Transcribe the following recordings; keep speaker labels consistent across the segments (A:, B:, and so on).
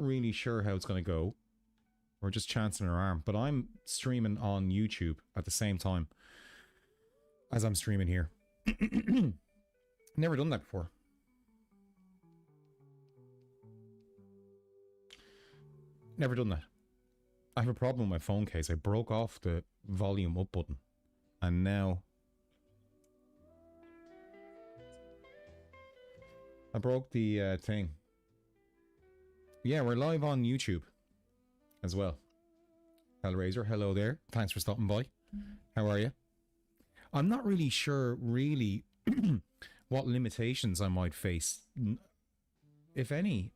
A: really sure how it's going to go. We're just chancing our arm. But I'm streaming on YouTube at the same time as I'm streaming here. Never done that before. Never done that. I have a problem with my phone case. I broke off the volume up button. And now I broke the thing. Yeah, we're live on YouTube as well. Hellraiser, hello there. Thanks for stopping by. How are you? I'm not really sure, really, what limitations I might face, if any,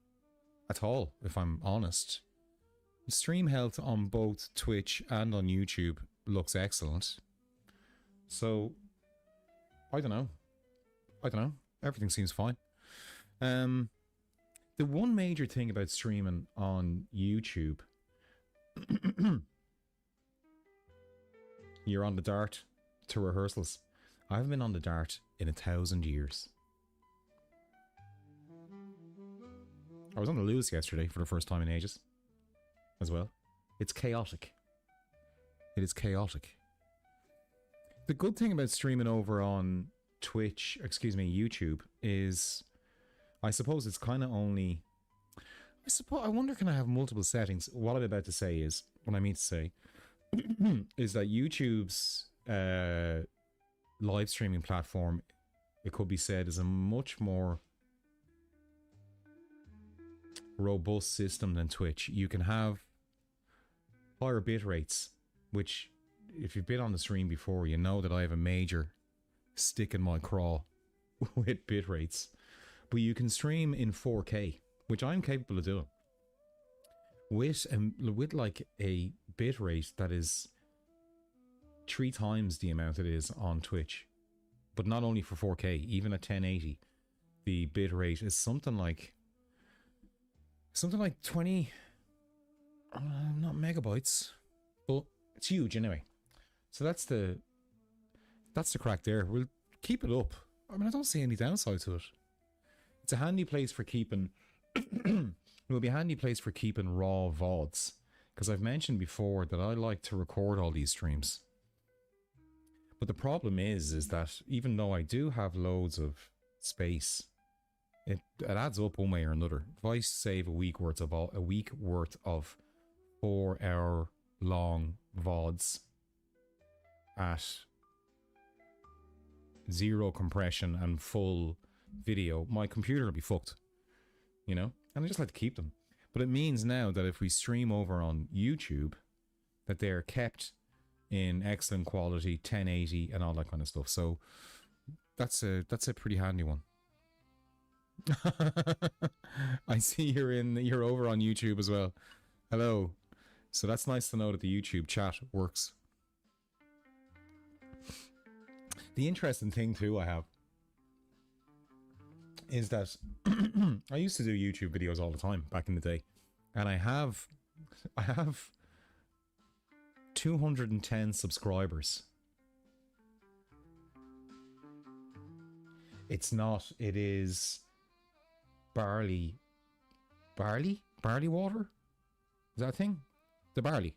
A: at all, if I'm honest. Stream health on both Twitch and on YouTube looks excellent. So, I don't know. Everything seems fine. The one major thing about streaming on YouTube, you're on the dart to rehearsals. I haven't been on the dart in 1,000 years. I was on the Lewis yesterday for the first time in ages as well. It's chaotic. It is chaotic. The good thing about streaming over on Twitch, YouTube, is I suppose it's kind of only... I wonder, can I have multiple settings? What I'm about to say is, what I mean to say, is that YouTube's live streaming platform, it could be said, is a much more robust system than Twitch. You can have higher bit rates, which, if you've been on the stream before, you know that I have a major stick in my craw with bit rates. But you can stream in 4K, which I'm capable of doing, with like a bit rate that is 3 times the amount it is on Twitch. But not only for 4K, even at 1080, the bit rate is something like 20, not megabytes, but it's huge anyway. So that's the crack there. We'll keep it up. I mean, I don't see any downside to it. It's a handy place for keeping... it will be a handy place for keeping raw VODs. Because I've mentioned before that I like to record all these streams. But the problem is that even though I do have loads of space, it adds up one way or another. If I save a week worth of 4-hour long VODs at 0 compression and full video, my computer will be fucked, you know. And I just like to keep them. But it means now that if we stream over on YouTube, that they're kept in excellent quality, 1080 and all that kind of stuff. So that's a pretty handy one. I see you're over on YouTube as well. Hello. So that's nice to know that the YouTube chat works. The interesting thing too I have is that I used to do YouTube videos all the time back in the day, and I have 210 subscribers. It is barley water? Is that a thing? The barley.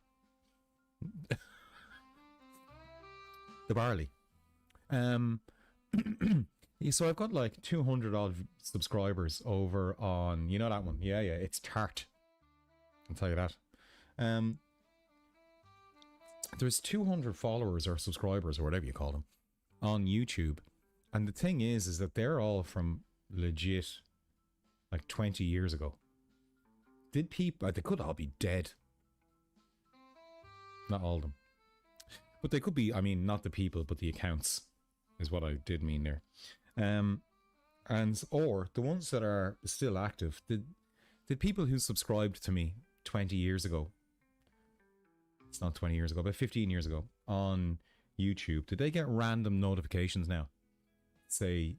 A: The barley. So I've got like 200 odd subscribers over on, you know that one? Yeah, it's Tart. I'll tell you that. There's 200 followers or subscribers or whatever you call them on YouTube. And the thing is that they're all from legit like 20 years ago. They could all be dead. Not all of them. But they could be, I mean, not the people, but the accounts is what I did mean there. Or the ones that are still active, the people who subscribed to me 20 years ago, it's not 20 years ago, but 15 years ago on YouTube, did they get random notifications now? Say,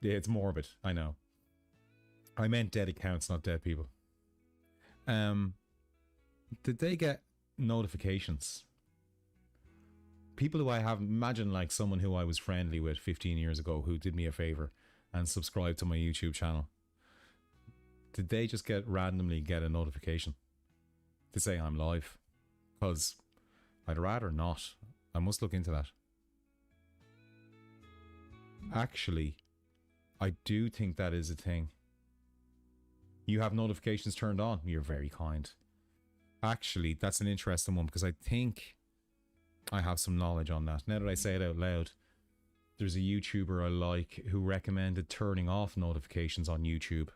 A: yeah, it's morbid, I know. I meant dead accounts, not dead people. Did they get notifications? People who I have, imagine like someone who I was friendly with 15 years ago who did me a favor and subscribed to my YouTube channel. did they just randomly get a notification to say I'm live? Because I'd rather not. I must look into that. Actually, I do think that is a thing. You have notifications turned on. You're very kind. Actually, that's an interesting one because I think I have some knowledge on that. Now that I say it out loud, there's a YouTuber I like who recommended turning off notifications on YouTube,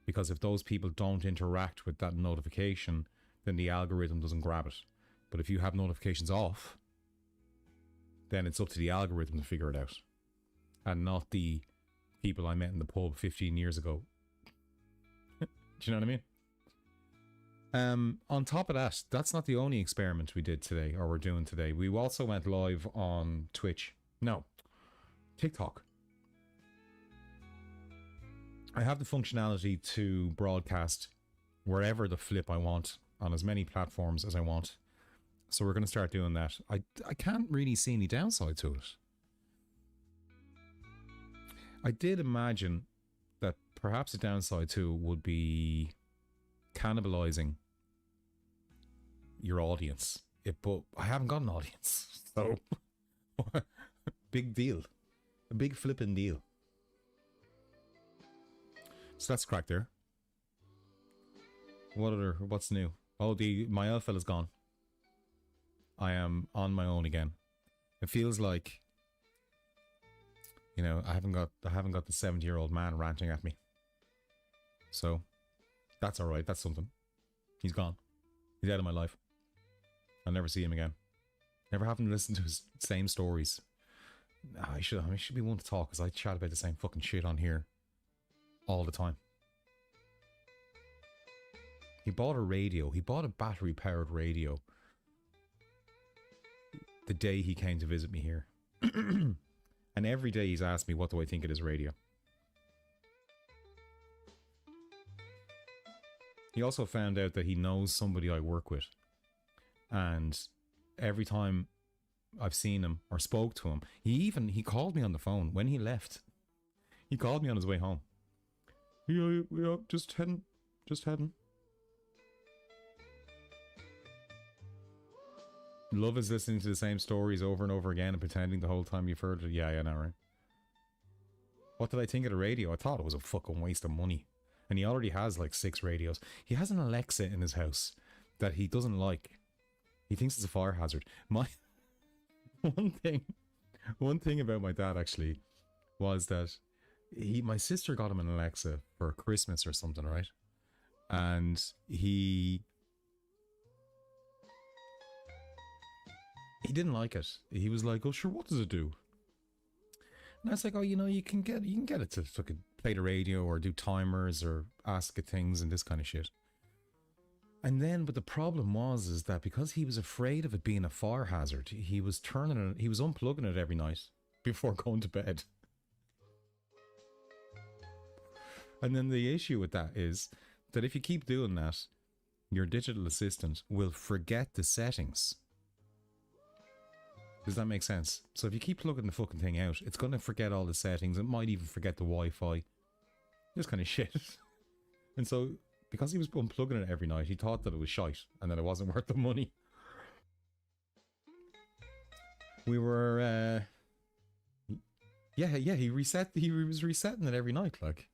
A: because if those people don't interact with that notification, then the algorithm doesn't grab it. But if you have notifications off, then it's up to the algorithm to figure it out, and not the people I met in the pub 15 years ago. Do you know what I mean? On top of that, that's not the only experiment we did today, or we're doing today. We also went live on Twitch. No, TikTok. I have the functionality to broadcast wherever the flip I want on as many platforms as I want. So we're going to start doing that. I can't really see any downside to it. I did imagine that perhaps a downside to it would be cannibalizing your audience. But I haven't got an audience. So, big deal. A big flipping deal. So that's crack there. What's new? Oh, my alpha is gone. I am on my own again. It feels like, you know, I haven't got the 70-year-old man ranting at me. So that's all right. That's something. He's gone. He's out of my life. I'll never see him again. Never having to listen to his same stories. I should be one to talk, because I chat about the same fucking shit on here all the time. He bought a radio. He bought a battery-powered radio the day he came to visit me here. And every day he's asked me, what do I think of his radio? He also found out that he knows somebody I work with. And every time I've seen him or spoke to him, he called me on the phone when he left. He called me on his way home. Yeah, just heading. Love is listening to the same stories over and over again and pretending the whole time you've heard it. Yeah, I know, right? What did I think of the radio? I thought it was a fucking waste of money. And he already has like 6 radios. He has an Alexa in his house that he doesn't like. He thinks it's a fire hazard. One thing about my dad actually was that my sister got him an Alexa for Christmas or something, right? And he didn't like it. He was like, "Oh, sure, what does it do?" And I was like, "Oh, you know, you can get it to fucking play the radio or do timers or ask it things and this kind of shit." And then, but the problem is that because he was afraid of it being a fire hazard, he was unplugging it every night before going to bed. And then the issue with that is that if you keep doing that, your digital assistant will forget the settings. Does that make sense? So if you keep plugging the fucking thing out, it's going to forget all the settings. It might even forget the Wi-Fi. This kind of shit. And so, because he was unplugging it every night, he thought that it was shite and that it wasn't worth the money. We were, he was resetting it every night, like.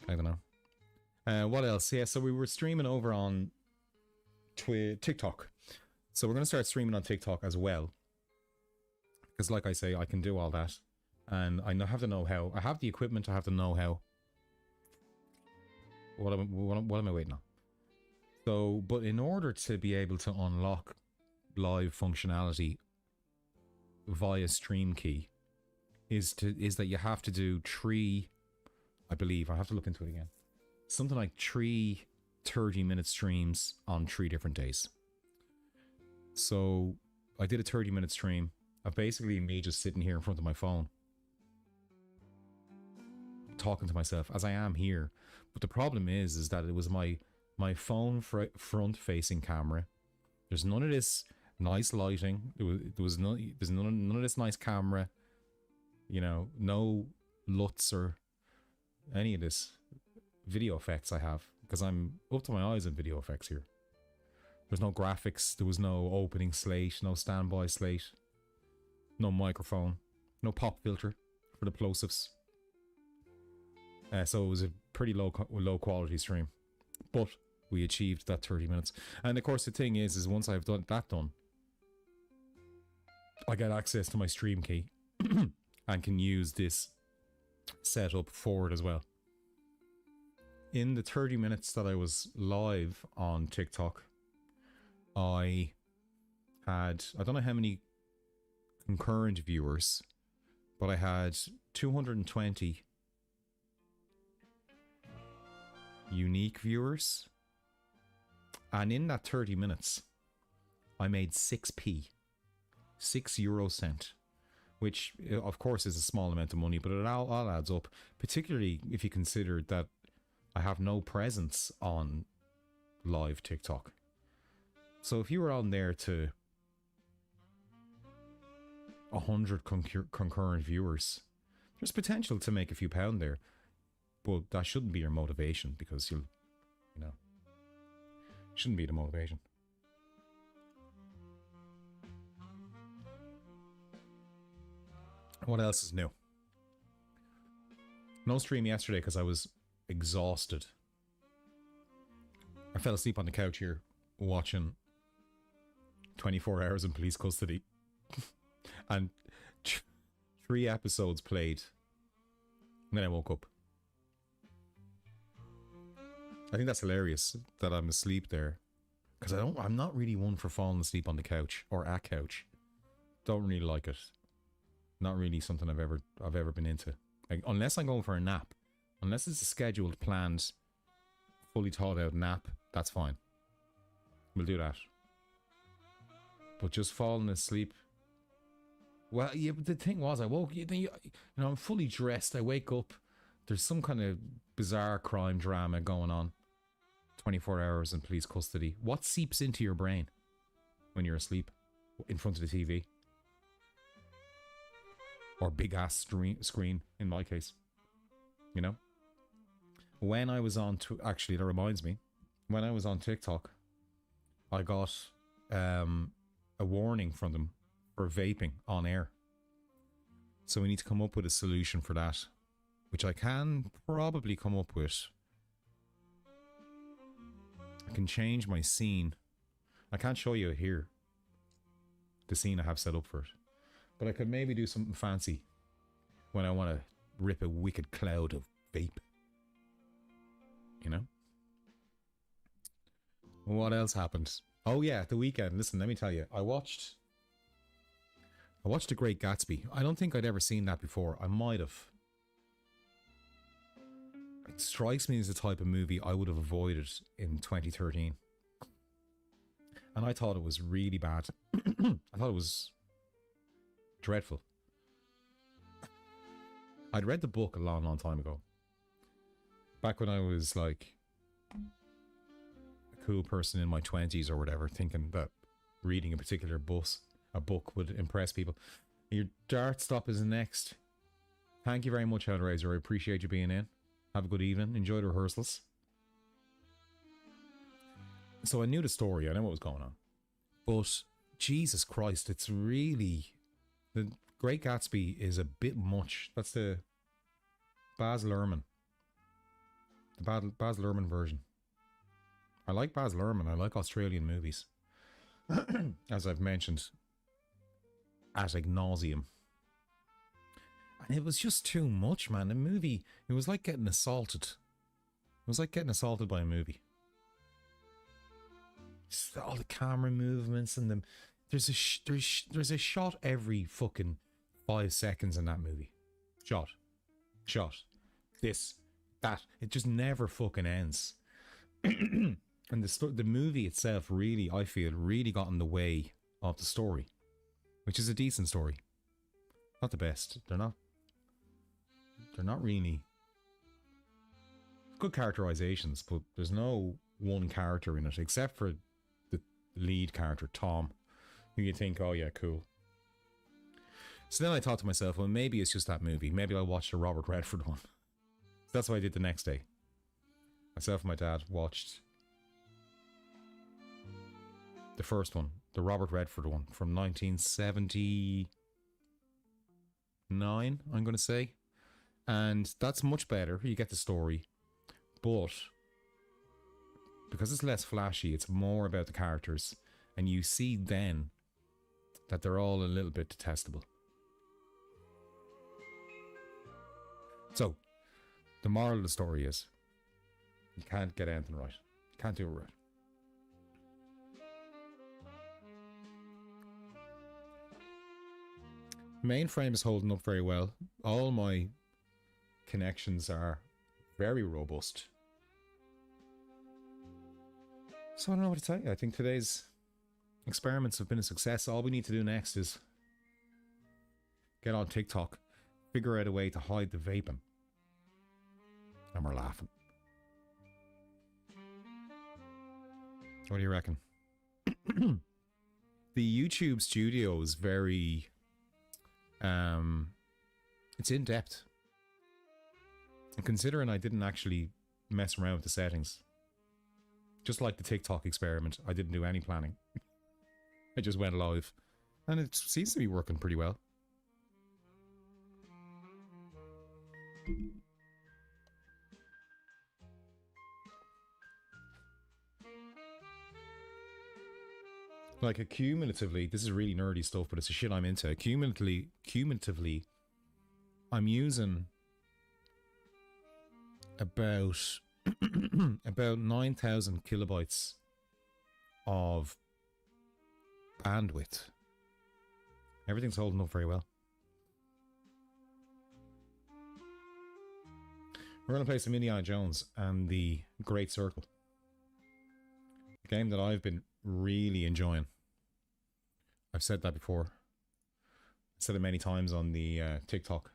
A: I don't know. What else? Yeah, so we were streaming over on TikTok. So we're going to start streaming on TikTok as well. Because like I say, I can do all that. And I have the know-how. I have the equipment, I have the know-how. What am I waiting on? So, but in order to be able to unlock live functionality via Stream Key, is that you have to do 3, I believe, I have to look into it again, something like 3 30-minute streams on 3 different days. So I did a 30-minute stream of basically me just sitting here in front of my phone, talking to myself as I am here. But the problem is that it was my phone front-facing camera. There's none of this nice lighting. There's none of this nice camera. You know, no LUTs or any of this video effects I have, because I'm up to my eyes in video effects here. There's no graphics, there was no opening slate, no standby slate, no microphone, no pop filter for the plosives. So it was a pretty low quality stream, but we achieved that 30 minutes. And of course the thing is once I've done, I get access to my stream key and can use this setup forward as well. In the 30 minutes that I was live on TikTok, I don't know how many concurrent viewers, but I had 220 unique viewers. And in that 30 minutes, I made 6p, 6 euro cent, which of course is a small amount of money, but it all adds up, particularly if you consider that I have no presence on live TikTok. So if you were on there to 100 concurrent viewers, there's potential to make a few pound there, but that shouldn't be your motivation, because shouldn't be the motivation. What else is new? No stream yesterday because I was exhausted. I fell asleep on the couch here watching 24 Hours in Police Custody. And 3 episodes played. And then I woke up. I think that's hilarious that I'm asleep there, because I'm not really one for falling asleep on the couch or a couch. Don't really like it. Not really something I've ever been into. Like, unless I'm going for a nap, unless it's a scheduled, planned, fully thought out nap, that's fine. We'll do that. But just falling asleep. Well, yeah, but the thing was, I woke. I'm fully dressed. I wake up. There's some kind of bizarre crime drama going on. 24 Hours in Police Custody. What seeps into your brain when you're asleep in front of the TV? Or big ass screen in my case. You know? When I was on... Actually, that reminds me. When I was on TikTok, I got a warning from them for vaping on air. So we need to come up with a solution for that, which I can probably come up with. I can change my scene. I can't show you here the scene I have set up for it, but I could maybe do something fancy when I want to rip a wicked cloud of vape. You know? What else happened? Oh yeah, the weekend. Listen, let me tell you. I watched The Great Gatsby. I don't think I'd ever seen that before. I might have. It strikes me as the type of movie I would have avoided in 2013. And I thought it was really bad. I thought it was dreadful. I'd read the book a long, long time ago. Back when I was like a cool person in my 20s or whatever, thinking that reading a particular book would impress people. Your dart stop is next. Thank you very much, Hellraiser. I appreciate you being in. Have a good evening. Enjoy the rehearsals. So I knew the story. I know what was going on. But Jesus Christ, it's really... The Great Gatsby is a bit much. That's the Baz Luhrmann. The Baz Luhrmann version. I like Baz Luhrmann. I like Australian movies. As I've mentioned ad nauseum. And it was just too much, man. The movie, it was like getting assaulted. It was like getting assaulted by a movie. Just all the camera movements and there's a shot every fucking 5 seconds in that movie. Shot. This, that. It just never fucking ends. And the movie itself really, I feel, really got in the way of the story, which is a decent story. Not the best. They're not really good characterizations, but there's no one character in it except for the lead character, Tom, who you think, oh yeah, cool. So then I thought to myself, well, maybe it's just that movie. Maybe I'll watch the Robert Redford one. That's what I did the next day. Myself and my dad watched the first one, the Robert Redford one from 1979, I'm going to say. And that's much better. You get the story. But because it's less flashy, it's more about the characters. And you see then that they're all a little bit detestable. So, the moral of the story is, you can't get anything right. You can't do it right. Mainframe is holding up very well. All my connections are very robust. So I don't know what to tell you. I think today's experiments have been a success. All we need to do next is get on TikTok, figure out a way to hide the vaping. And we're laughing. What do you reckon? The YouTube studio is very... it's in depth. And considering I didn't actually mess around with the settings, just like the TikTok experiment, I didn't do any planning. I just went live. And it seems to be working pretty well. Like, accumulatively, this is really nerdy stuff, but it's the shit I'm into. Cumulatively, I'm using about about 9,000 kilobytes of bandwidth. Everything's holding up very well. We're going to play some Indiana Jones and the Great Circle. A game that I've been really enjoying. I've said that before. I've said it many times on the TikTok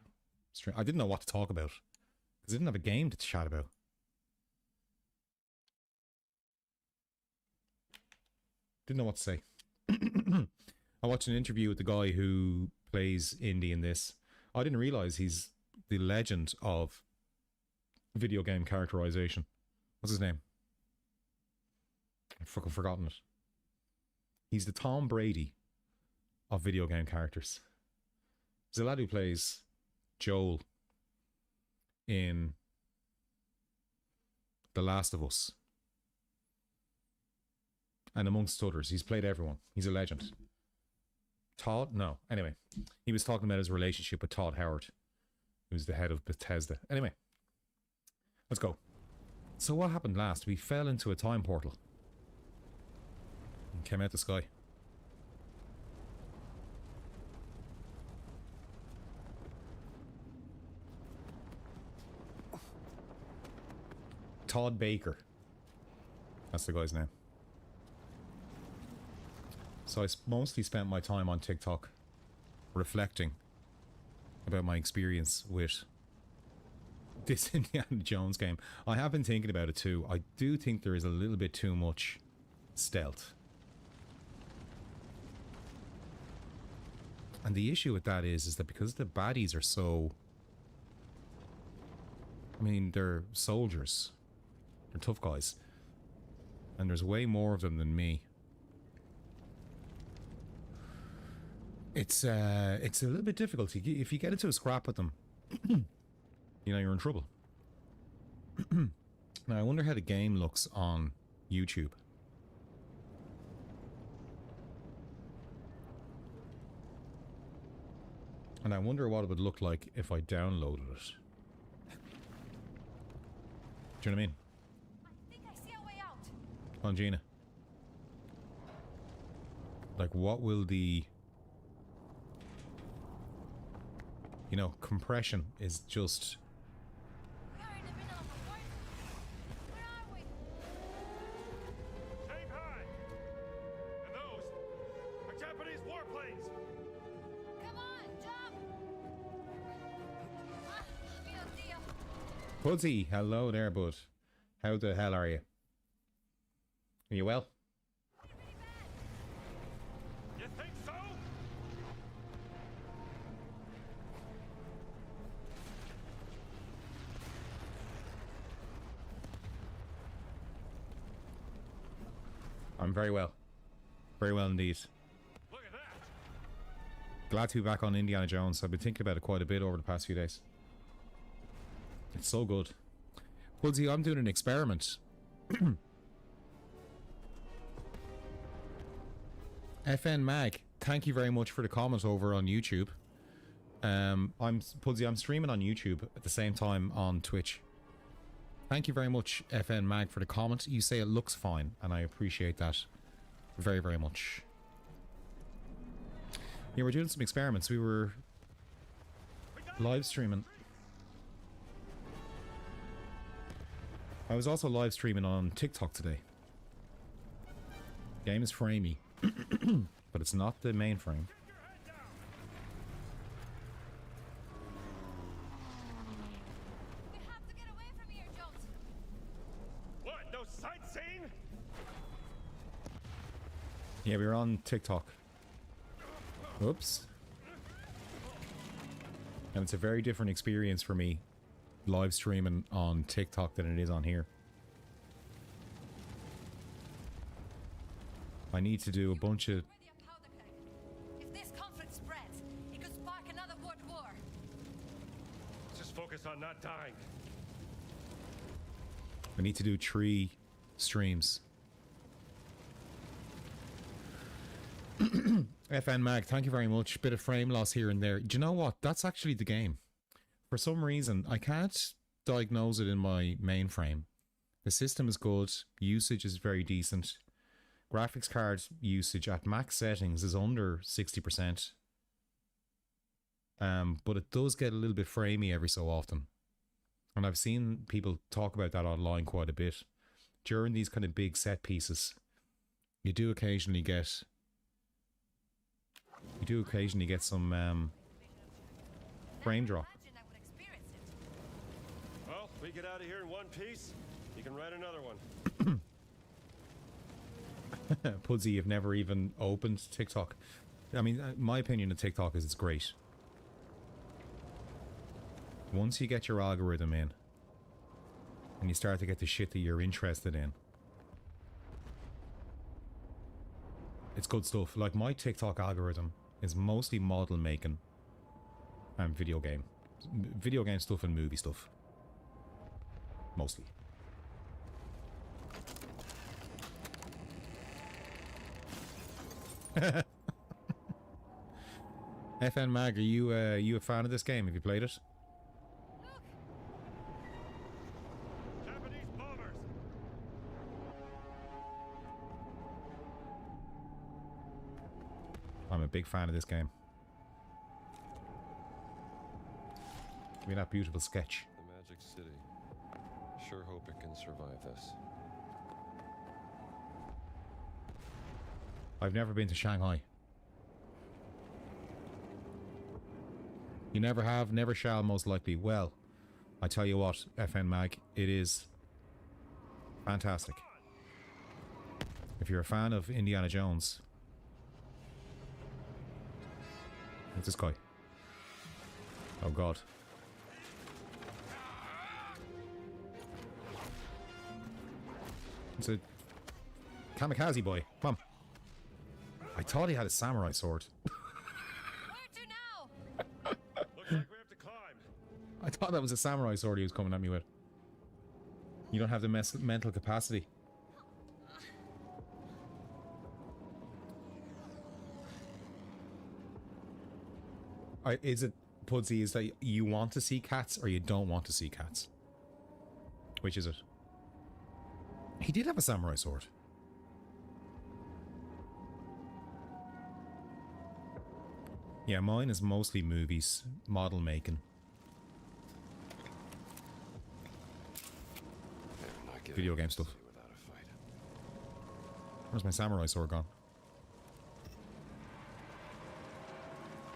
A: stream. I didn't know what to talk about because I didn't have a game to chat about. Didn't know what to say. I watched an interview with the guy who plays Indy in this. I didn't realize he's the legend of video game characterization. What's his name? I've fucking forgotten it. He's the Tom Brady of video game characters. There's a lad who plays Joel in The Last of Us. And amongst others, he's played everyone. He's a legend. Todd? No. Anyway, he was talking about his relationship with Todd Howard, who's the head of Bethesda. Anyway, let's go. So what happened last? We fell into a time portal. And came out the sky. Todd Baker. That's the guy's name. So I mostly spent my time on TikTok reflecting about my experience with this Indiana Jones game. I have been thinking about it too. I do think there is a little bit too much stealth. And the issue with that is that because the baddies are so... I mean, they're soldiers. They're tough guys. And there's way more of them than me. It's a little bit difficult. If you get into a scrap with them, you know, you're in trouble. Now, I wonder how the game looks on YouTube. And I wonder what it would look like if I downloaded it. Do you know what I mean?
B: I think I see a way out.
A: Come on, Gina. Like, what will the... You know, compression is just...
B: We are in the middle of a war. Where are we?
C: Shanghai! And those are Japanese warplanes!
B: Come on, jump! Ah, mio Dio.
A: Pudzy, hello there, bud. How the hell are you? Are you well?
B: Really bad.
C: You think so?
A: I'm very well. Very well indeed.
C: Look at that.
A: Glad to be back on Indiana Jones. I've been thinking about it quite a bit over the past few days. It's so good. Woodsy, I'm doing an experiment. FN Mag, thank you very much for the comment over on YouTube. I'm streaming on YouTube at the same time on Twitch. Thank you very much, FN Mag, for the comment. You say it looks fine, and I appreciate that very, very much. Yeah, we're doing some experiments. We were live streaming. I was also live streaming on TikTok today. Game is framey, but it's not the main frame.
B: We have to get away from here, Jones.
C: What? No sightseeing?
A: Yeah, we were on TikTok. Oops. And it's a very different experience for me live streaming on TikTok than it is on here. I need to do a bunch of...
B: Ready a powder keg. If this conflict spreads, it could spark another world war.
C: Let's just focus on not dying.
A: I need to do 3 streams. FN Mag, thank you very much. Bit of frame loss here and there. Do you know what? That's actually the game. For some reason, I can't diagnose it in my mainframe. The system is good. Usage is very decent. Graphics card usage at max settings is under 60%. But it does get a little bit framey every so often. And I've seen people talk about that online quite a bit. During these kind of big set pieces, you do occasionally get some frame drop.
B: Imagine I would experience it.
C: Well, we get out of here in one piece. You can write another one.
A: Pudsey, you've never even opened TikTok. I mean, my opinion of TikTok is it's great. Once you get your algorithm in, and you start to get the shit that you're interested in, it's good stuff. Like, my TikTok algorithm is mostly model making and video game stuff and movie stuff. Mostly. FN Mag, are you a fan of this game? Have you played it?
B: Look,
C: Japanese bombers.
A: I'm a big fan of this game. Give me that beautiful sketch.
D: The Magic City. Sure hope it can survive this.
A: I've never been to Shanghai. You never have, never shall, most likely. Well, I tell you what, FN Mag, it is fantastic. If you're a fan of Indiana Jones... What's this guy? Oh god. It's a kamikaze boy. Come on. I thought he had a samurai sword.
B: where to now?
C: Looks like we have to climb.
A: I thought that was a samurai sword he was coming at me with. You don't have the mental capacity. Is it, Pudsey, is that you want to see cats or you don't want to see cats? Which is it? He did have a samurai sword. Yeah, mine is mostly movies, model making.
D: They're not
A: Video game stuff.
D: without a fight.
A: Where's my samurai sword gone?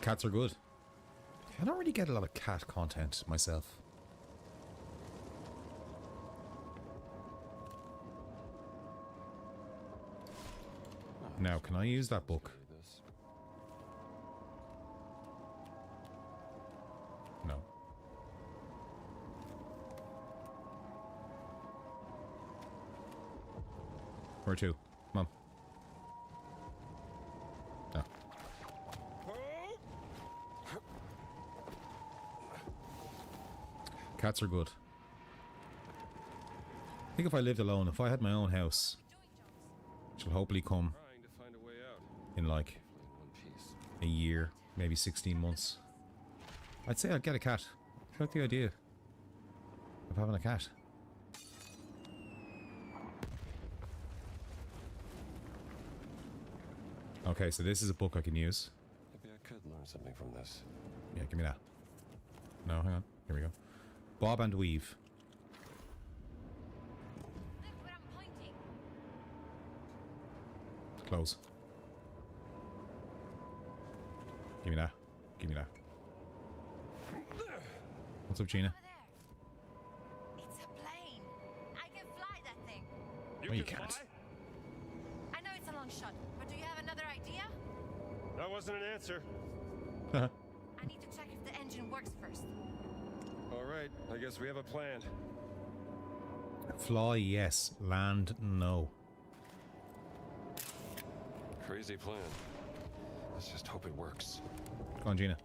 A: Cats are good. I don't really get a lot of cat content myself. Now, can I use that book?
D: Carry this.
A: No. Where to? Come on. cats are good. I think if I lived alone, if I had my own house, which will hopefully come
C: Trying to find a way out.
A: in like
D: In one piece.
A: a year, maybe 16 months, I'd say I'd get a cat. I like the idea of having a cat. Okay, so this is a book I can use.
D: Maybe I could learn something from this.
A: Yeah, give me that. No, hang on. Here we go. Bob and Weave.
B: Look where I'm pointing.
A: Close. Give me that. Give me that. What's up, Gina?
B: Over there. It's a plane. I can fly that thing.
A: No, you
C: can
A: can't.
C: fly?
B: I know it's a long shot, but do you have another idea?
C: That wasn't an answer.
B: I need to check if the engine works first.
C: All right, I guess we have a plan.
A: Fly, yes. Land, no.
D: Crazy plan. Let's just hope it works.
A: Come on, Gina.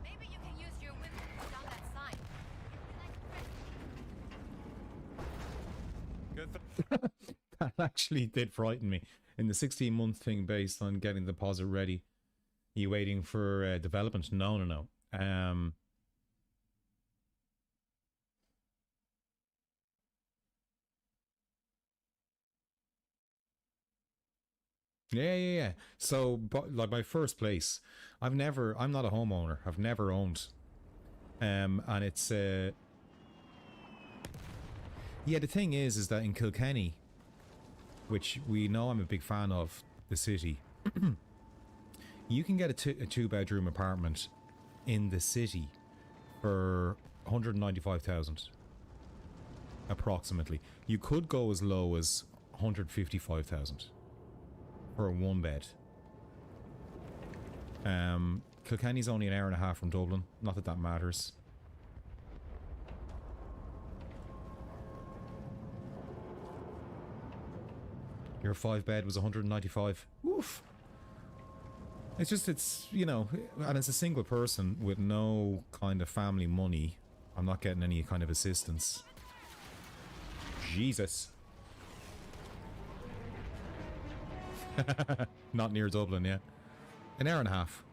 B: Maybe you can use your whip to put down that sign.
C: Good thing.
A: That actually did frighten me. In the 16-month thing based on getting the deposit ready, are you waiting for development? No, no, no. Yeah. So, but like my first place, I'm not a homeowner. I've never owned. And it's, yeah, the thing is that in Kilkenny, which we know I'm a big fan of, the city, you can get a two-bedroom apartment in the city for 195,000 approximately. You could go as low as 155,000 for a one bed. Kilkenny's only an hour and a half from Dublin. Not that that matters. Your 5-bed was 195. Oof. It's just, it's, you know, and it's a single person with no kind of family money. I'm not getting any kind of assistance. Jesus. Not near Dublin, yeah. An hour and a half.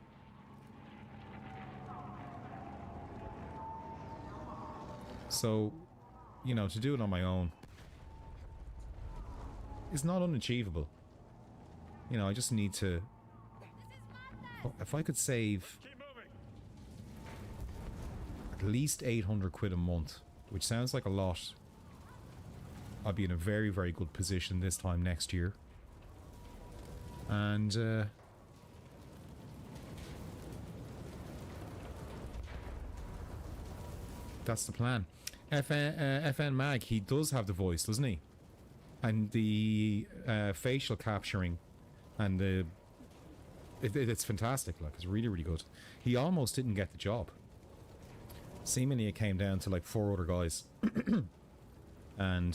A: So, you know, to do it on my own is not unachievable. You know, I just need to... If I could save
C: Keep moving.
A: at least 800 quid a month, which sounds like a lot, I'll be in a very, very good position this time next year. And, that's the plan. FN Mag, he does have the voice, doesn't he? And the facial capturing and the... It's fantastic, like, it's really, really good. He almost didn't get the job. Seemingly it came down to like 4 other guys. And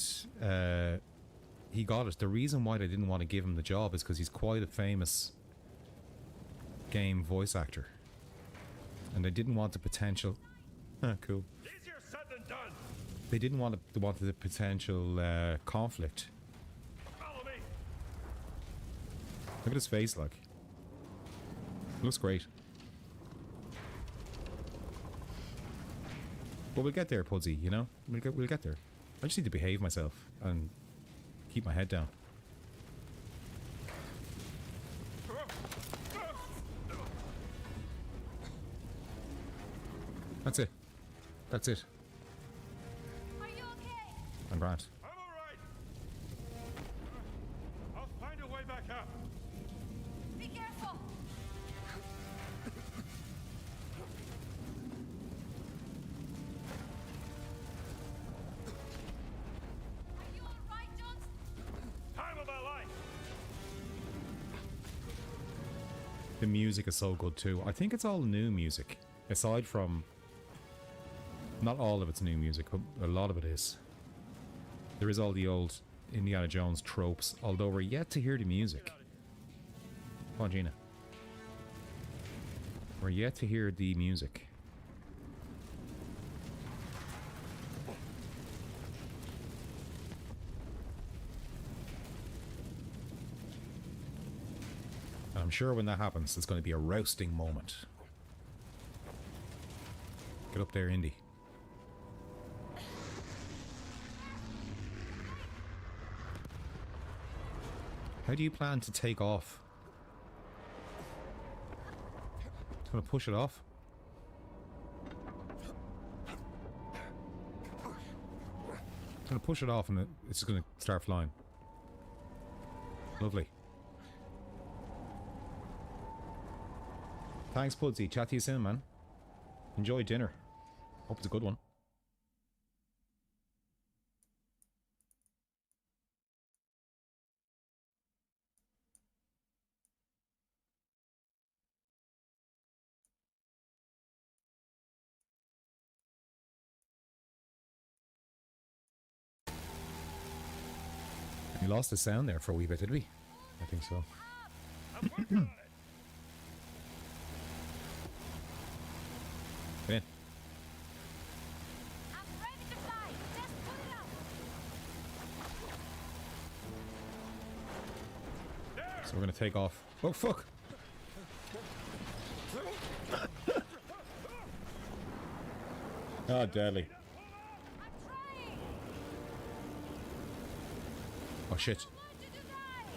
A: he got it. The reason why they didn't want to give him the job is because he's quite a famous game voice actor. And they didn't want the potential... cool.
C: Easier said than done.
A: They didn't want the potential conflict.
C: Follow me.
A: Look at his face, like. Looks great. But we'll get there, Pudsey, you know? We'll get there. I just need to behave myself and keep my head down. That's it. That's it.
B: Are you okay?
A: I'm grand.
C: I'm all right. I'll find a way back up.
B: Be careful. Are you all right, Jones?
C: Time of my life.
A: The music is so good too. I think it's all new music. aside from not all of it's new music, but a lot of it is. There is all the old Indiana Jones tropes, although we're yet to hear the music. Come on, Gina. We're yet to hear the music. And I'm sure when that happens, it's going to be a rousting moment. Get up there, Indy. How do you plan to take off? It's gonna push it off. It's gonna push it off and it's just gonna start flying. Lovely. Thanks, Pudsey. Chat to you soon, man. Enjoy dinner. Hope it's a good one. We lost the sound there for a wee bit, did we? I think so.
C: I'm working on it.
A: Come in.
B: I'm ready to fly. Just put it up.
A: So we're gonna take off. Oh fuck! Oh, deadly.
B: I'm trying.
A: Oh shit.
B: Want you to die.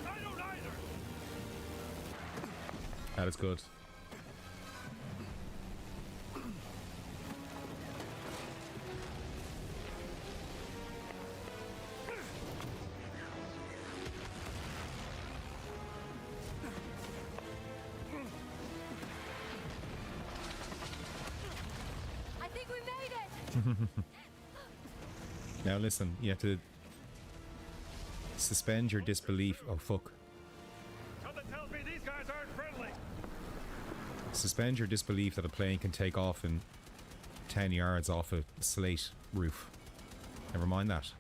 C: I don't either.
A: That is good.
B: I think we made it.
A: Now listen, you have to suspend your disbelief. Oh fuck.
C: Something tells me these guys aren't friendly.
A: Suspend your disbelief that a plane can take off in 10 yards off a slate roof. Never mind that.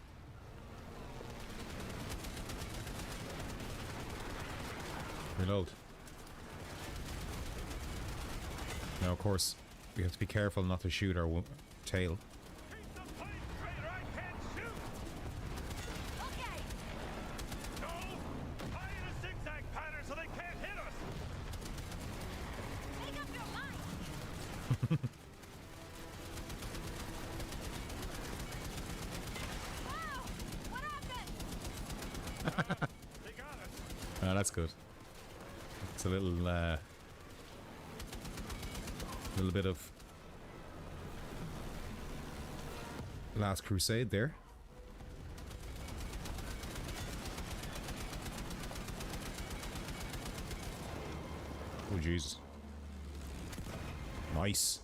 A: Reload. Now, of course, we have to be careful not to shoot our tail.
C: Keep the plane straight or I can't shoot.
B: Okay.
C: No. Fly in a zigzag pattern so they can't hit us.
B: Make up your mind. Wow. What happened?
C: They got us.
A: Ah, that's good. It's a little bit of Last Crusade there. Oh Jesus! Nice.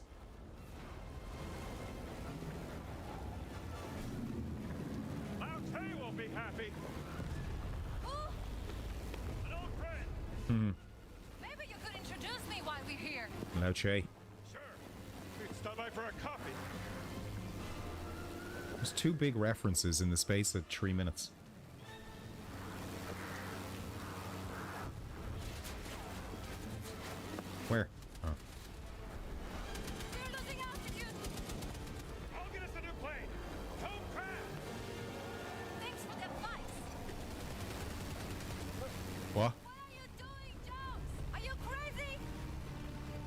C: Lao Tse will be happy.
B: Oh,
C: An old friend.
B: maybe you could introduce me while we're here.
A: Lao Che.
C: Sure. We can stop by for a coffee.
A: There's two big references in the space of 3 minutes. Where? Oh.
B: We're losing altitude.
C: I'll get us a new plane. Home crash.
B: Thanks for the advice.
A: What?
B: What are you doing, Jones? Are you crazy?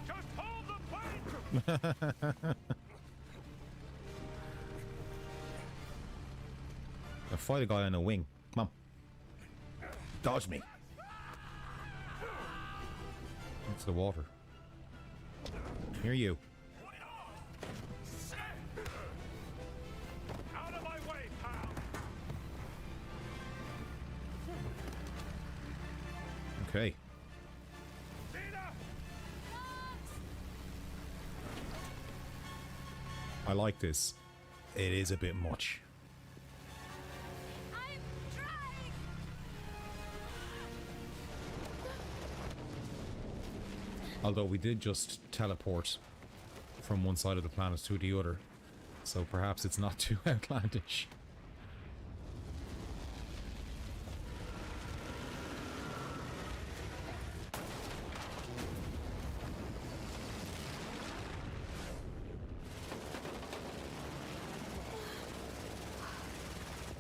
C: Just hold the plane.
A: I fight a guy on a wing. Come on. Dodge me. That's the water. Here you.
C: Out of my way, pal.
A: Okay.
C: Gina.
A: I like this. It is a bit much.
B: I'm trying.
A: Although we did just teleport from one side of the planet to the other. So perhaps it's not too outlandish.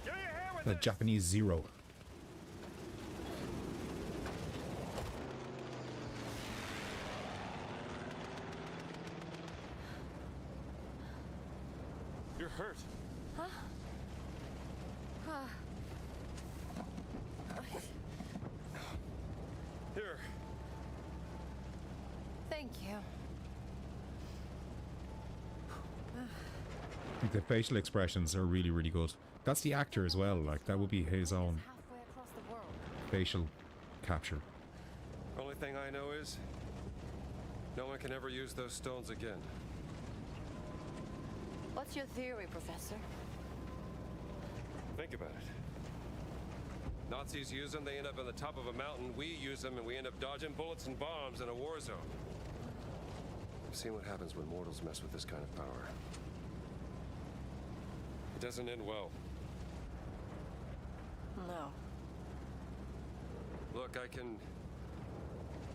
C: Give me a hand with
A: The
C: this.
A: Japanese Zero.
D: You're hurt. Here.
B: Thank you.
A: The facial expressions are really, really good. That's the actor as well. Like, that would be his own
B: Halfway across the world.
A: facial capture.
D: Only thing I know is no one can ever use those stones again.
B: What's your theory, Professor?
D: Think about it. Nazis use them, they end up on the top of a mountain. We use them, and we end up dodging bullets and bombs in a war zone. I've seen what happens when mortals mess with this kind of power. It doesn't end well.
B: No.
D: Look, I can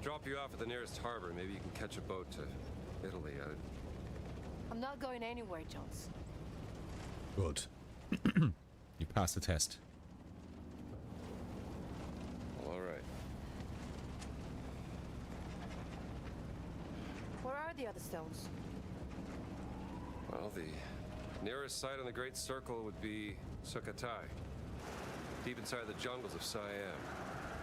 D: drop you off at the nearest harbor. Maybe you can catch a boat to Italy.
B: I'm not going anywhere, Jones.
A: Good. You passed the test.
D: All right.
B: Where are the other stones?
D: Well, the nearest site on the Great Circle would be Sukhothai, deep inside the jungles of Siam.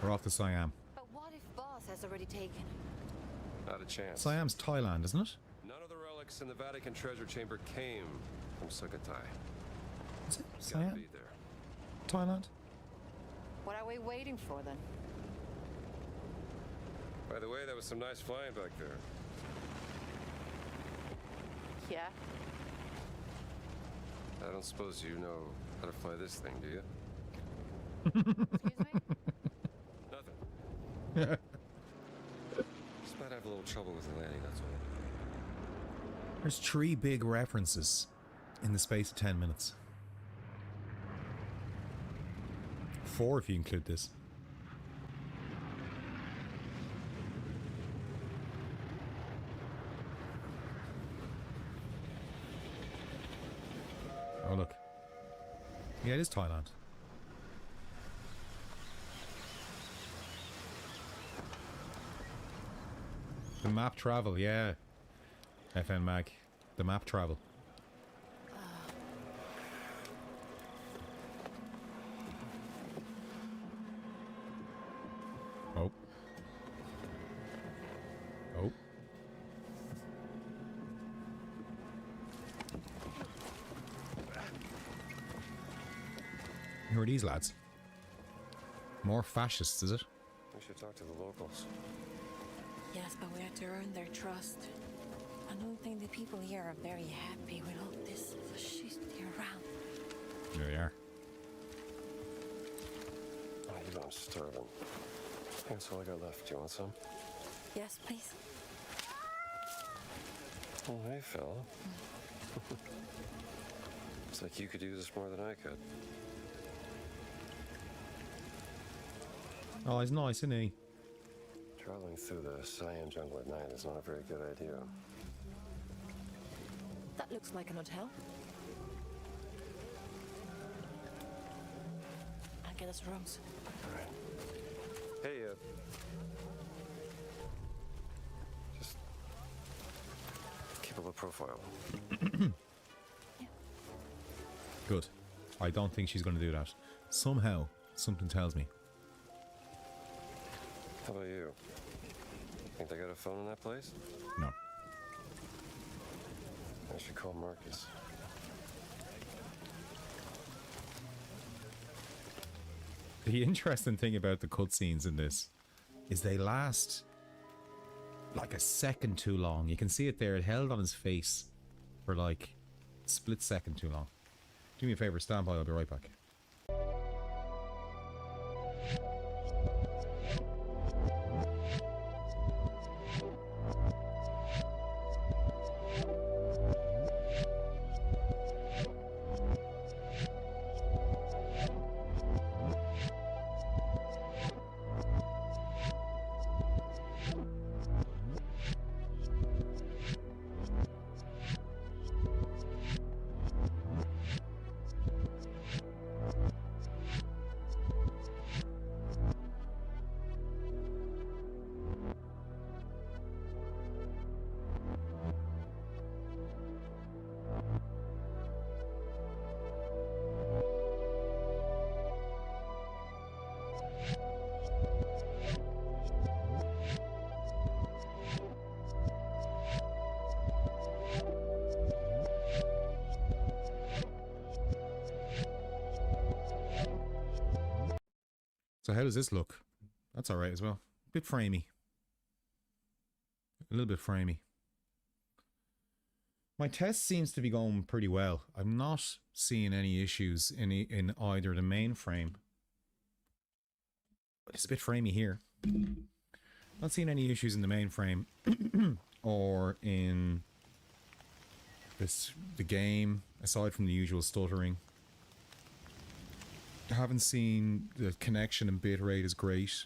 A: We're off to Siam.
B: But what if Boss has already taken it?
D: Not a chance.
A: Siam's Thailand, isn't it?
D: None of the relics in the Vatican treasure chamber came from Sukhothai.
A: Is it
D: It's gotta
A: Siam?
D: be there.
A: Thailand?
B: What are we waiting for then?
D: By the way, that was some nice flying back there.
B: Yeah.
D: I don't suppose you know how to fly this thing, do you?
B: Excuse me?
D: Nothing. Just might have a little trouble with the landing, that's all.
A: There's 3 big references in the space of 10 minutes. 4 if you include this. Oh, look. Yeah, it is Thailand. The map travel, yeah. FN Mag. The map travel. Oh. Oh. Who are these lads? More fascists, is it?
D: We should talk to the locals.
E: Yes, but we have to earn their trust. I don't think the people here are very happy with all this fascisty around.
A: There they are.
D: Oh, you know I'm starving. That's all I got left. Do you want some?
E: Yes, please.
D: Oh, hey, fella. Looks like you could use this more than I could.
A: Oh, he's nice, isn't he?
D: Traveling through the Siam jungle at night is not a very good idea.
E: That looks like an hotel. I'll get us rooms.
D: All right. Hey, just keep a low profile.
A: Good. I don't think she's going to do that. Somehow, something tells me.
D: How about you? Think they got a phone in that place?
A: No.
D: I should call Marcus.
A: The interesting thing about the cutscenes in this is they last like a second too long. You can see it there. It held on his face for like a split second too long. Do me a favor, stand by. I'll be right back. So how does this look? That's all right as well. Bit framey. A little bit framey. My test seems to be going pretty well. I'm not seeing any issues in either the mainframe. It's a bit framey here. Not seeing any issues in the mainframe or in the game, aside from the usual stuttering. I haven't seen the connection and bitrate is great.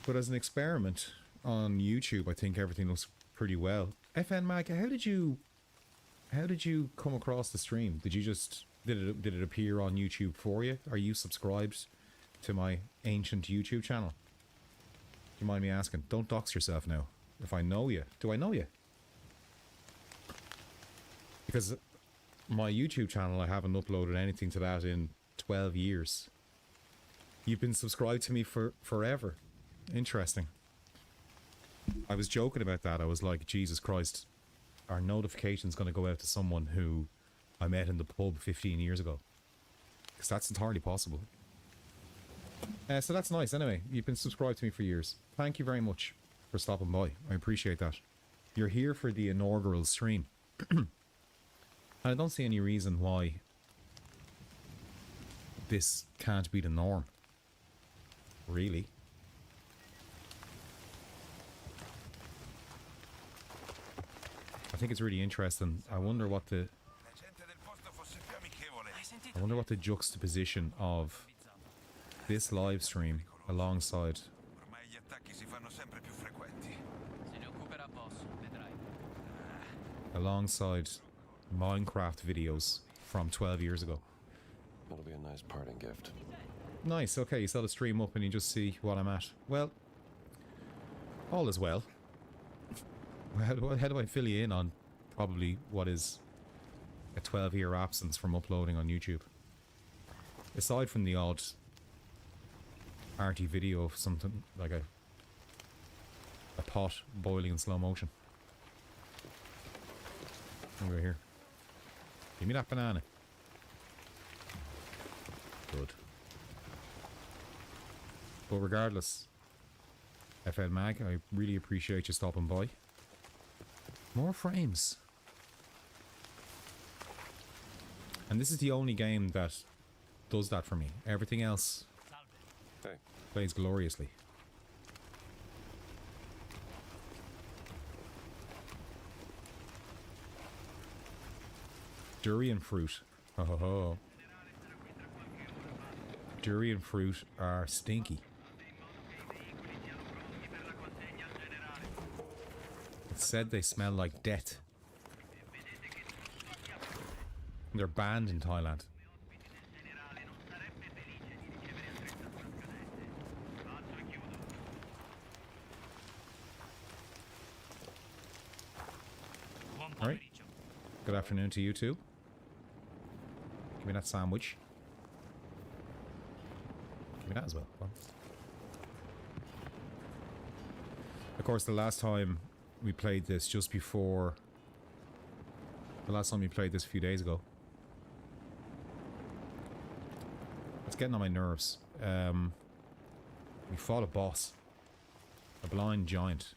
A: But as an experiment on YouTube, I think everything looks pretty well. FN Mag, how did you come across the stream? Did it appear on YouTube for you? Are you subscribed to my ancient YouTube channel? Do you mind me asking? Don't dox yourself now. If I know you, do I know you? Because my YouTube channel, I haven't uploaded anything to that in 12 years. You've been subscribed to me for forever. Interesting. I was joking about that. I was like, Jesus Christ, our notification's going to go out to someone who I met in the pub 15 years ago. Because that's entirely possible. So that's nice. Anyway, you've been subscribed to me for years. Thank you very much for stopping by. I appreciate that. You're here for the inaugural stream. And I don't see any reason why this can't be the norm. Really. I think it's really interesting. I wonder what the juxtaposition of this live stream alongside Minecraft videos from 12 years ago.
D: That'll be a nice parting gift.
A: Nice, okay, you set a stream up and you just see what I'm at. Well, all is well. How do I fill you in on probably what is a 12-year absence from uploading on YouTube? Aside from the odd arty video of something like a pot boiling in slow motion. Over here. Give me that banana. Good. But regardless, FN Mag, I really appreciate you stopping by. More frames. And this is the only game that does that for me. Everything else plays gloriously. Durian fruit. Oh, ho, ho. Durian fruit are stinky. It said they smell like death. They're banned in Thailand. Alright. Good afternoon to you too. Give me that sandwich. Give me that as well. Come on. Of course, the last time we played this, just before... The last time we played this a few days ago. It's getting on my nerves. We fought a boss. A blind giant.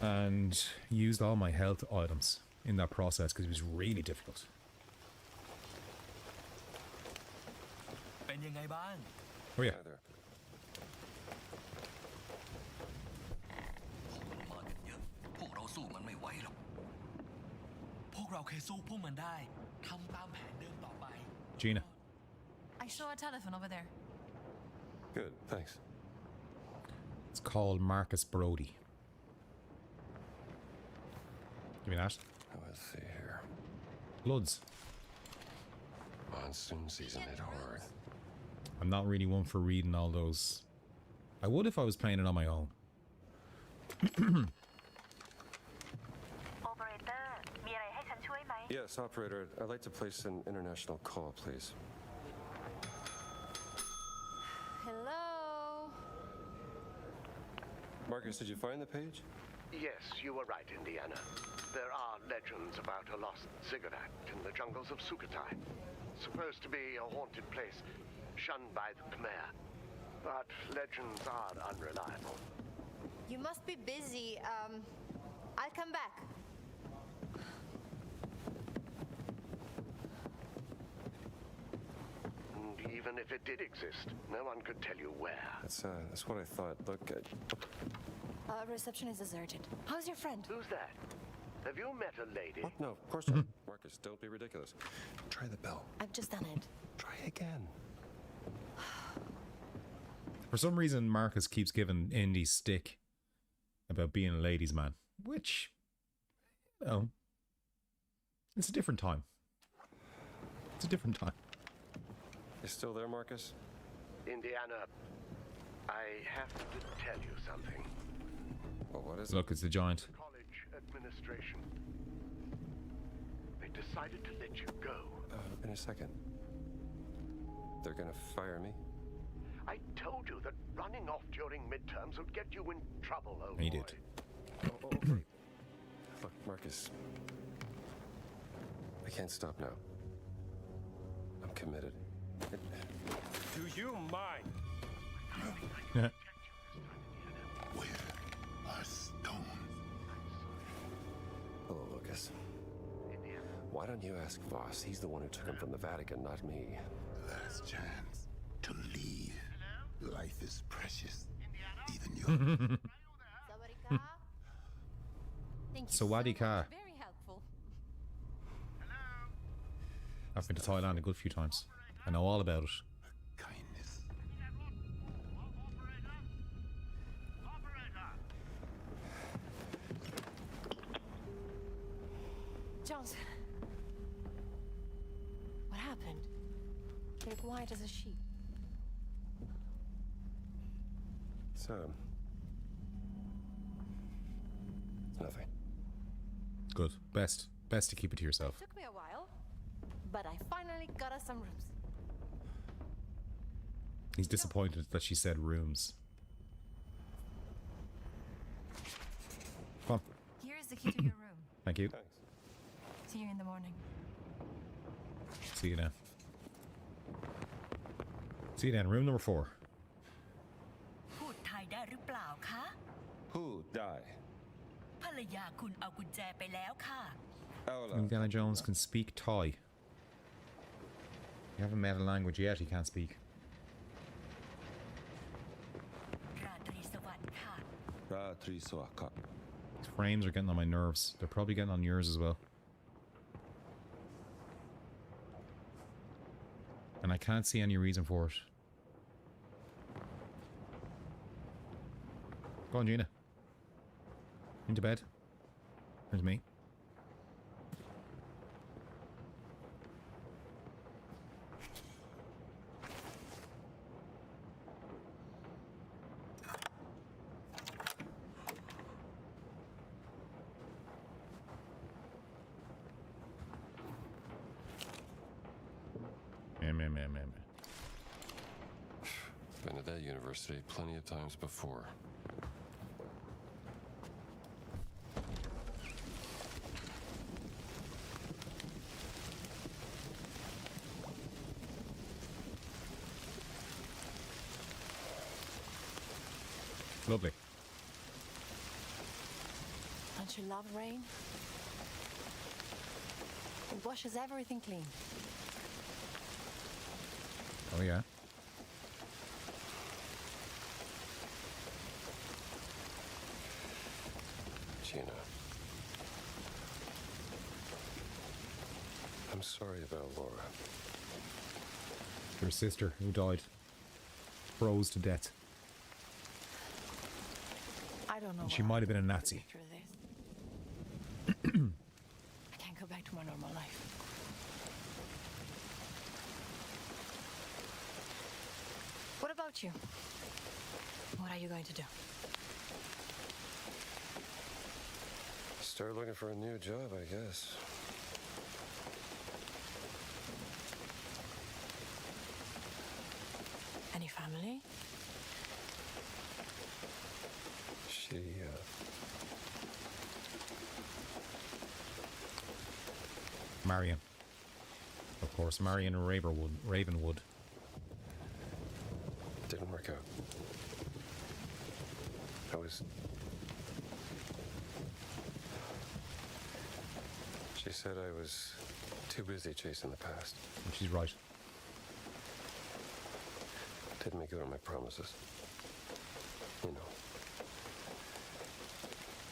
A: And used all my health items in that process because it was really difficult. Oh yeah.
D: There.
F: มากันเยอะพวกเราสู้มันไม่ไหวหรอกพวกเราเคยสู้พวกมันได้ทำตามแผนเดิมต่อไป
A: Gina.
B: I saw a telephone over there.
D: Good, thanks.
A: It's called Marcus Brody. Give me that.
D: Let's see here.
A: Bloods.
D: Monsoon season hit hard.
A: I'm not really one for reading all those. I would if I was playing it on my own.
G: Operator, มีอะไรให้ฉันช่วยไหม
D: Yes, operator. I'd like to place an international call, please.
B: Hello?
D: Marcus, did you find the page?
H: Yes, you were right, Indiana. There are legends about a lost ziggurat in the jungles of Sukhothai. Supposed to be a haunted place, shunned by the Khmer. But legends are unreliable.
B: You must be busy. I'll come back.
H: And even if it did exist, no one could tell you where.
D: That's what I thought. Look,
B: Reception is deserted. How's your friend?
H: Who's that? Have you met a lady?
D: what? No, of course not. Marcus, don't be ridiculous. Try the bell.
B: I've just done it.
D: Try again.
A: For some reason, Marcus keeps giving Indy stick about being a ladies' man, which, oh, it's a different time. It's a different time.
D: You still there, Marcus?
H: Indiana, I have to tell you something.
D: Well, what is it?
A: Look, it's the giant.
H: College administration. They decided to let you go.
D: In a second. They're gonna fire me?
H: I told you that running off during midterms would get you in trouble, old
A: He
H: boy.
A: did.
D: Oh, okay. Look, Marcus. I can't stop now. I'm committed. Do you mind?
C: Where are stones?
D: Hello, Lucas. Why don't you ask Voss? He's the one who took him from the Vatican, not me.
C: Last chance to leave. Life is precious. Even your
B: Sawadika. Thank you
A: Sawadee
B: so much.
A: ka.
B: Very helpful.
A: I've been to Thailand a good few times. I know all about it.
C: kindness.
B: Jones. What happened? You're quiet as a sheep.
D: So, it's nothing.
A: Good. Best to keep it to yourself.
B: Took me a while, but I finally got us some rooms.
A: He's disappointed that she said rooms. Come on.
B: Here's the key to your room.
A: Thank you.
D: Thanks.
B: See you in the morning.
A: See you then. See you then. Room number 4.
I: พูดไทยได้หรือเปล่าคะ
D: Who die?
I: ภรรยาคุณเอากุญแจไปแล้วค่ะ
D: Ola.
A: Indiana Jones can speak Thai. You haven't met a language yet he can't speak.
I: ราตรีสวัสดิ์ค่ะ
D: Ratri Swaka.
A: These frames are getting on my nerves. They're probably getting on yours as well. And I can't see any reason for it. Go on, Gina. Into bed. There's me. Man.
D: Been at that university plenty of times before.
A: Lovely.
B: Don't you love rain? It washes everything clean.
A: Oh yeah.
D: Gina. I'm sorry about Laura.
A: Your sister who died. Froze to death.
B: I don't know.
A: And she
B: what
A: might
B: I'll
A: have been a
B: do
A: Nazi.
B: after this. I can't go back to my normal life. What about you? What are you going to do?
D: Start looking for a new job, I guess.
B: Any family?
A: Marion. Of course, Marion Ravenwood.
D: Didn't work out. I was... She said I was too busy chasing the past.
A: And she's right.
D: Didn't make good on my promises. You know.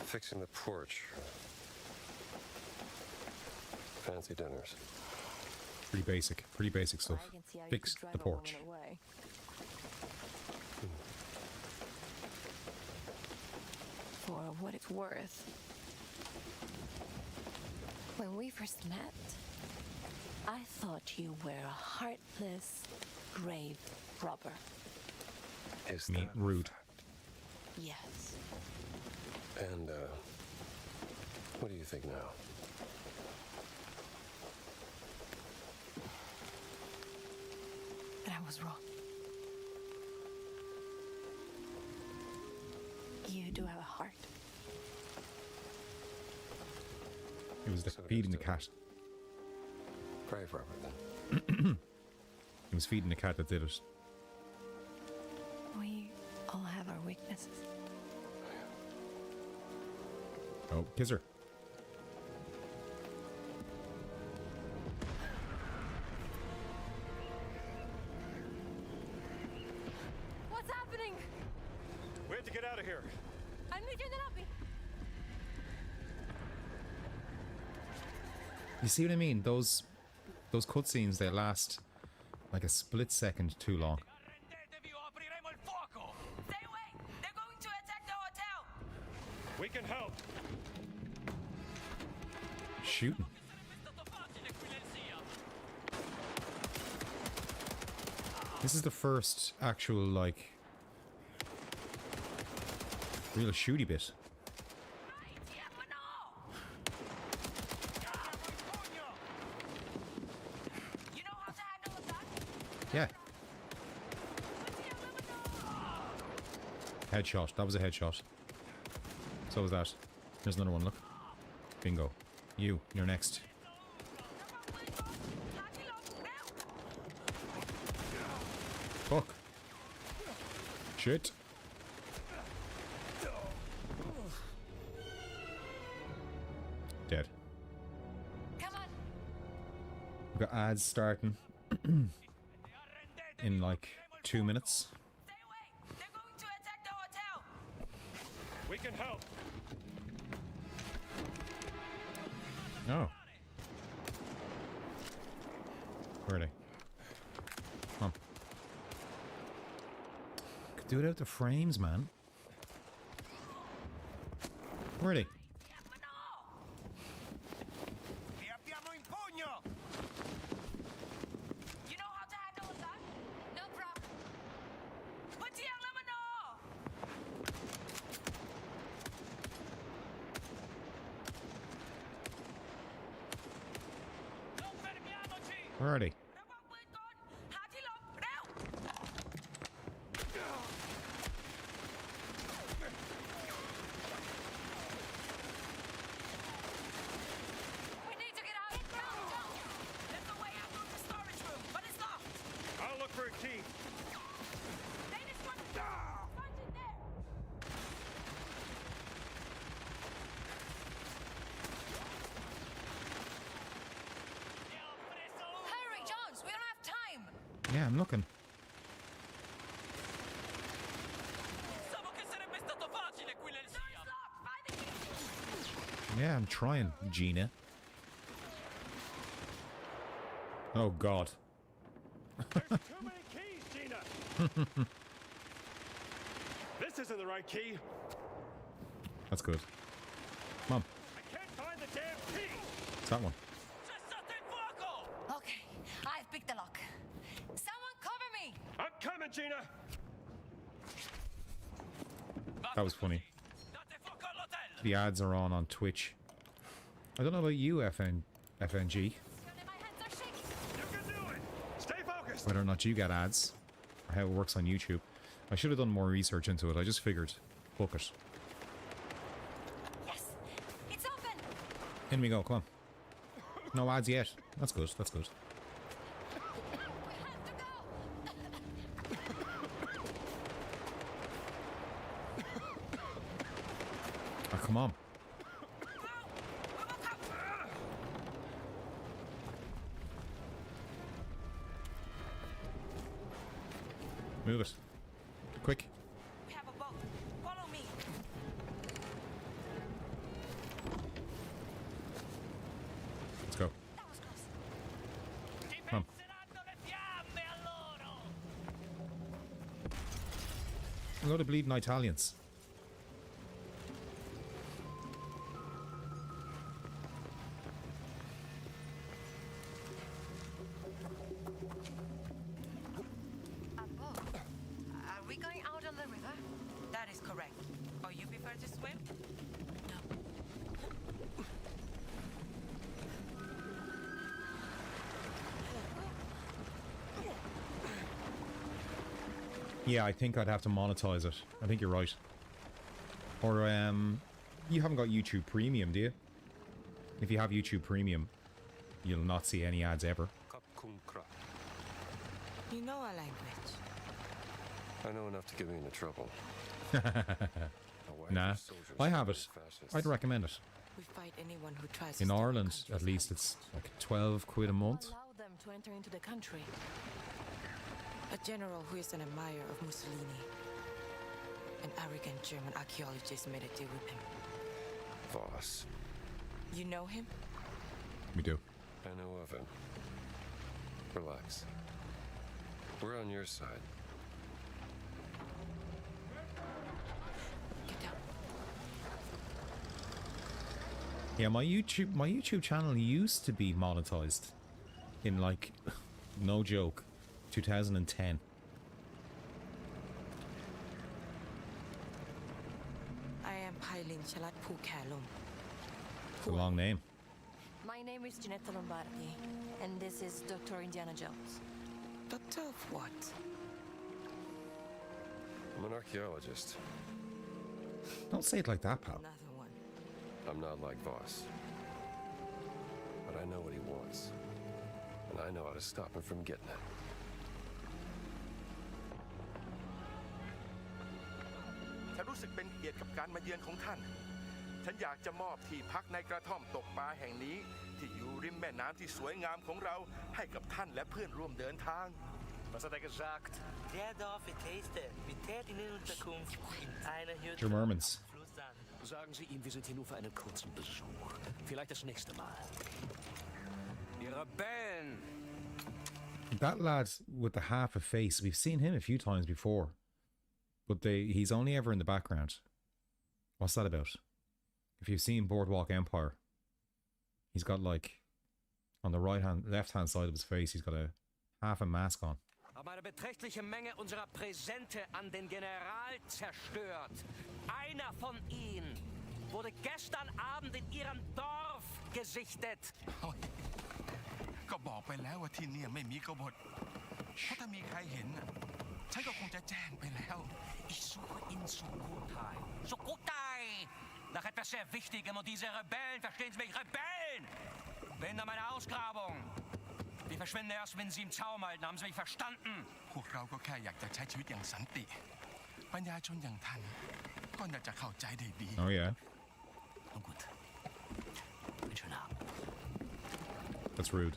D: Fixing the porch. Fancy dinners.
A: Pretty basic stuff.
E: I can see how you
A: Fix
E: could drive
A: the
E: a
A: porch.
E: woman away. For what it's worth, when we first met, I thought you were a heartless grave robber.
D: Is
A: Me,
D: that a
A: rude.
D: fact?
E: Yes.
D: And, what do you think now?
E: And I was wrong. You do have a heart.
A: It was the
D: So it
A: feeding
D: is
A: the
D: too.
A: cat.
D: Grave robber, then.
A: It was feeding the cat that did it.
E: We all have our weaknesses.
A: Oh, kiss her.
B: What's happening?
D: We have to get out of here.
B: I'll meet you in the lobby.
A: You see what I mean? Those cutscenes, they last like a split second too long.
I: Stay away! They're going to attack the hotel!
D: We can help.
A: Shooting. This is the first actual, like, real shooty bit.
I: You know how to handle a gun?
A: Yeah. Headshot. That was a headshot. So was that. There's another one, look. Bingo. You're next. Fuck. Shit. Dead.
B: Come on.
A: We've got ads starting in like 2 minutes.
I: Stay away! They're going to attack the hotel!
D: We can help.
A: Oh. Where are they? Come on. Could do it out the frames, man. Where are they?
I: You know how to handle a gun?
B: No problem.
A: Where are they?
B: We need to get out. Jump.
I: There's a way out of the storage room, but it's locked.
D: I'll look for a key.
I: Danish one. Find it there.
B: Hurry, Jones. We don't have time.
A: Yeah, I'm looking.
I: Pensavo che sarebbe stato facile qui nel Siam. Find the key.
A: Yeah, I'm trying, Gina. Oh, God.
D: Too many keys, Gina. This isn't the right key.
A: That's good. Come on.
D: I can't find the damn key.
A: It's that one.
B: Okay, I've picked the lock. Someone cover me.
D: I'm coming, Gina.
A: That was funny. The ads are on Twitch. I don't know about you, FNG,
B: My hands are shaking.
D: You can do it. Stay focused.
A: whether or not you get ads, or how it works on YouTube. I should have done more research into it. I just figured, book it.
B: Yes, it's open.
A: In we go, come on. No ads yet. That's good. That's good. Oh, come on. Move it. Quick.
I: We have a boat. Follow me.
A: Let's go.
B: That was close.
A: Come on. A load of bleeding Italians.
B: A boat. Are we going out on the river?
I: That is correct. Oh, you prefer to swim?
A: Yeah, I think I'd have to monetize it. I think you're right. Or, you haven't got YouTube Premium, do you? If you have YouTube Premium, you'll not see any ads ever.
I: You know our language.
D: I know enough to get me into trouble.
A: Nah, I have it. I'd recommend it.
I: We fight anyone who tries to
A: In
I: stop our
A: Ireland,
I: country's
A: at least,
I: hands.
A: it's like 12 quid a month.
E: Allow them to enter into the country.
I: A general who is an admirer of Mussolini. An arrogant German archaeologist made a deal with him.
D: Voss.
I: You know him?
A: We do.
D: I know of him. Relax. We're on your side.
I: Get down.
A: Yeah, my YouTube channel used to be monetized in, like, no joke, 2010.
I: I am Pailin Chalat Pu Kalum.
A: It's a long name.
E: My name is Ginetta Lombardi, and this is Dr. Indiana Jones.
I: Doctor of what?
D: I'm an archaeologist.
A: Don't say it like that, pal.
I: Another one.
D: I'm not like Voss. But I know what he wants. And I know how to stop him from getting it.
J: ฉันรู้สึกเป็นเกียรติกับการมาเยือนของท่าน ฉันอยากจะมอบที่พักในกระท่อมตกปลาแห่งนี้ ที่อยู่ริมแม่น้ำที่สวยงามของเราให้กับท่านและเพื่อนร่วมเดินทาง
K: Was hat er gesagt? Der Dorf Taste mit in Unterkunft in einer Hütte.
A: Germans.
K: Sagen Sie ihm, wir sind hier nur für einen kurzen Besuch. Vielleicht das nächste Mal.
F: Die Rebellen!
A: That lad with the half a face, we've seen him a few times before. But he's only ever in the background. What's that about? If you've seen Boardwalk Empire, he's got, like, on the left-hand side of his face, he's got a half a mask on.
F: Haben eine beträchtliche Menge unserer Präsente an den General zerstört. Einer von ihnen wurde gestern Abend in ihrem Dorf gesichtet.
J: ก็บอกไปแล้วว่าที่เนี่ยไม่มีกบฏเพราะถ้ามีใครเห็นน่ะฉันก็คงจะแจ้งไปแล้ว
F: Ich suche in Sukhothai. Sukhothai! Nach etwas sehr Wichtigem und diese Rebellen, verstehen Sie mich, Rebellen! Behindern meine Ausgrabung. Die verschwinden erst, wenn Sie im Zaum halten. Haben Sie mich verstanden?
J: พวกเราก็แค่อยากจะใช้ชีวิตอย่างสันติปัญญาชนอย่างท่านก็น่าจะเข้าใจได้ดี
A: Oh, yeah.
K: Nun gut. Einen schönen Abend.
A: That's rude.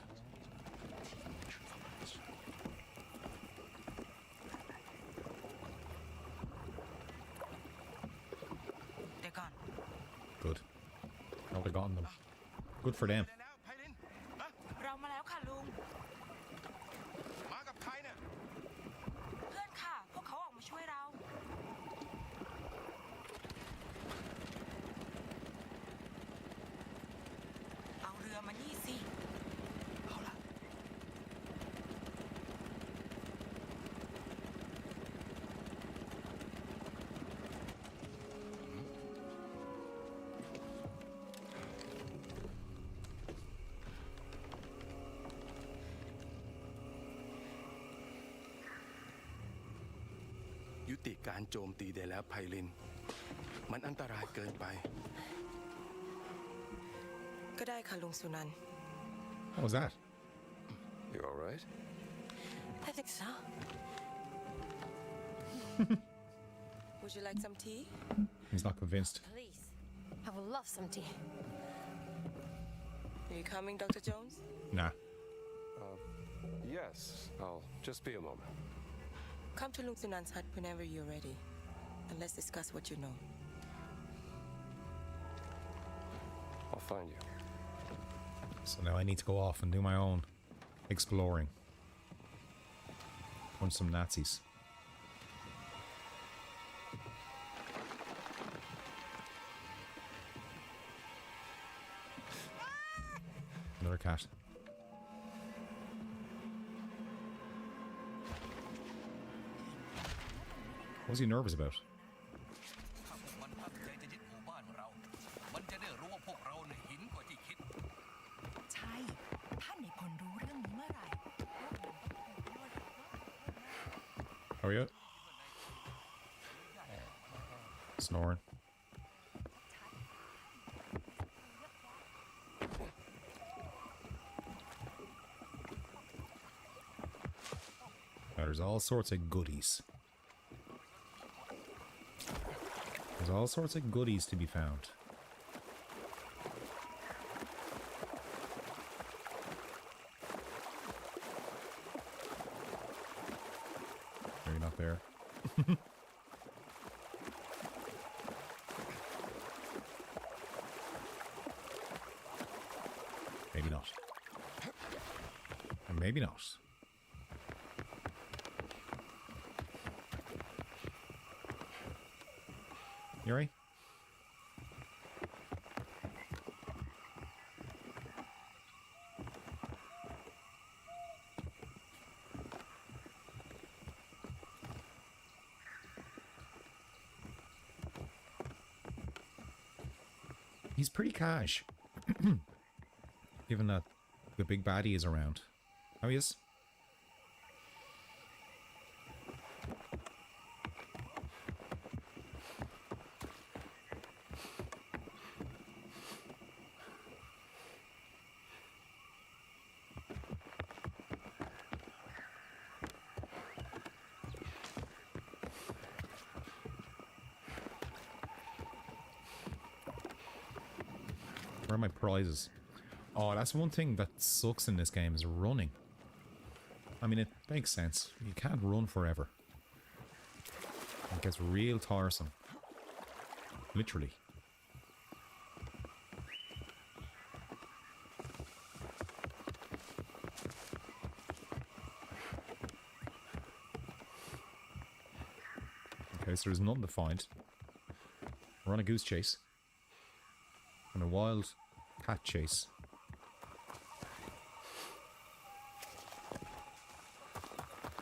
I: They're gone.
A: Good. Well, they've gotten them. Good for them.
J: แล้วไพลินฮะ
I: เรามาแล้วค่ะลุง
J: มากับใครเนี่ย
I: เพื่อนค่ะ พวกเขาออกมาช่วยเรา เอาเรือมานี่สิ เอาล่ะ
J: ยุติการโจมตีได้แล้วไพลิน มันอันตรายเกินไป
I: ก็ได้ค่ะลุงสุนันท์
A: What was that?
D: You all right?
I: I think so. Would you like some tea?
A: He's not convinced.
B: Please. I would love some tea.
I: Are you coming, Dr. Jones?
A: Nah.
D: Yes. I'll just be a moment.
I: Come to Lieutenant's hut whenever you're ready, and let's discuss what you know.
D: I'll find you.
A: So now I need to go off and do my own exploring. Punch some Nazis. Another cat. What was he nervous about?
F: ถ้าพวกมันตั้งใจจะยึดหมู่บ้านเรา มันจะได้รู้ว่าพวกเราเนี่ยหินกว่าที่คิด
B: ใช่ ท่านในพลรู้เรื่องนี้เมื่อไหร่
A: Hurry up. Snoring. There's all sorts of goodies. There's all sorts of goodies to be found. Maybe not there. Maybe not. And maybe not. You alright? He's pretty cash. Given that the big baddie is around. How he is? Where are my prizes? Oh, that's one thing that sucks in this game is running. I mean, it makes sense. You can't run forever. It gets real tiresome. Literally. Okay, so there's nothing to find. We're on a goose chase. And a wild cat chase.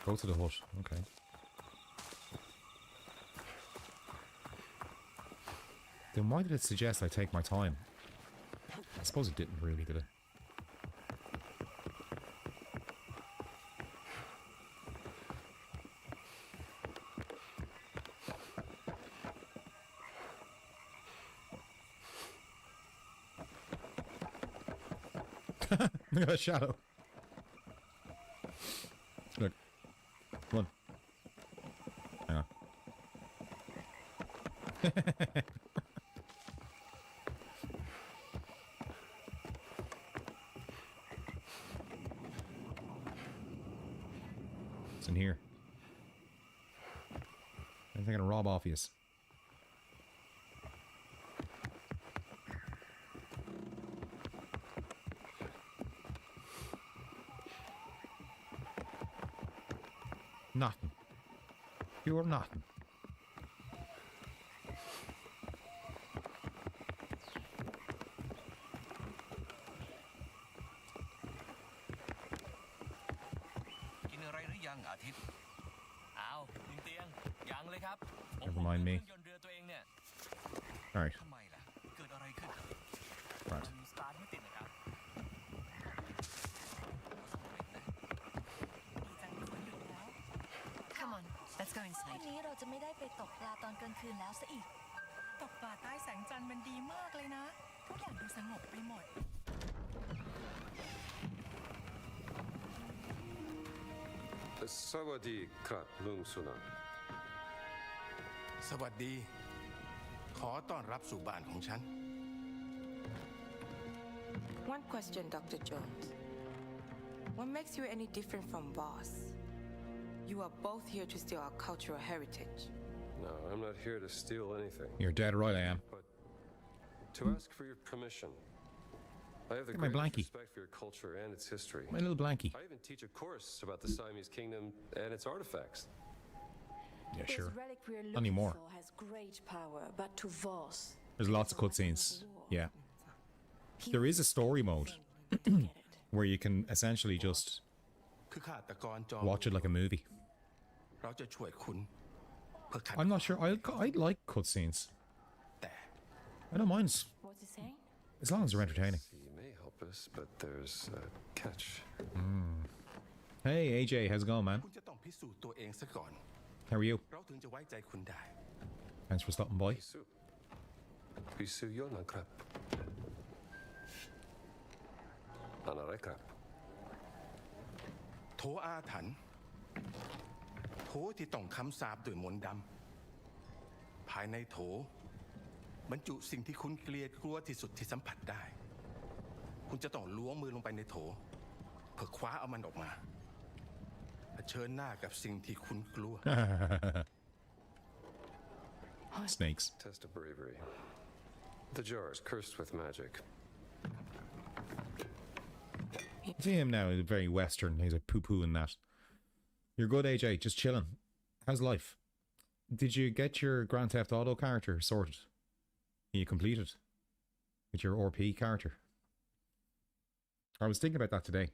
A: Go to the hut. Okay. Then why did it suggest I take my time? I suppose it didn't really, did it? Look at that shadow. Look. Run. Hang on. What's in here? Anything gonna rob off yous? Nothing. Pure nothing. Never mind me. Alright. Right.
B: Come on, let's go inside.
L: วันนี้เราจะไม่ได้ไปตกปลาตอนกลางคืนแล้วซะอีก
M: ตกปลาใต้แสงจันทร์มันดีมากเลยนะ ทุกอย่างดูสงบไปหมด
D: Sawadi krap lung sunan.
J: สวัสดี ขอต้อนรับสู่บ้านของฉัน
I: One question, Dr. Jones. What makes you any different from Voss? You are both here to steal our cultural heritage.
D: No, I'm not here to steal anything.
A: You're dead right, I am.
D: But to ask for your permission. I have the
A: Get my
D: greatest
A: blankie.
D: respect for your culture and its history.
A: My little blankie.
D: I even teach a course about the Siamese kingdom and its artifacts.
A: Yeah, sure.
E: This relic we're
A: Not anymore.
E: looking for has great power, but to Voss,
A: There's lots of cutscenes. Yeah. There is a story mode where you can essentially just
J: คือฆาตกรจอม
A: watch it like a movie.
J: เราจะช่วยคุณเพื่อขัด
A: I'm not sure. I like cutscenes.
J: แต่
A: I don't mind
E: what's he saying?
A: as long as they're entertaining.
D: He may help us, but there's a catch.
A: Hey AJ, how's it going, man?
J: คุณจะต้องพิสูจน์ตัวเองซะก่อน
A: How are you?
J: เราถึงจะไว้ใจคุณได้
A: Thanks for stopping by.
D: Bisu. Bisu yonan krap. Anare krap.
J: โถอาถรรพ์โถที่ต้องคำสาปด้วยมนต์ดำภายในโถบรรจุสิ่งที่คุณเกลียดกลัวที่สุดที่สัมผัสได้ คุณจะต้องล้วงมือลงไปในโถเพื่อคว้าเอามันออกมาเผชิญหน้ากับสิ่งที่คุณกลัว
A: Snakes.
D: Test of bravery. The jar is cursed with magic.
A: See him now, he's very Western. He's like poo-poo and that. You're good, AJ. Just chilling. How's life? Did you get your Grand Theft Auto character sorted? You completed with your RP character? I was thinking about that today.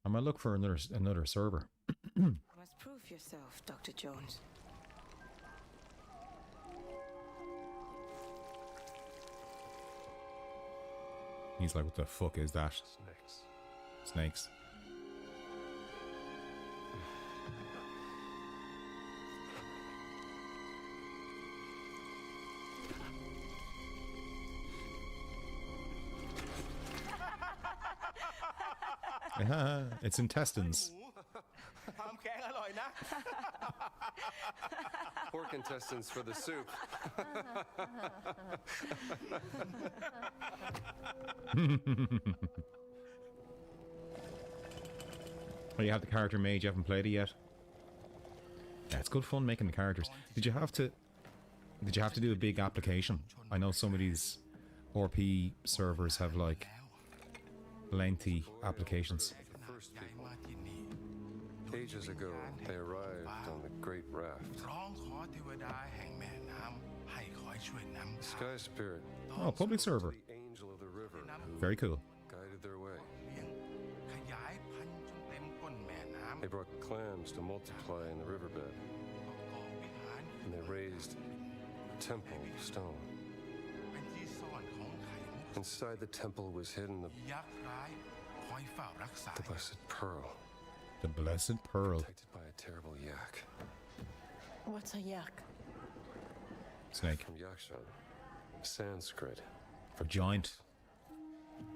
A: I might look for another server.
I: You must prove yourself, Dr. Jones.
A: He's like, what the fuck is that?
D: Snakes.
A: Snakes. It's intestines.
J: ทำแกงอร่อยนะ
D: Pork intestines for the soup.
A: Oh, you have the character made, you haven't played it yet? Yeah, it's good fun making the characters. Did you have to do a big application? I know some of these RP servers have like lengthy applications.
D: First people. Ages ago, they arrived on the Great Raft.
J: ร้องขอเทวดาแห่งแม่น้ำให้คอยช่วยนำ
D: The
J: ทาง
D: Sky Spirit,
A: Oh, public server.
D: the angel of the river, who
A: Very cool.
D: guided their way.
J: เลี้ยงขยายพันธุ์จนเต็มก้นแม่น้ำ
D: They brought clams to multiply in the riverbed,
J: ก่อวิหาร
D: and they raised a temple of stone.
J: เป็นที่ซ่อนของไข่มุก
D: Inside the temple was hidden
J: ยักษ์ร้ายคอยเฝ้ารักษา
D: the blessed pearl,
A: The Blessed Pearl.
D: protected by a terrible yak
E: What's a yak?
A: Snake.
D: from Yakshan, Sanskrit.
A: For giant.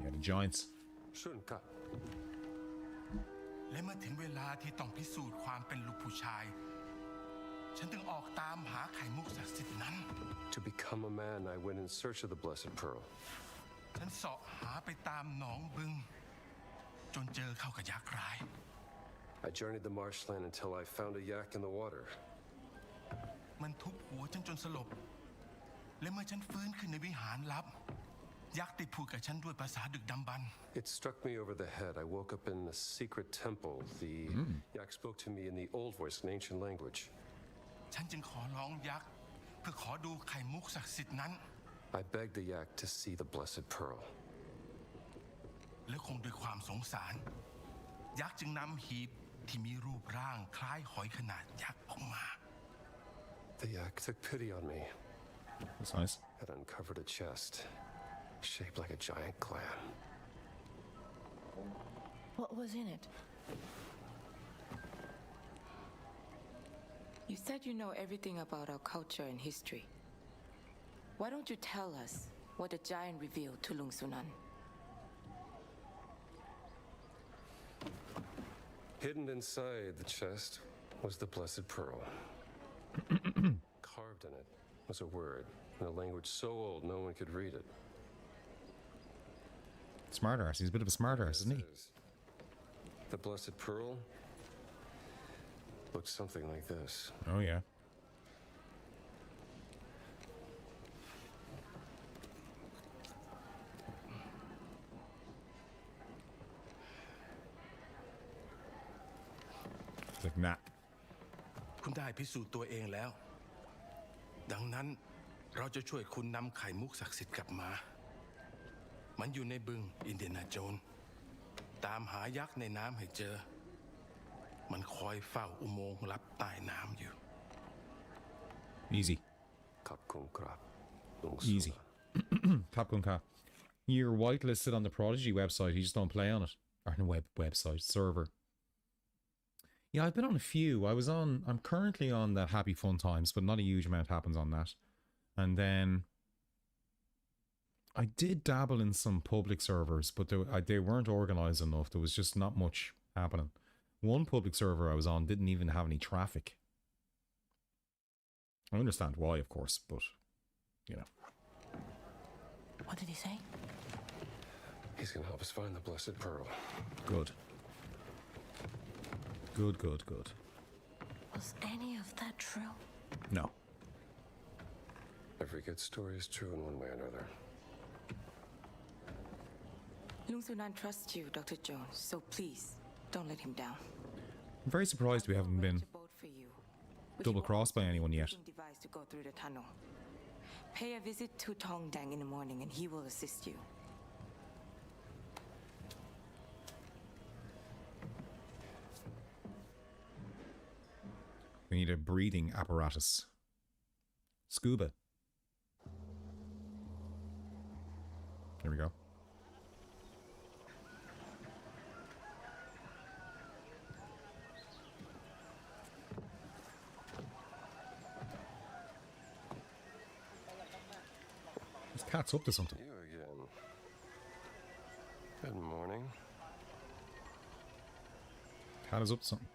A: Yeah, the giants.
D: Shunka.
J: และเมื่อถึงเวลาที่ต้องพิสูจน์ความเป็นลูกผู้ชาย ฉันจึงออกตามหาไข่มุกศักดิ์สิทธิ์นั้น
D: To become a man, I went in search of the blessed pearl.
J: ฉันเสาะหาไปตามหนองบึง จนเจอเข้ากับยักษ์ร้าย
D: I journeyed the marshland until I found a yak in the water.
J: มันทุบหัวฉันจนสลบ และเมื่อฉันฟื้นขึ้นในวิหารลับ ยักษ์ได้พูดกับฉันด้วยภาษาดึกดำบรรพ์
D: It struck me over the head. I woke up in a secret temple. The yak spoke to me in the old voice, an ancient language.
J: ฉันจึงขอร้องยักษ์เพื่อขอดูไข่มุกศักดิ์สิทธิ์นั้น
D: I begged the yak to see the blessed pearl.
J: และคงด้วยความสงสาร ยักษ์จึงนำหีบที่มีรูปร่างคล้ายหอยขนาดยักษ์ออกมา
D: The yak took pity on me.
A: That's nice.
D: It uncovered a chest, shaped like a giant clam.
E: What was in it?
I: You said you know everything about our culture and history. Why don't you tell us what the giant revealed to Lung Sunan?
D: Hidden inside the chest was the Blessed Pearl. Carved in it was a word in a language so old no one could read it.
A: Smart arse. He's a bit of a smart arse, isn't he?
D: The Blessed Pearl looks something like this.
A: Oh, yeah. It's like, nah.
J: คุณได้พิสูจน์ตัวเองแล้ว ดังนั้นเราจะช่วยคุณนำไข่มุกศักดิ์สิทธิ์กลับมา มันอยู่ในบึงอินเดียนาโจนส์ตามหายักษ์ในน้ำให้เจอ มันคอยเฝ้าอุโมงค์ลับใต้น้ำอยู่
A: Easy. Easy. Kapkunka. You're whitelisted on the Prodigy website. You just don't play on it. Or no, website server. Yeah, I've been on a few. I'm currently on that Happy Fun Times, but not a huge amount happens on that. And then I did dabble in some public servers, but they weren't organized enough. There was just not much happening. One public server I was on didn't even have any traffic. I understand why, of course, but, you know.
E: What did he say?
D: He's gonna help us find the Blessed Pearl.
A: Good. Good.
E: Was any of that true?
A: No.
D: Every good story is true in one way or another.
I: Lung Sunan trusts you, Dr. Jones, so please, don't let him down.
A: I'm very surprised we haven't been double-crossed by anyone yet.
I: Device to go through the tunnel. Pay a visit to Tong Dang in the morning and he will assist you.
A: We need a breathing apparatus. Scuba. There we go. This cat's up to something.
D: You again. Good morning.
A: Cat is up to something.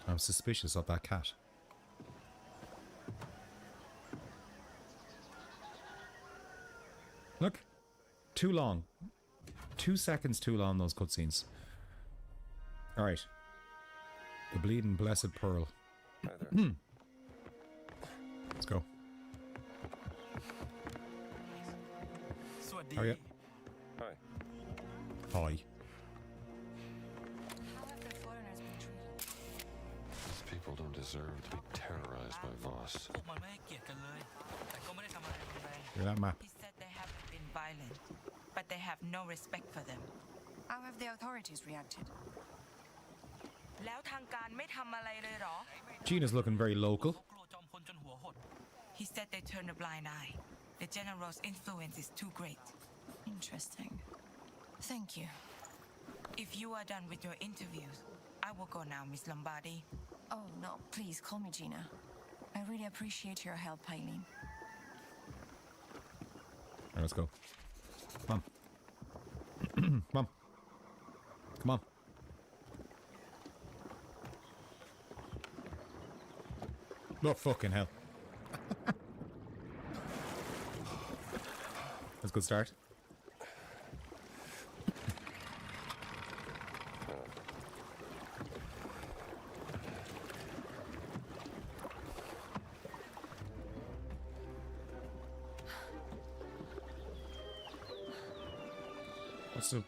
A: I'm suspicious of that cat. Look. Too long. 2 seconds too long, those cutscenes. Alright. The bleeding blessed pearl.
D: Hi there.
A: Let's go. How are you?
D: Hi.
A: Hi.
D: These people don't deserve to be terrorized by Voss.
A: Hear that map?
N: He said they haven't been violent, but they have no respect for them.
B: How have the authorities reacted?
N: แล้วทางการไม่ทำอะไรเลยเหรอ
A: Gina's looking very local.
N: He said they turn a blind eye. The general's influence is too great.
B: Interesting. Thank you.
N: If you are done with your interviews, I will go now, Miss Lombardi.
B: Oh, no, please call me Gina. I really appreciate your help, Eileen.
A: Alright, let's go. Come on. Come on. Come on. Oh, fucking hell. That's a good start.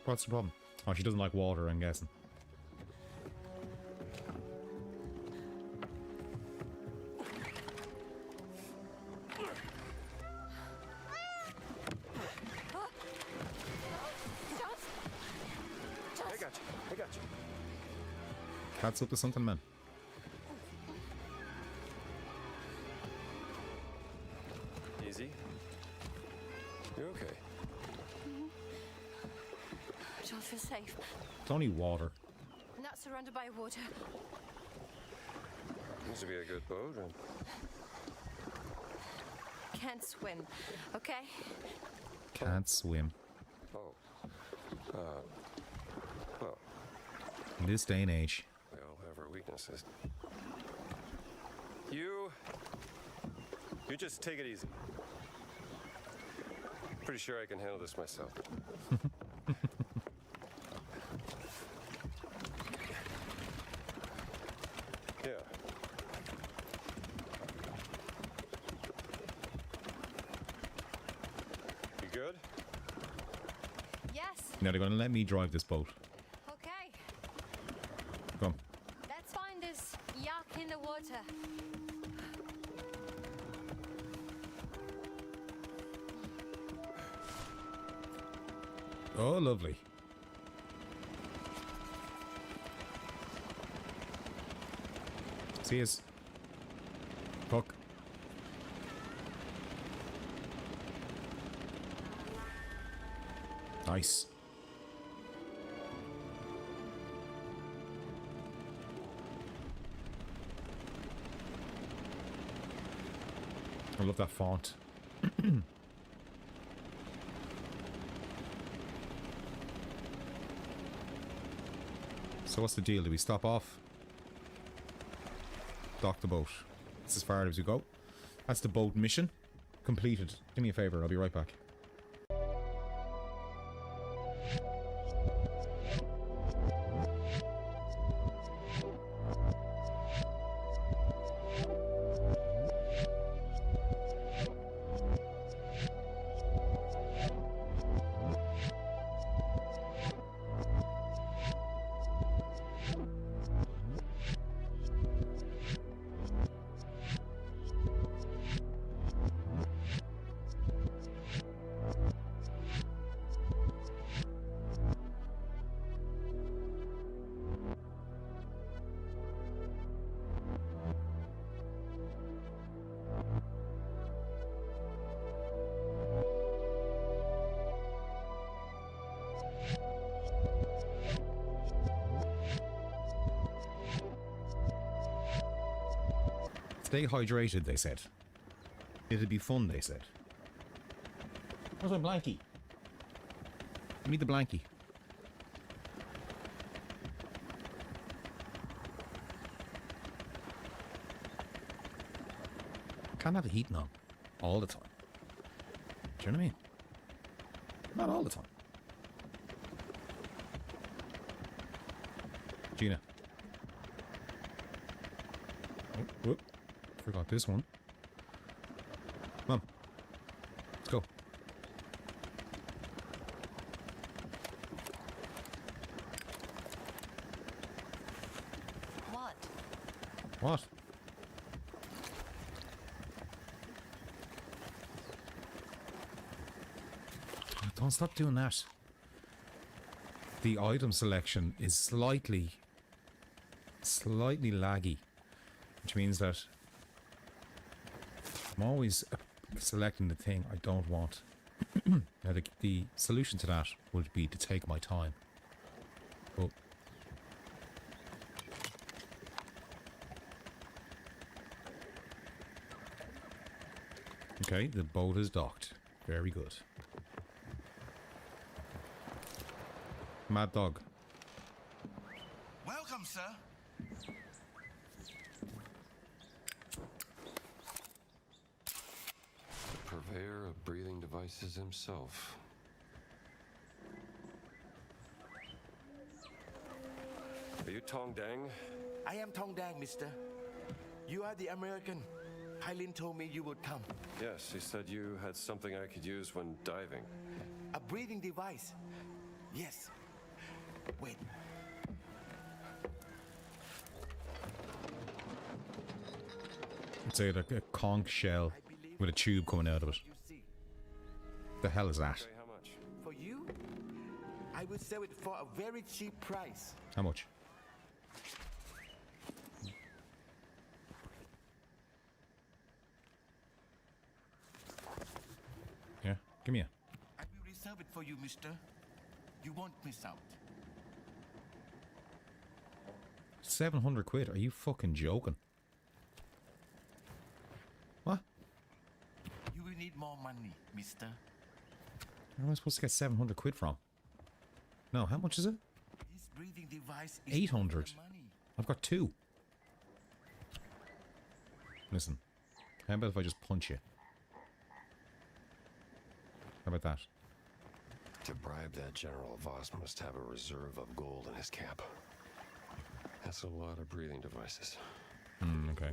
A: What's the problem? Oh, she doesn't like water, I'm guessing.
D: I got you.
A: Cat's up to something, man.
D: Easy. You okay?
B: I don't feel safe.
A: It's only water.
B: Not surrounded by water.
D: Seems to be a good boat.
B: Can't swim, okay?
A: Can't swim.
D: Oh. Well.
A: this day and age.
D: We all have our weaknesses. You just take it easy. Pretty sure I can handle this myself. Yeah. You good?
B: Yes.
A: Now they're going to let me drive this boat.
B: Okay.
A: Come.
B: Let's find this yak in the water.
A: Oh, lovely. See us. Hook. Nice. I love that font. So what's the deal? Do we stop off? Dock the boat. That's as far as we go. That's the boat mission completed. Do me a favor, I'll be right back. Stay hydrated, they said. It'd be fun, they said. Where's my blankie? Give me the blankie. Can't have the heating on all the time. Do you know what I mean? Not all the time. Gina. Oh, whoop. Forgot this one. Come on. Let's go.
B: What?
A: What? Don't stop doing that. The item selection is slightly laggy, which means that I'm always selecting the thing I don't want. Now the solution to that would be to take my time. Oh. Okay, the boat is docked. Very good. Mad Dog.
J: Welcome, sir.
D: Purveyor of breathing devices himself. Are you Tong Dang?
J: I am Tong Dang, mister. You are the American. Hylin told me you would come.
D: Yes, he said you had something I could use when diving.
J: A breathing device. Yes. Wait.
A: It's like a conch shell with a tube coming out of it. The hell is that?
D: Okay, how much?
J: For you, I will sell it for a very cheap price.
A: How much? Yeah, give me a.
J: I will reserve it for you, mister. You won't miss out.
A: 700 quid? Are you fucking joking? What?
J: You will need more money, mister.
A: Where am I supposed to get 700 quid from? No, how much is it?
J: This breathing device is
A: 800. I've got 2. Listen, how about if I just punch you? How about that?
D: To bribe that general, Voss must have a reserve of gold in his camp. That's a lot of breathing devices.
A: Okay.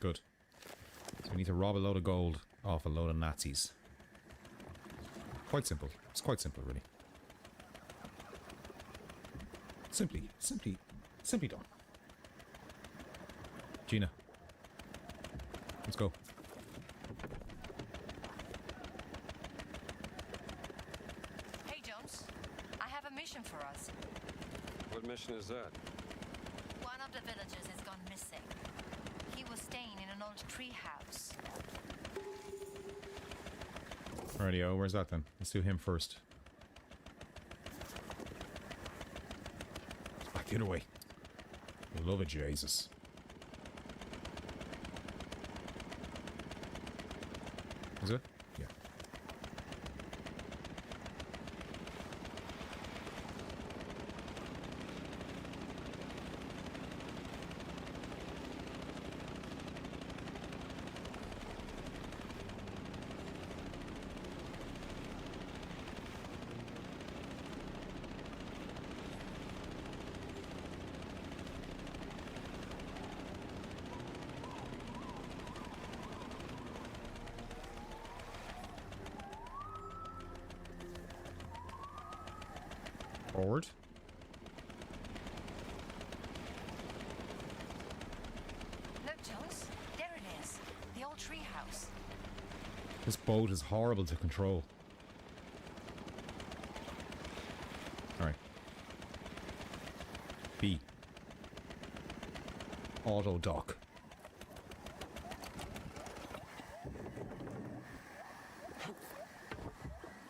A: Good. So we need to rob a load of gold off a load of Nazis. Quite simple. It's quite simple, really. Simply done. Gina. Let's go.
B: Hey, Jones. I have a mission for us.
D: What mission is that?
B: One of the villagers has gone missing. He was staying in an old tree house.
A: Rightio, where's that then? Let's do him first. Back the other way. Love it, Jesus. Is it? Yeah. Forward.
B: Look, Jones. There it is. The old tree house.
A: This boat is horrible to control. Alright. B. Auto dock.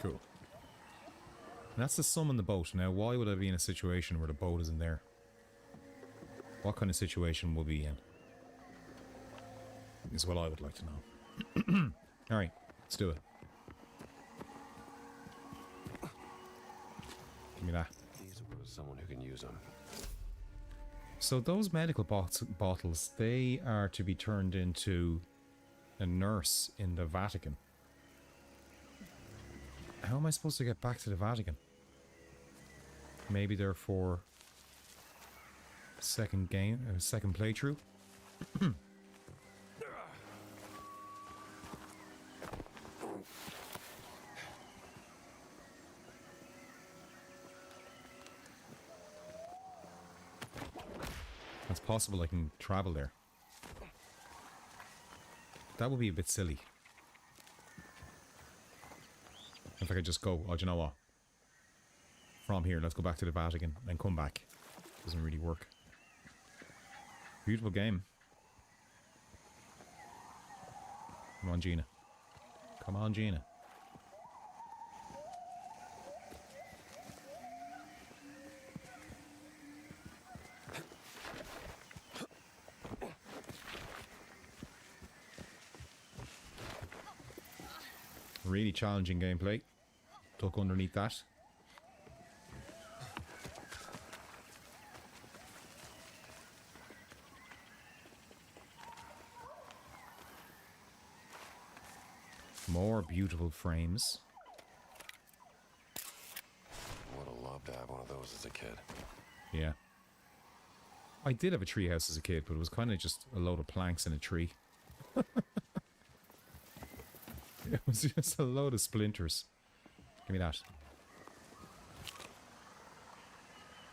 A: Cool. And that's to summon the boat. Now, why would I be in a situation where the boat isn't there? What kind of situation will we be in? Is what I would like to know. Alright, let's do it. Give me that.
D: These are for someone who can use them.
A: So those medical bottles, they are to be turned into a nurse in the Vatican. How am I supposed to get back to the Vatican? Maybe they're for second game, second playthrough. It's possible I can travel there. That would be a bit silly. If I could just go, oh, do you know what? From here, let's go back to the Vatican, then come back. Doesn't really work. Beautiful game. Come on, Gina. Come on, Gina. Really challenging gameplay. Duck underneath that. More beautiful frames.
D: Would have loved to have one of those as a kid.
A: Yeah. I did have a treehouse as a kid, but it was kind of just a load of planks in a tree. It was just a load of splinters. Give me that.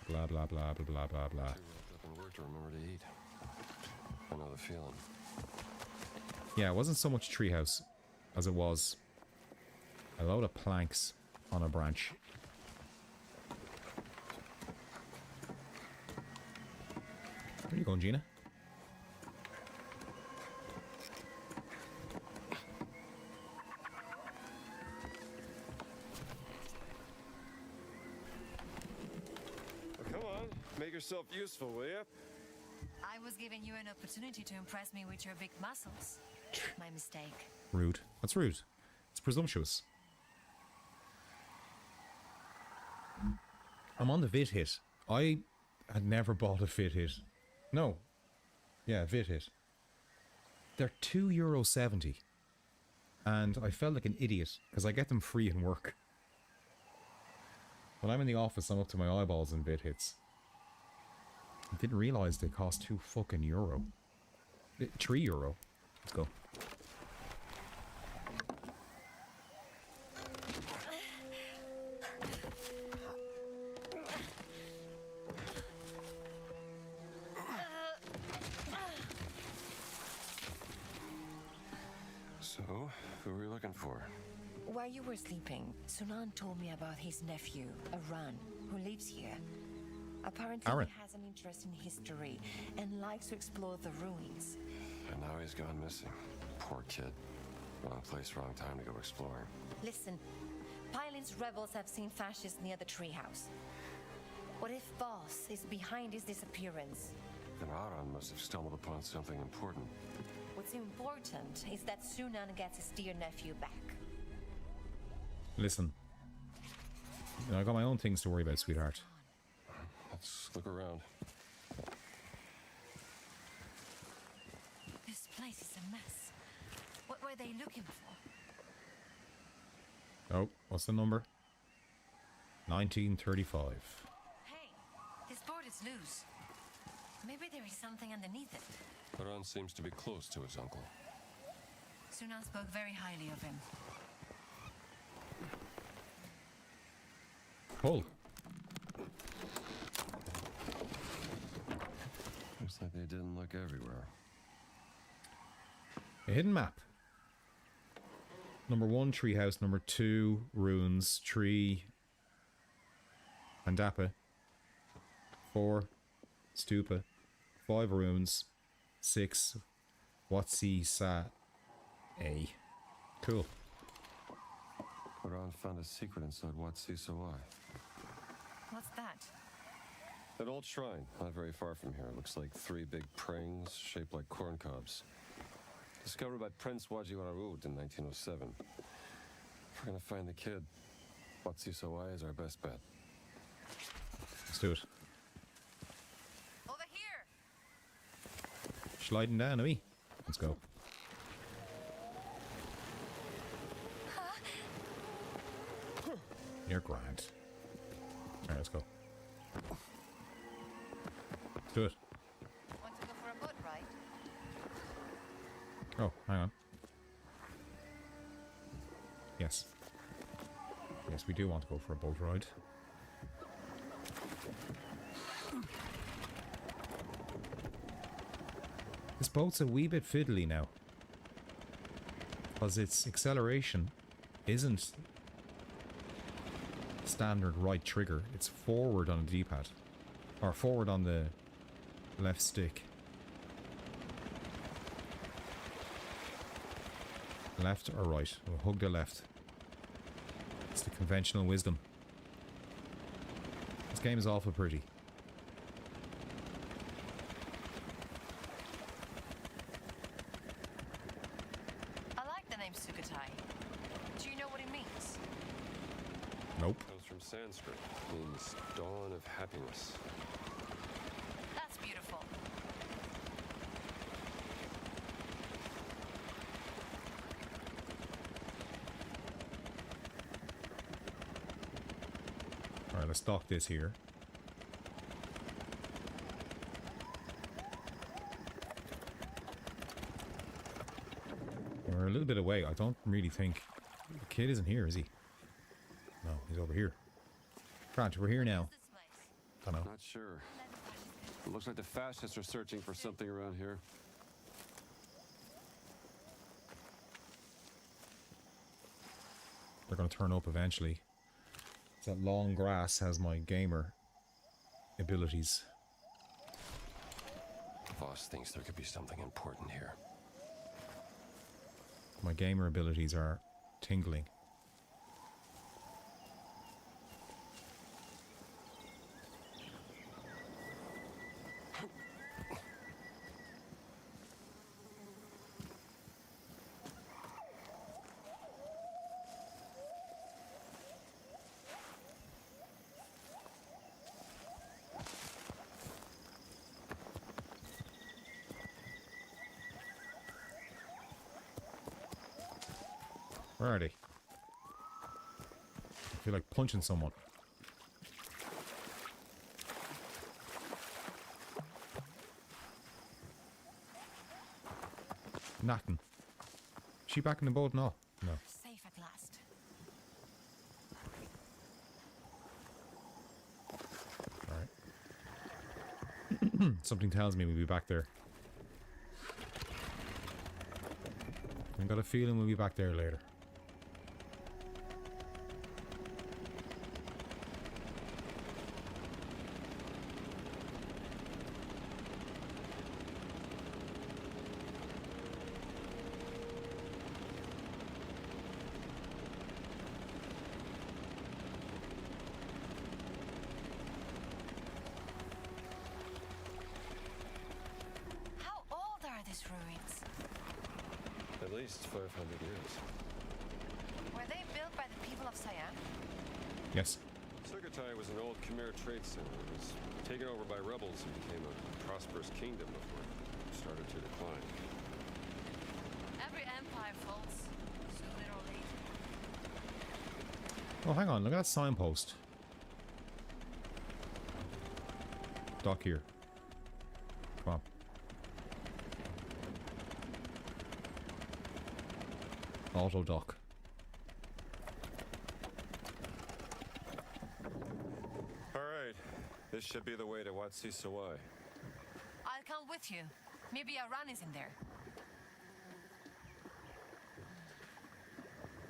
A: Blah, blah, blah, blah, blah, blah, blah.
D: Too wrapped up in work to remember to eat. I know the feeling.
A: Yeah, it wasn't so much treehouse as it was a load of planks on a branch. Where are you going, Gina?
D: Well, come on, make yourself useful, will you?
B: I was giving you an opportunity to impress me with your big muscles. My mistake.
A: Rude. That's rude. It's presumptuous. I'm on the VidHit. I had never bought a VidHit. No. Yeah, VidHit. They're €2.70. And I felt like an idiot because I get them free in work. When I'm in the office, I'm up to my eyeballs in VidHits. I didn't realise they cost €2 fucking. €3. Let's go.
D: So, who were you looking for?
B: While you were sleeping, Sunan told me about his nephew, Aran, who lives here. Apparently
A: Aaron.
B: he has an interest in history and likes to explore the ruins.
D: And now he's gone missing. Poor kid. Wrong place, wrong time to go exploring.
B: Listen, Pylin's rebels have seen fascists near the treehouse. What if Voss is behind his disappearance?
D: Then Aran must have stumbled upon something important.
B: What's important is that Sunan gets his dear nephew back.
A: Listen. I got my own things to worry about, sweetheart.
D: Let's look around.
B: This place is a mess. What were they looking for?
A: Oh, what's the number? 1935.
B: Hey, this board is loose. Maybe there is something underneath it.
D: Aran seems to be close to his uncle.
B: Sunan spoke very highly of him.
A: Pull.
D: Looks like they didn't look everywhere.
A: A hidden map. Number 1, treehouse. Number 2, ruins. 3, Andapa. 4, stupa. 5, ruins. 6, Watsi Sa A. Cool.
D: Aran found a secret inside Wat Sisawai.
B: What's that?
D: An old shrine, not very far from here. Looks like 3 big prings shaped like corn cobs. Discovered by Prince Wajiwarud in 1907. If we're gonna find the kid, Wat Sisawai is our best bet.
A: Let's do it.
B: Over here!
A: Sliding down, are we? Let's go. You're grand. Alright, let's go. Let's do it.
B: Want to go for a boat ride?
A: Oh, hang on. Yes. Yes, we do want to go for a boat ride. This boat's a wee bit fiddly now. Because its acceleration isn't standard right trigger. It's forward on the D-pad. Or forward on the left stick. Left or right? We'll hug the left. It's the conventional wisdom. This game is awful pretty.
B: I like the name Sukhothai. Do you know what it means?
A: Nope.
D: Comes from Sanskrit. Means dawn of happiness.
B: That's beautiful.
A: Alright, let's dock this here. We're a little bit away. I don't really think... The kid isn't here, is he? No, he's over here. Grant, we're here now. Don't know.
D: Not sure. It looks like the fascists are searching for something around here.
A: They're going to turn up eventually. That long grass has my gamer abilities.
D: Voss thinks there could be something important here.
A: My gamer abilities are tingling. Where are they? I feel like punching someone. Nothing. She back in the boat? No. No.
B: Safe at last.
A: Alright. Something tells me we'll be back there. I've got a feeling we'll be back there later.
B: How old are these ruins?
D: At least 500 years.
B: Were they built by the people of Siam?
A: Yes.
D: Sukhothai was an old Khmer trade center. It was taken over by rebels and became a prosperous kingdom before it started to decline.
B: Every empire falls sooner or later.
A: Oh, hang on. Look at that signpost. Dock here. Come on. Auto dock.
D: All right. This should be the way to Wat Si Sawai.
B: I'll come with you. Maybe Aran is in there.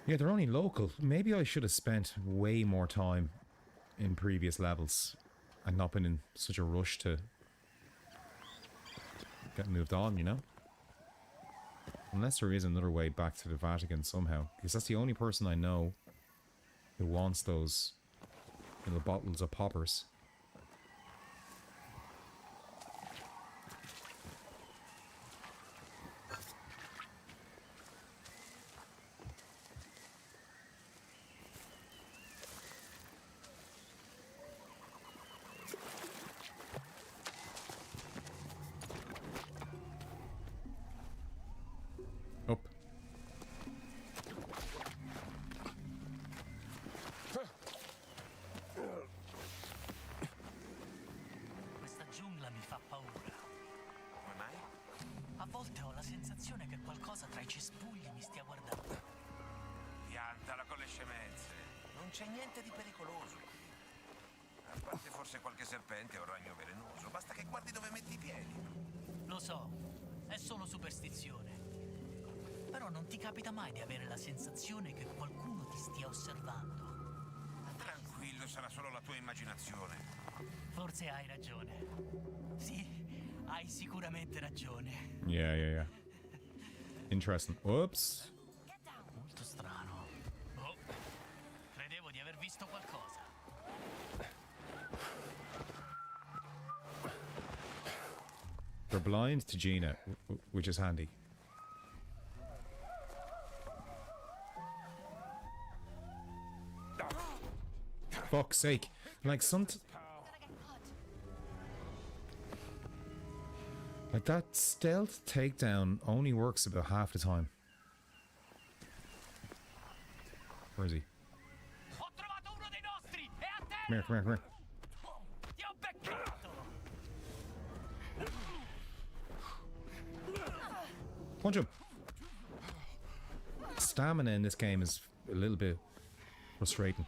A: Yeah, they're only local. Maybe I should have spent way more time in previous levels and not been in such a rush to get moved on, you know? Unless there is another way back to the Vatican somehow. Because that's the only person I know who wants those little bottles of poppers. Up.
K: Questa giungla mi fa paura. Come mai? A volte ho la sensazione che qualcosa tra i cespugli mi stia guardando.
F: Piantala con le scemenze. Non c'è niente di pericoloso qui. A parte forse qualche serpente o ragno velenoso. Basta che guardi dove metti i piedi.
K: Lo so, è solo superstizione. Però non ti capita mai di avere la sensazione che qualcuno ti stia osservando?
F: Tranquillo, sarà solo la tua immaginazione.
K: Forse hai ragione. Sì, hai sicuramente ragione.
A: Yeah. Interesting. Whoops.
K: Molto strano. Oh, credevo di aver visto qualcosa.
A: They're blind to Gina, which is handy. Fuck's sake. Like like that stealth takedown only works about half the time. Where is he? Come here. Punch him. Stamina in this game is a little bit frustrating.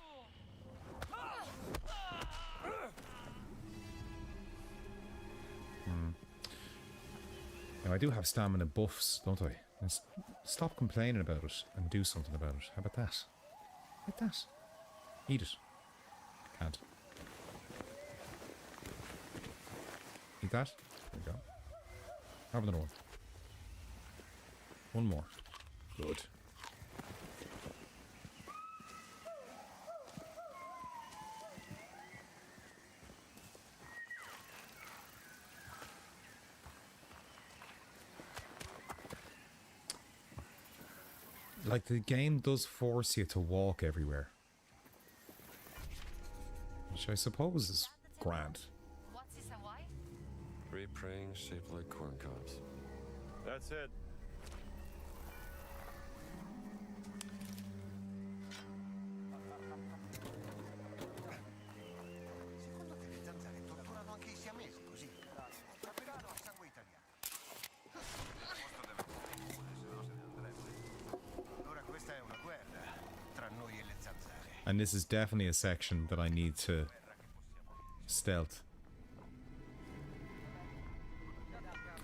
A: Now, I do have stamina buffs, don't I? Stop complaining about it and do something about it. How about that? How about that? Eat it. Can't. Eat that. There you go. Have another one. One more. Good. Like, the game does force you to walk everywhere, which I suppose is grand.
B: What's this, Hawaii?
D: 3 prayings shaped like corn cobs. That's it.
A: And this is definitely a section that I need to stealth.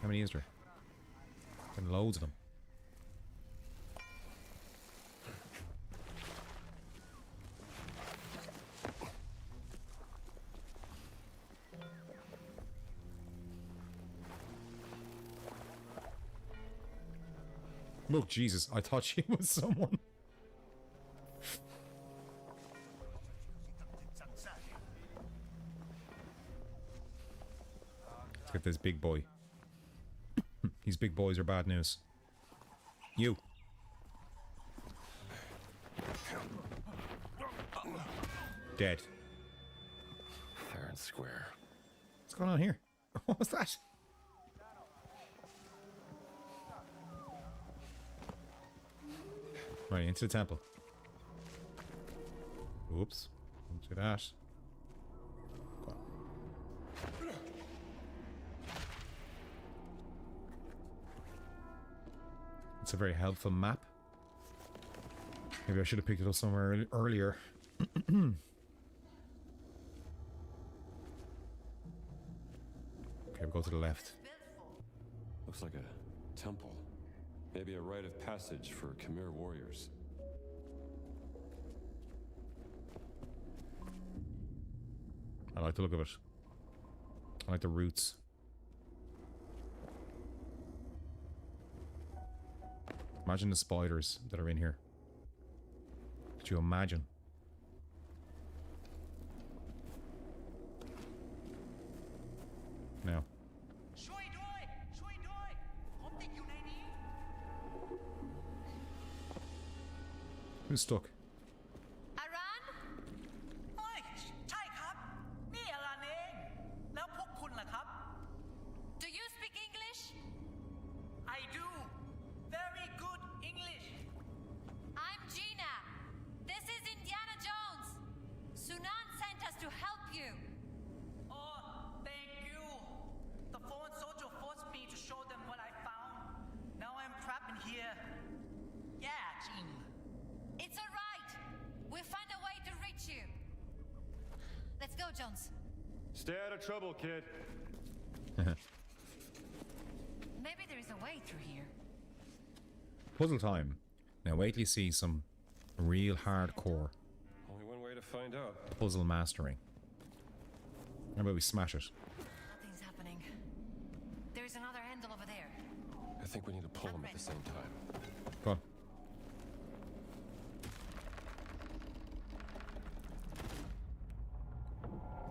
A: How many is there? And loads of them. Look, Jesus, I thought she was someone. Let's get this big boy. These big boys are bad news. You. Dead.
D: Fair and square.
A: What's going on here? What was that? Right, into the temple. Oops. Don't do that. Go on. It's a very helpful map. Maybe I should have picked it up somewhere earlier. Okay, we'll go to the left.
D: Looks like a temple. Maybe a rite of passage for Khmer warriors.
A: I like the look of it. I like the roots. Imagine the spiders that are in here. Could you imagine? Now. Who's stuck?
K: Aran? เฮ้ยใช่ครับ นี่อารันเอง แล้วพวกคุณล่ะครับ
B: Do you speak English?
K: I do very good English
B: I'm Gina. This is Indiana Jones. Sunan sent us to help you.
K: Oh thank you The foreign soldier forced me to show them what I found Now I'm trapped in here แย่จริง
B: It's all right. We'll find a way to reach you. Let's go, Jones.
D: Stay out of trouble, kid.
B: Maybe there is a way through here.
A: Puzzle time. Now wait till you see some real hardcore
D: Only one way to find out.
A: puzzle mastering. How about we smash it?
B: Nothing's happening. There is another handle over there.
D: I think we need to pull them at the same time.
A: Go on.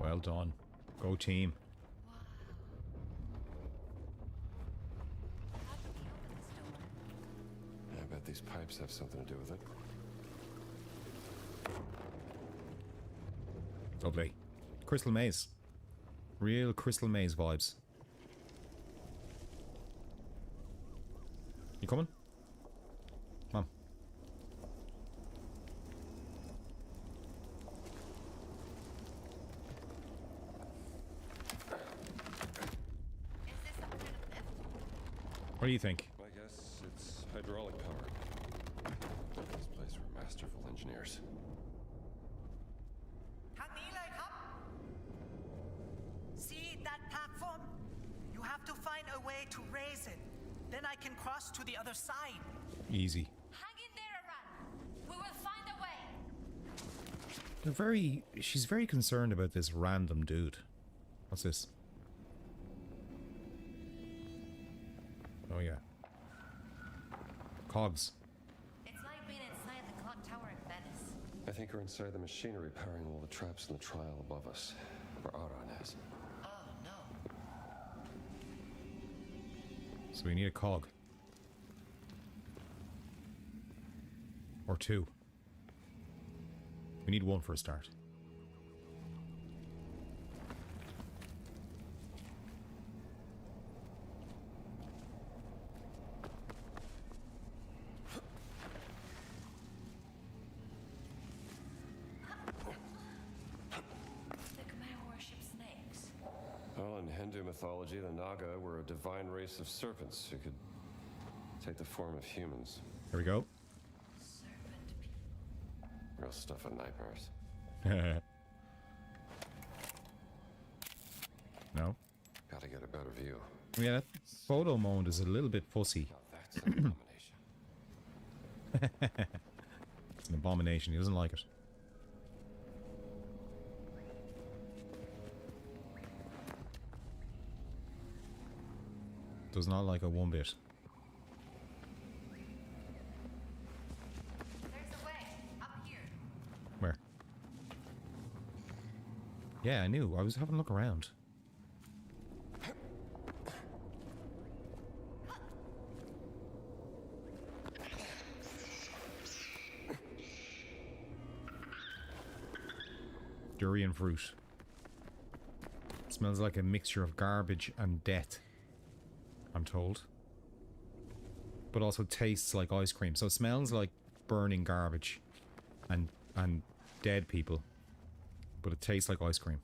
A: Well done. Go team.
D: I bet these pipes have something to do with it.
A: Lovely. Crystal Maze. Real Crystal Maze vibes. You coming? Come on. What do you think?
D: I guess it's hydraulic power. This place were masterful engineers.
K: ทางนี้เลยครับ See that platform? You have to find a way to raise it. Then I can cross to the other side.
A: Easy.
B: Hang in there, Aran. We will find a way.
A: She's very concerned about this random dude. What's this? Oh yeah. Cogs.
B: It's like being inside the clock tower in Venice.
D: I think we're inside the machinery powering all the traps in the trial above us, where Aran is.
B: Oh no.
A: So we need a cog. Or two. We need one for a start.
B: The Khmer worship snakes.
D: Well, in Hindu mythology, the Naga were a divine race of serpents who could take the form of humans.
A: Here we go.
D: Real stuff of nightmares.
A: No.
D: Gotta get a better view.
A: Yeah, that photo mode is a little bit fussy.
D: That's an abomination.
A: It's an abomination. He doesn't like it. Does not like it one bit.
B: There's a way up here.
A: Where? Yeah, I knew. I was having a look around. Durian fruit. Smells like a mixture of garbage and death, I'm told. But also tastes like ice cream. So it smells like burning garbage and dead people. But it tastes like ice cream.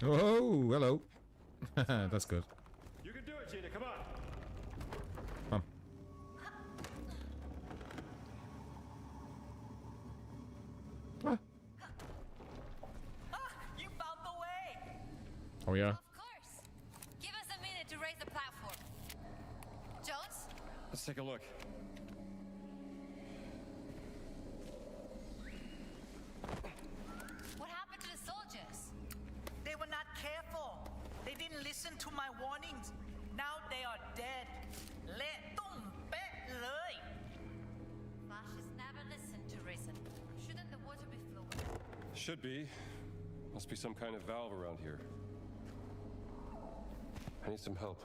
A: Oh, hello. That's good.
O: You can do it, Gina. Come on.
A: Come. Ah.
K: You found the way!
A: Oh, yeah?
B: Of course. Give us a minute to raise the platform. Jones?
D: Let's take a look.
B: What happened to the soldiers?
K: They were not careful. They didn't listen to my warnings. Now they are dead. Let them bet lay.
B: Fascists never listen to reason. Shouldn't the water be flowing?
D: Should be. Must be some kind of valve around here. I need some help.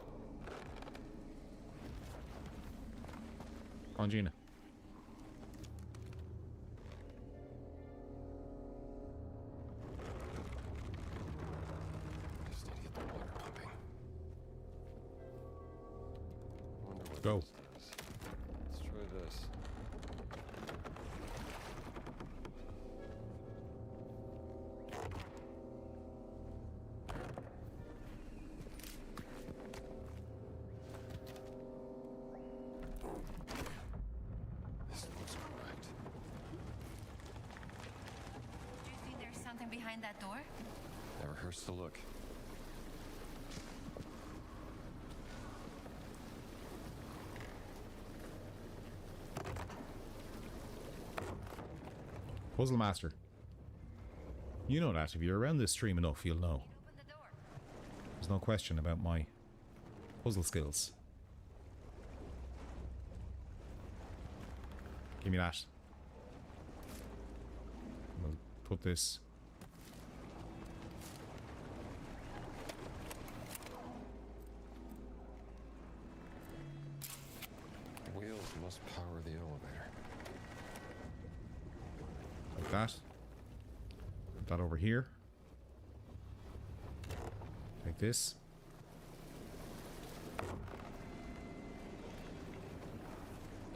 A: On Gina.
D: Just need to get the water pumping. Wonder what
A: Go.
D: this does. Let's try this. This looks correct.
B: Do you think there's something behind that door?
D: Never hurts to look.
A: Puzzle Master. You know that. If you're around this stream enough, you'll know.
B: Open the door.
A: There's no question about my puzzle skills. Give me that. We'll put this.
D: Wheels must power the elevator.
A: Like that. Put that over here. Like this.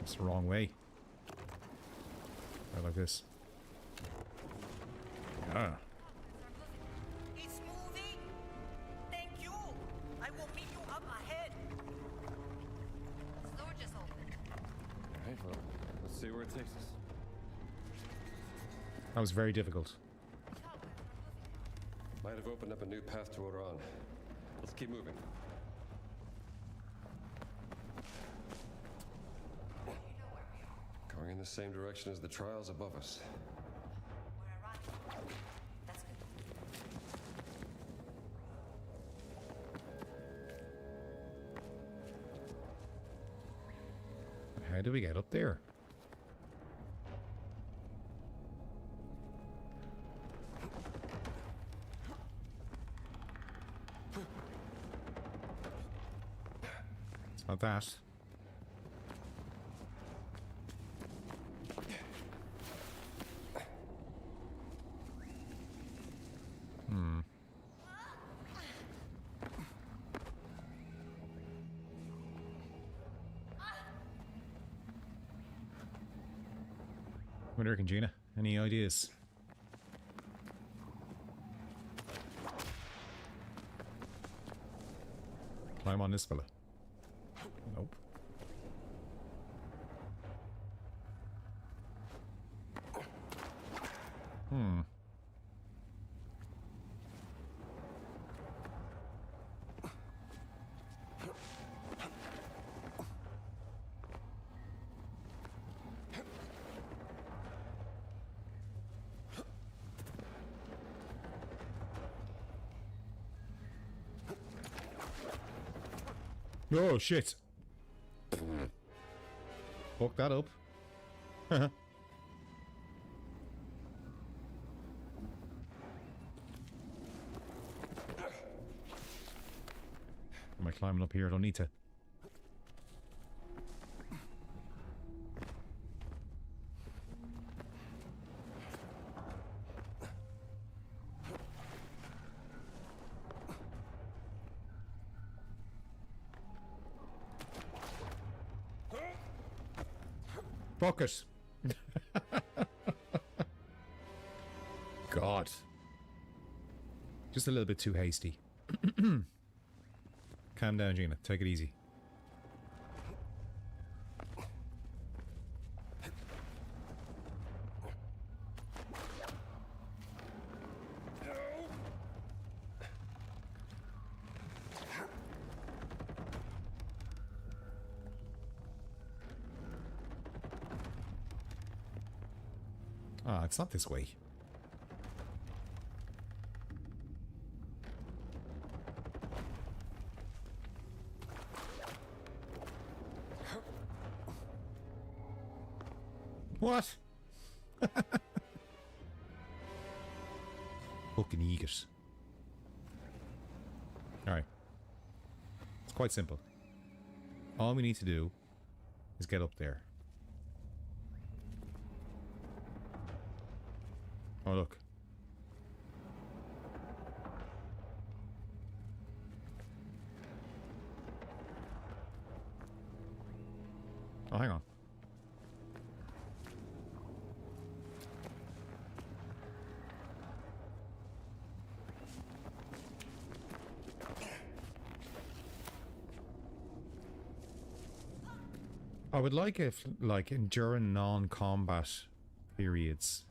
A: It's the wrong way. Right, like this. Ah.
K: It's moving. Thank you. I will meet you up ahead.
B: The door just opened.
D: Alright, well, let's see where it takes us.
A: That was very difficult.
D: Might have opened up a new path to Oran. Let's keep moving. Going in the same direction as the trials above us.
B: We're arriving. That's good.
A: How do we get up there? It's not that. What do you reckon, Gina? Any ideas? Climb on this fella. Nope. Hmm. Oh, shit. Fuck that up. Am I climbing up here? I don't need to. Fuck it. God. Just a little bit too hasty. Calm down, Gina. Take it easy. Ah, it's not this way. What? Fucking egot. Alright. It's quite simple. All we need to do is get up there. Oh, look. Oh, hang on. I would like if, like, during non-combat periods,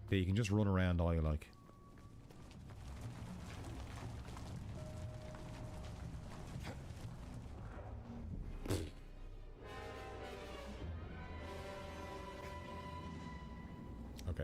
A: that you can just run around all you like. Okay.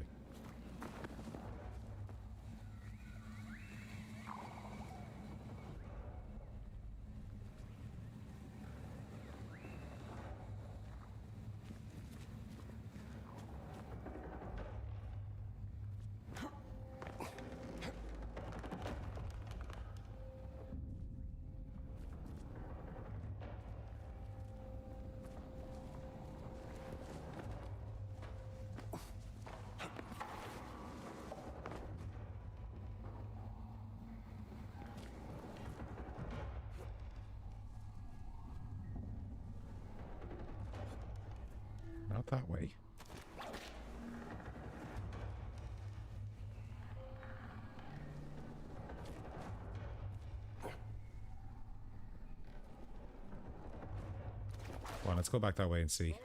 A: Not that way. Come on, let's go back that way and see.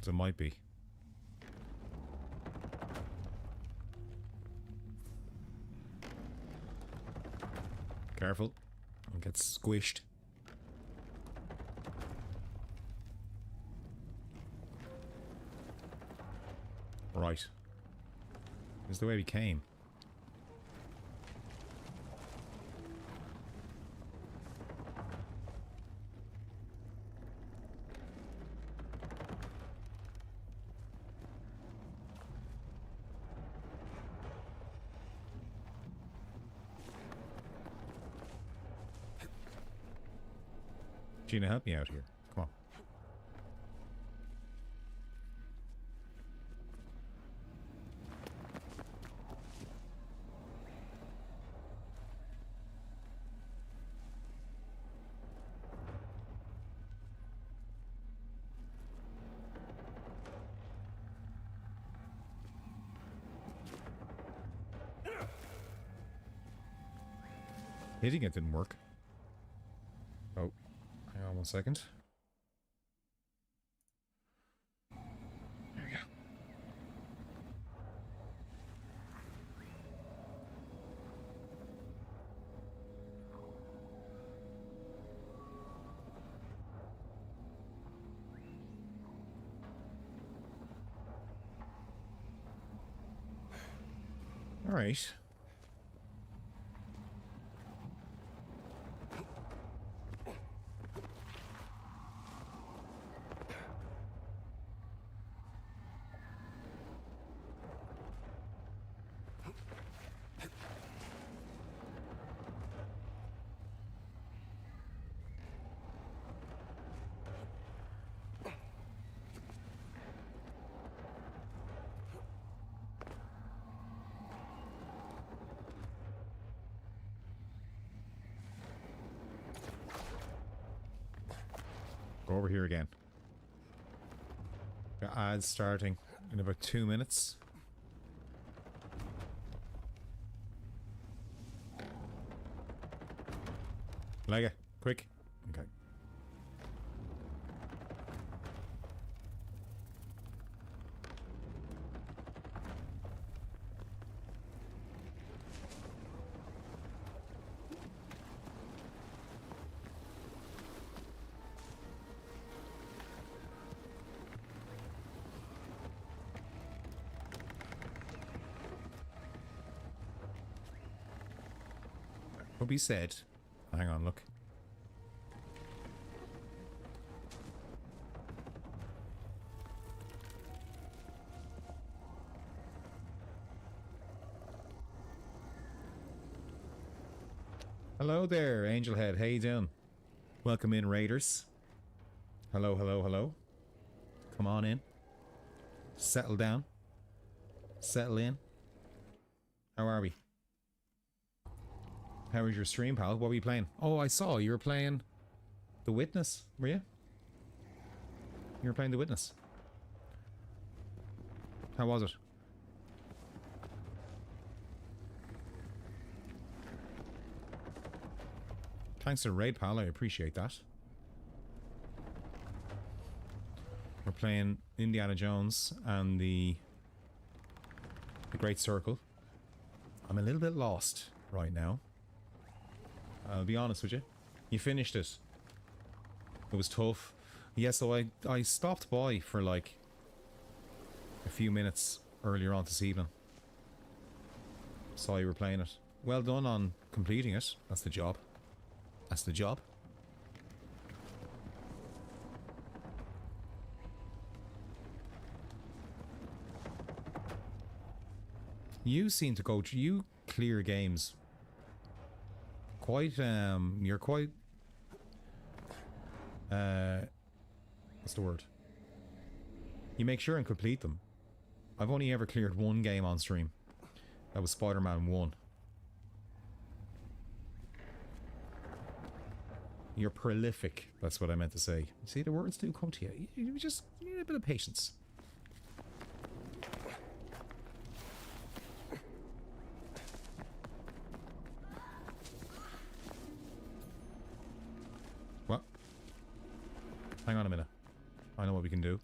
A: So it might be. Careful. Don't get squished. Right. This is the way we came. Gina, help me out here. Come on. Hitting it didn't work. Oh. Hang on 1 second. There we go. All right. Go over here again. Got ads starting in about 2 minutes. Lega, quick. Okay. What be said? Hang on, look. Hello there, Angelhead. How you doing? Welcome in, Raiders. Hello, hello, hello. Come on in. Settle down. Settle in. How are we? How was your stream, pal? What were you playing? Oh, I saw you were playing The Witness, were you? You were playing The Witness. How was it? Thanks to Raid, pal. I appreciate that. We're playing Indiana Jones and the Great Circle. I'm a little bit lost right now. I'll be honest with you. You finished it. It was tough. Yeah, so I stopped by for like a few minutes earlier on this evening. Saw you were playing it. Well done on completing it. That's the job. That's the job. You seem to go... You clear games quite... You're quite... what's the word? You make sure and complete them. I've only ever cleared one game on stream. That was Spider-Man 1. You're prolific. That's what I meant to say. See, the words do come to you. You just need a bit of patience. What? Hang on a minute. I know what we can do.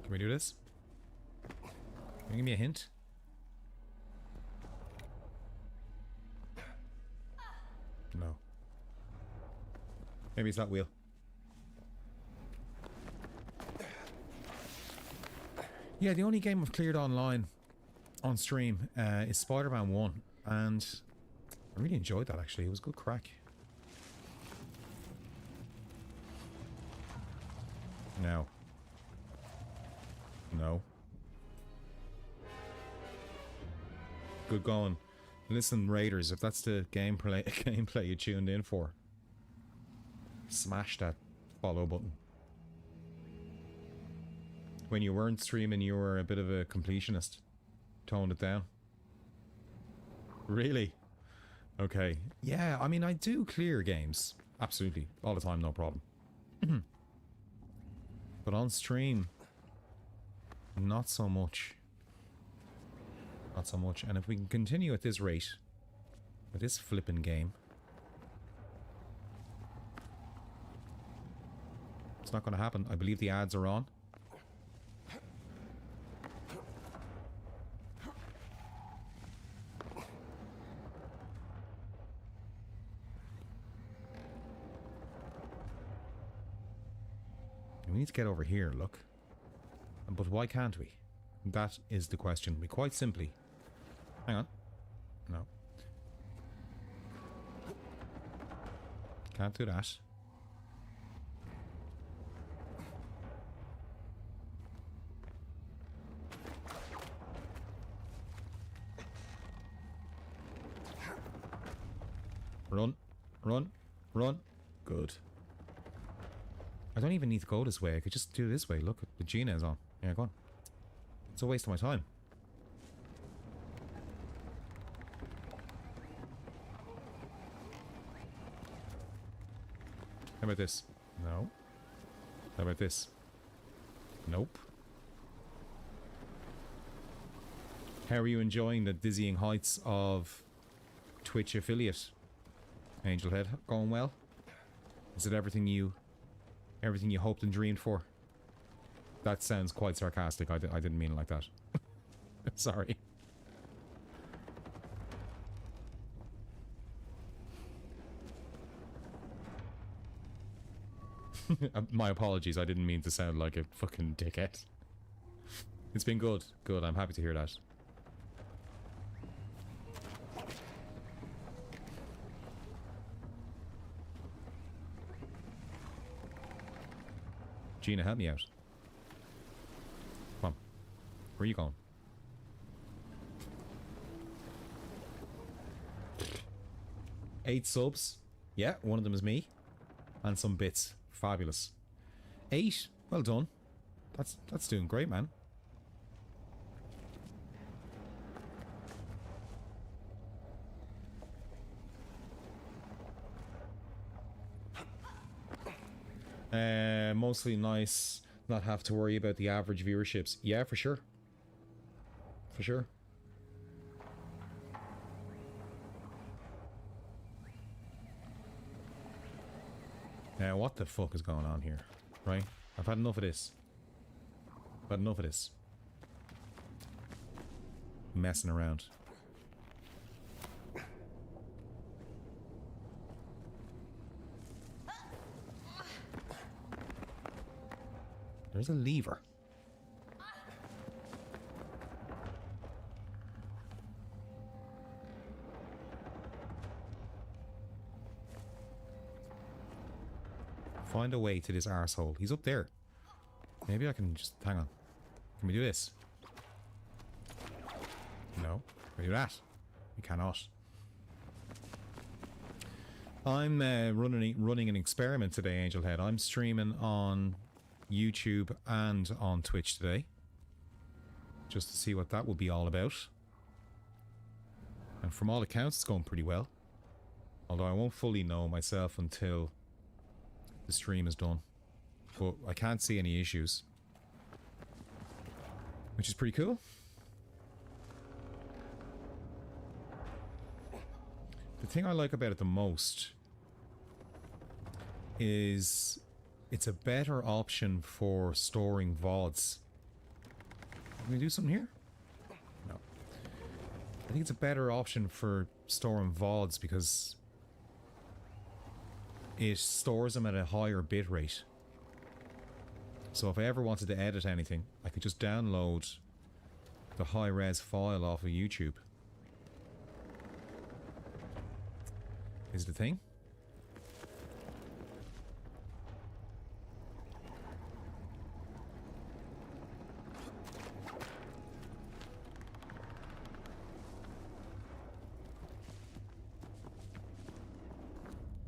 A: Can we do this? Can you give me a hint? No. Maybe it's that wheel. Yeah, the only game I've cleared online on stream is Spider-Man 1, and I really enjoyed that actually. It was good crack. No. No. Good going. Listen, Raiders, if that's the gameplay you tuned in for, smash that follow button. When you weren't streaming, you were a bit of a completionist. Toned it down. Really? Okay. Yeah, I mean, I do clear games. Absolutely. All the time, no problem. But on stream, not so much. Not so much. And if we can continue at this rate, With this flipping game. It's not going to happen. I believe the ads are on. We need to get over here, look. But why can't we? That is the question. We quite simply... Hang on. No. Can't do that. Run. Run. Run. Good. I don't even need to go this way. I could just do it this way. Look, the Gina is on. Yeah, go on. It's a waste of my time. How about this? No. How about this? Nope. How are you enjoying the dizzying heights of Twitch affiliate? Angelhead, going well? Is it everything you hoped and dreamed for? That sounds quite sarcastic. I didn't mean it like that. Sorry. My apologies. I didn't mean to sound like a fucking dickhead. It's been good. Good. I'm happy to hear that. Gina, help me out. Come on. Where are you going? Eight subs. Yeah, one of them is me. And some bits. Fabulous. 8. Well done. That's doing great, man. Mostly nice, not have to worry about the average viewerships. Yeah, for sure. For sure. Now, what the fuck is going on here? Right? I've had enough of this. I've had enough of this. Messing around. There's a lever. Find a way to this arsehole. He's up there. Maybe I can just... Hang on. Can we do this? No. Can we do that? We cannot. I'm running an experiment today, Angelhead. I'm streaming on YouTube and on Twitch today, just to see what that will be all about. And from all accounts, it's going pretty well. Although I won't fully know myself until the stream is done. But I can't see any issues, which is pretty cool. The thing I like about it the most is it's a better option for storing VODs. Can we do something here? No. I think it's a better option for storing VODs because it stores them at a higher bit rate. So if I ever wanted to edit anything, I could just download the high-res file off of YouTube. Is the thing?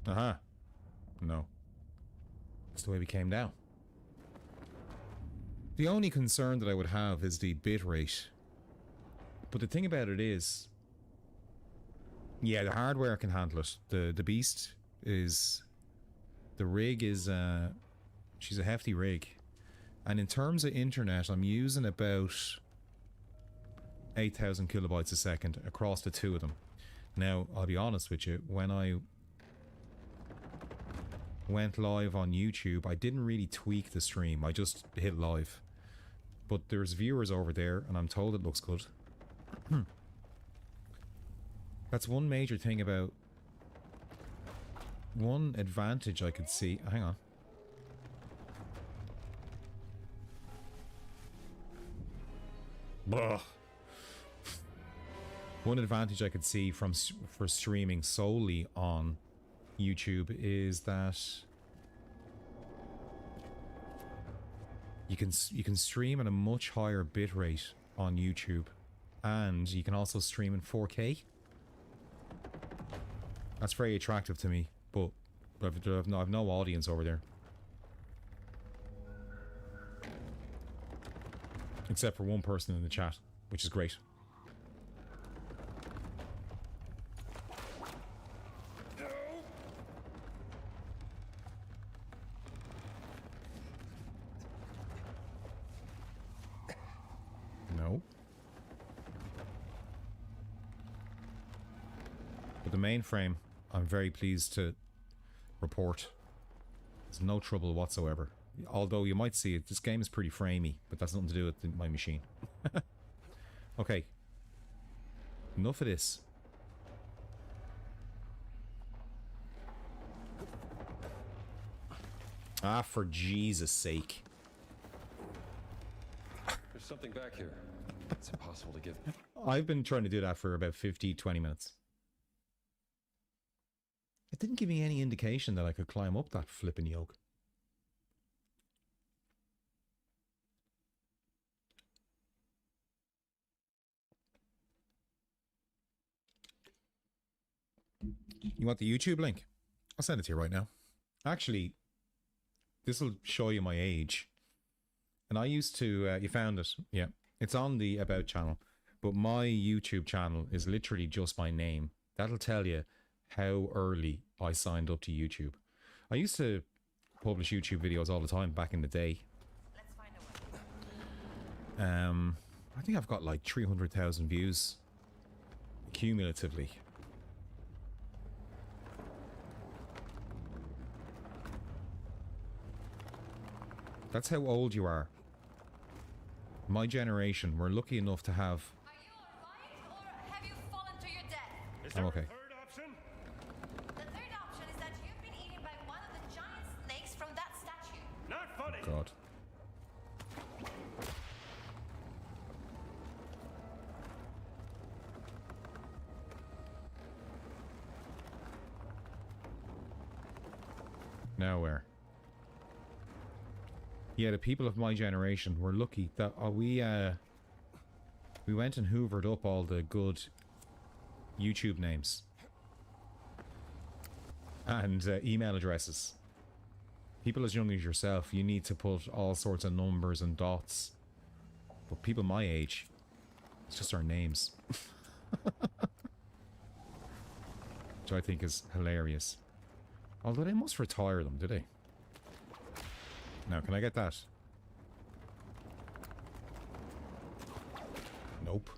A: Uh-huh. No. That's the way we came down. The only concern that I would have is the bit rate. But the thing about it is, yeah, the hardware can handle it. The beast is... The rig is... she's a hefty rig. And in terms of internet, I'm using about 8,000 kilobytes a second across the two of them. Now, I'll be honest with you, when I went live on YouTube, I didn't really tweak the stream. I just hit live. But there's viewers over there, and I'm told it looks good. That's one major thing about... One advantage I could see... Hang on. Blah. One advantage I could see for streaming solely on YouTube is that you can stream at a much higher bitrate on YouTube, and you can also stream in 4K. That's very attractive to me, but I've no audience over there. Except for one person in the chat, which is great. No. But the mainframe, I'm very pleased to report, there's no trouble whatsoever. Although you might see it, this game is pretty framey, but that's nothing to do with my machine. Okay. Enough of this. Ah, for Jesus' sake.
D: There's something back here. It's impossible to get.
A: I've been trying to do that for about 20 minutes. It didn't give me any indication that I could climb up that flipping yoke. You want the YouTube link? I'll send it to you right now. Actually, this will show you my age. And I used to, you found it. Yeah, it's on the About channel. But my YouTube channel is literally just my name. That'll tell you how early I signed up to YouTube. I used to publish YouTube videos all the time back in the day. I think I've got like 300,000 views cumulatively. That's how old you are. My generation, we're lucky enough to have...
B: Are you alright, or have you fallen to your death?
O: Is there
A: okay.
O: a third option?
B: The third option is that you've been eaten by one of the giant snakes from that statue.
O: Not funny.
A: God. Now where? Yeah, the people of my generation were lucky that we went and hoovered up all the good YouTube names and email addresses. People as young as yourself, you need to put all sorts of numbers and dots. But people my age, it's just our names. Which I think is hilarious. Although they must retire them, do they? Now, can I get that? Nope.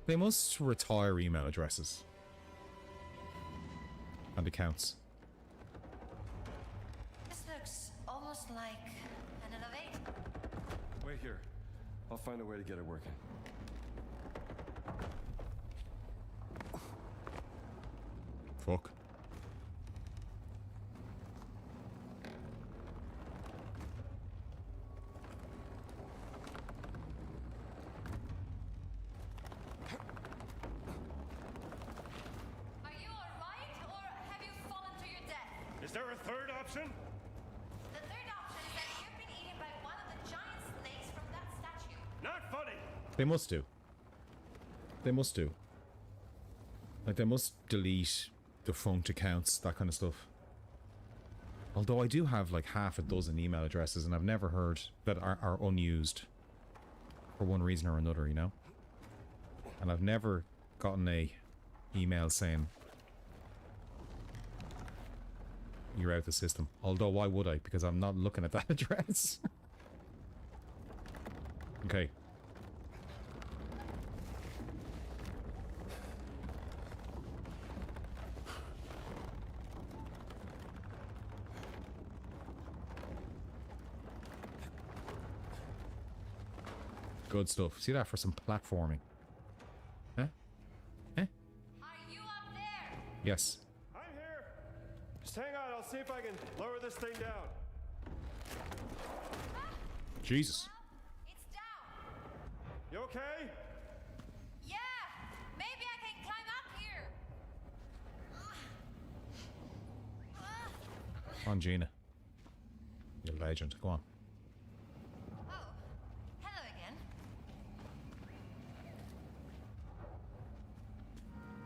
A: They must retire email addresses. And accounts.
B: This looks almost like an elevator.
D: Wait here. I'll find a way to get it working.
A: Fuck.
B: Are you alright, or have you fallen to your death?
O: Is there a third option?
B: The third option is that you've been eaten by one of the giant snakes from that statue.
O: Not funny.
A: They must do. They must do. Like, they must delete defunct accounts, that kind of stuff. Although I do have like half a dozen email addresses, and I've never heard that are unused for one reason or another, you know? And I've never gotten a email saying you're out the system. Although, why would I? Because I'm not looking at that address. Okay. Good stuff. See that for some platforming. Huh? Eh?
B: Are you up there?
A: Yes.
O: I'm here. Just hang on. I'll see if I can lower this thing down.
A: Jesus.
B: It's down.
O: You okay?
B: Yeah, maybe I can climb up here.
A: Come on, Gina. You're a legend. Go on.
B: Oh, hello again.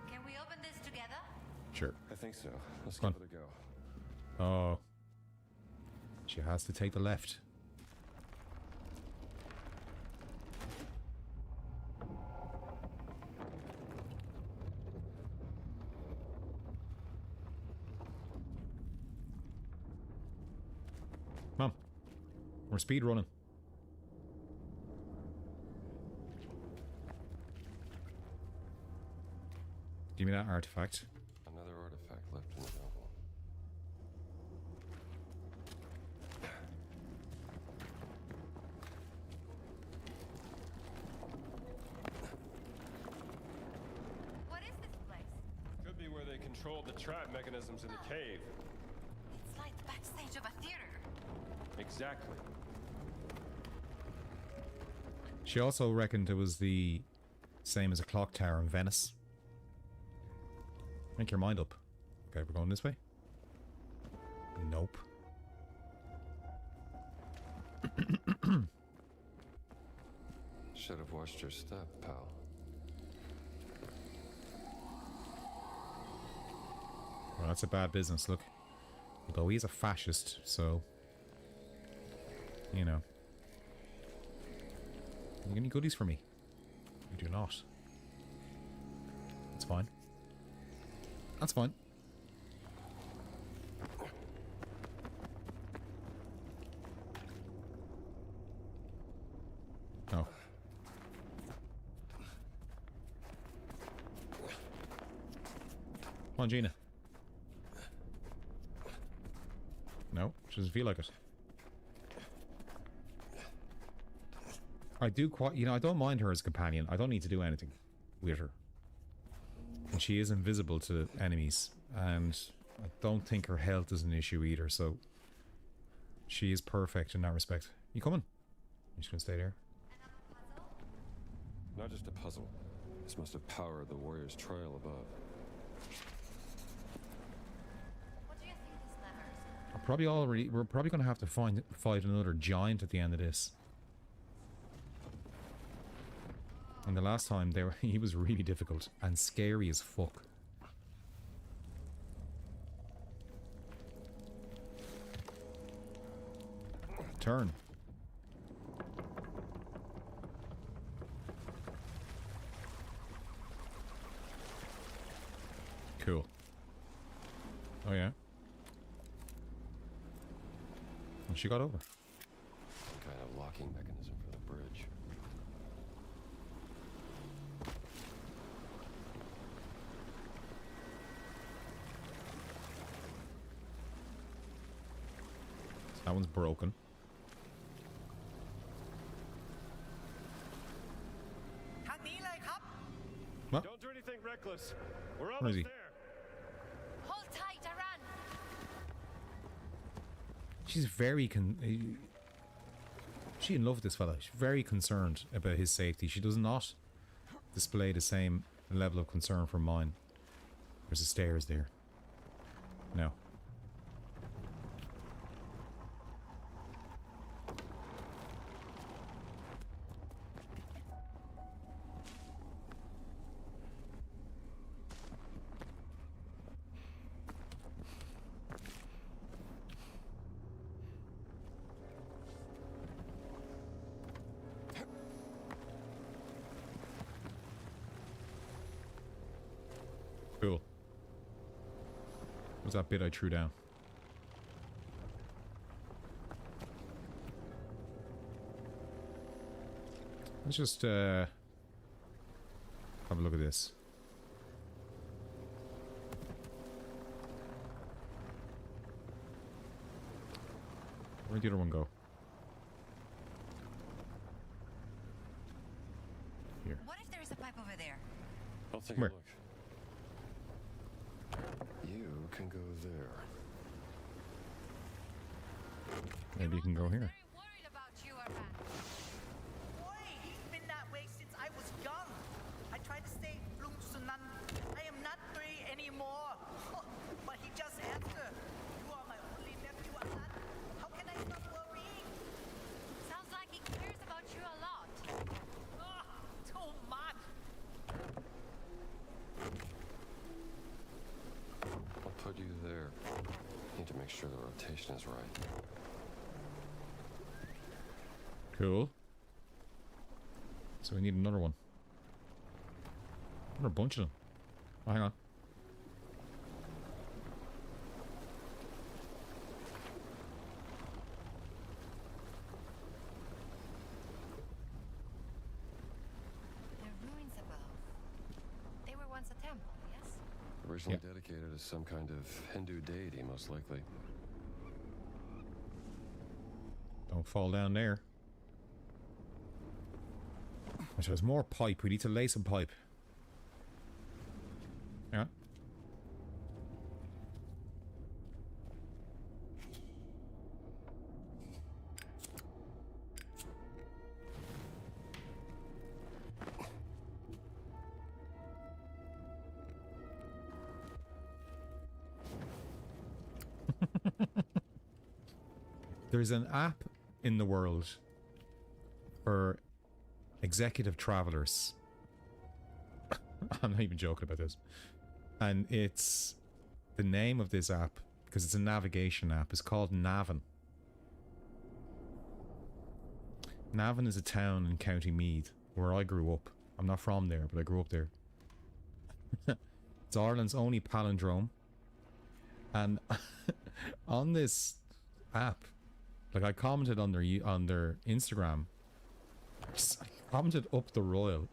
B: Can we open this together?
A: Sure.
D: I think so. Let's
A: Come
D: give it a go.
A: Oh. She has to take the left. Come on. We're speed running. Give me that artifact.
D: Another artifact left in the jungle.
B: What is this place?
O: Could be where they controlled the trap mechanisms in the cave.
B: It's like the backstage of a theater.
O: Exactly.
A: She also reckoned it was the same as a clock tower in Venice. Make your mind up. Okay, we're going this way? Nope.
D: Should have watched your step, pal.
A: Well, that's a bad business, look. Although he's a fascist, so... You know. You got any goodies for me? You do not. That's fine. That's fine. Oh. Come on, Gina. No, she doesn't feel like it. I do quite, you know, I don't mind her as a companion. I don't need to do anything with her. And she is invisible to enemies. And I don't think her health is an issue either, so... She is perfect in that respect. You coming? You just gonna stay there?
D: Not just a puzzle. This must have powered the warrior's trial above.
B: What do you think these levers?
A: We're probably gonna have to fight another giant at the end of this. And the last time he was really difficult and scary as fuck. Turn. Cool. Oh yeah. And she got over.
D: Kind of locking mechanism for the bridge.
A: That one's broken. What?
O: Don't do anything reckless. We're
A: Where is
O: almost
A: he?
O: there.
B: Hold tight, Aran.
A: She's very she in love with this fella. She's very concerned about his safety. She does not display the same level of concern for mine. There's the stairs there. No. Cool. What's that bit I threw down? Let's just have a look at this. Where'd the other one go? here.
B: What if there is a pipe over there?
D: I'll take
A: Where?
D: a look. You can go there.
A: Maybe you can go here.
B: Worried about you, Aran.
K: Boy, he's been that way since I was young. I tried to say Blum Sunan. I am not 3 anymore. But he just answered. You are my only nephew, Aran. How can I stop worrying?
B: Sounds like he cares about you a lot.
K: Too much.
D: I'll put you there. Need to make sure the rotation is right.
A: Cool. So we need another one. What a bunch of them. Oh, hang on.
B: The ruins above. They were once a temple, yes?
D: Originally dedicated to some kind of Hindu deity, most likely.
A: Don't fall down there. So there's more pipe. We need to lay some pipe. Yeah. There's an app in the world for executive travelers. I'm not even joking about this. And it's the name of this app, because it's a navigation app, is called Navan. Navan is a town in County Meath where I grew up. I'm not from there, but I grew up there. It's Ireland's only palindrome. And on this app, like I commented on their Instagram, I commented up the royal,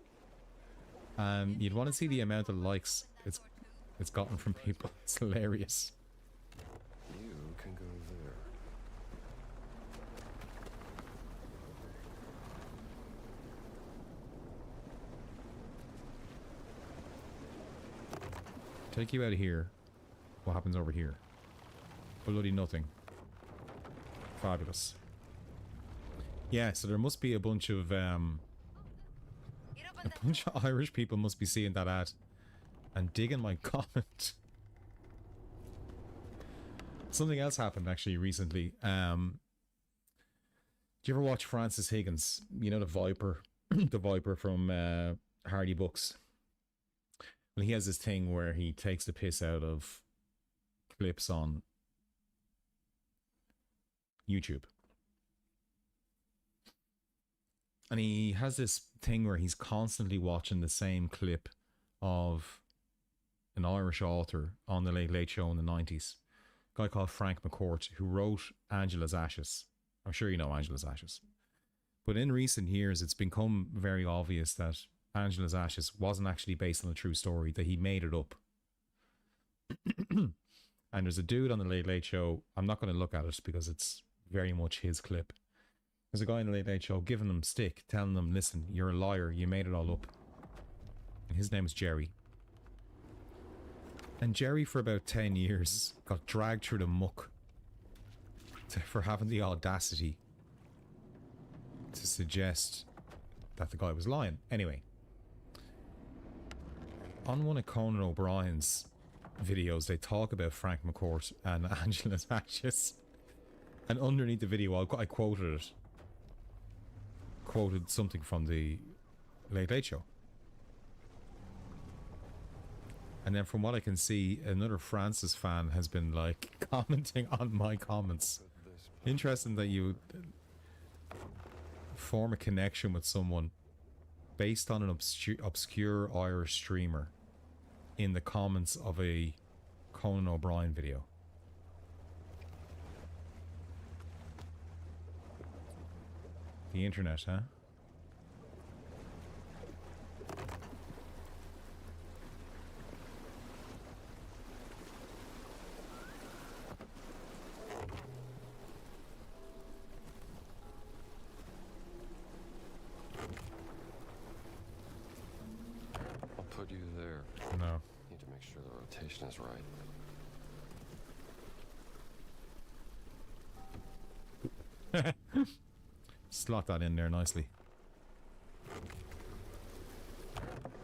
A: and you'd want to see the amount of likes it's gotten from people. It's hilarious.
D: You can go there.
A: Take you out of here. What happens over here? Bloody nothing. Fabulous. Yeah, so there must be a bunch of Irish people must be seeing that ad and digging my comment. Something else happened actually recently. Do you ever watch Francis Higgins? You know, the Viper, the Viper from Hardy Books. Well, he has this thing where he takes the piss out of clips on YouTube. And he has this thing where he's constantly watching the same clip of an Irish author on the Late Late Show in the 90s. A guy called Frank McCourt, who wrote Angela's Ashes. I'm sure you know Angela's Ashes. But in recent years, it's become very obvious that Angela's Ashes wasn't actually based on a true story, that he made it up. And there's a dude on the Late Late Show, I'm not going to look at it because it's very much his clip. There's a guy in the Late Late Show giving them stick, telling them, listen, you're a liar, you made it all up. And his name is Jerry. And Jerry, for about 10 years, got dragged through the muck for having the audacity to suggest that the guy was lying. Anyway, on one of Conan O'Brien's videos, they talk about Frank McCourt and Angela's Ashes. And underneath the video, I quoted it. Quoted something from the Late Late Show. And then from what I can see, another Francis fan has been like commenting on my comments. Interesting that you form a connection with someone based on an obscure Irish streamer in the comments of a Conan O'Brien video. The internet, huh?
D: make sure the rotation is right.
A: Slot that in there nicely.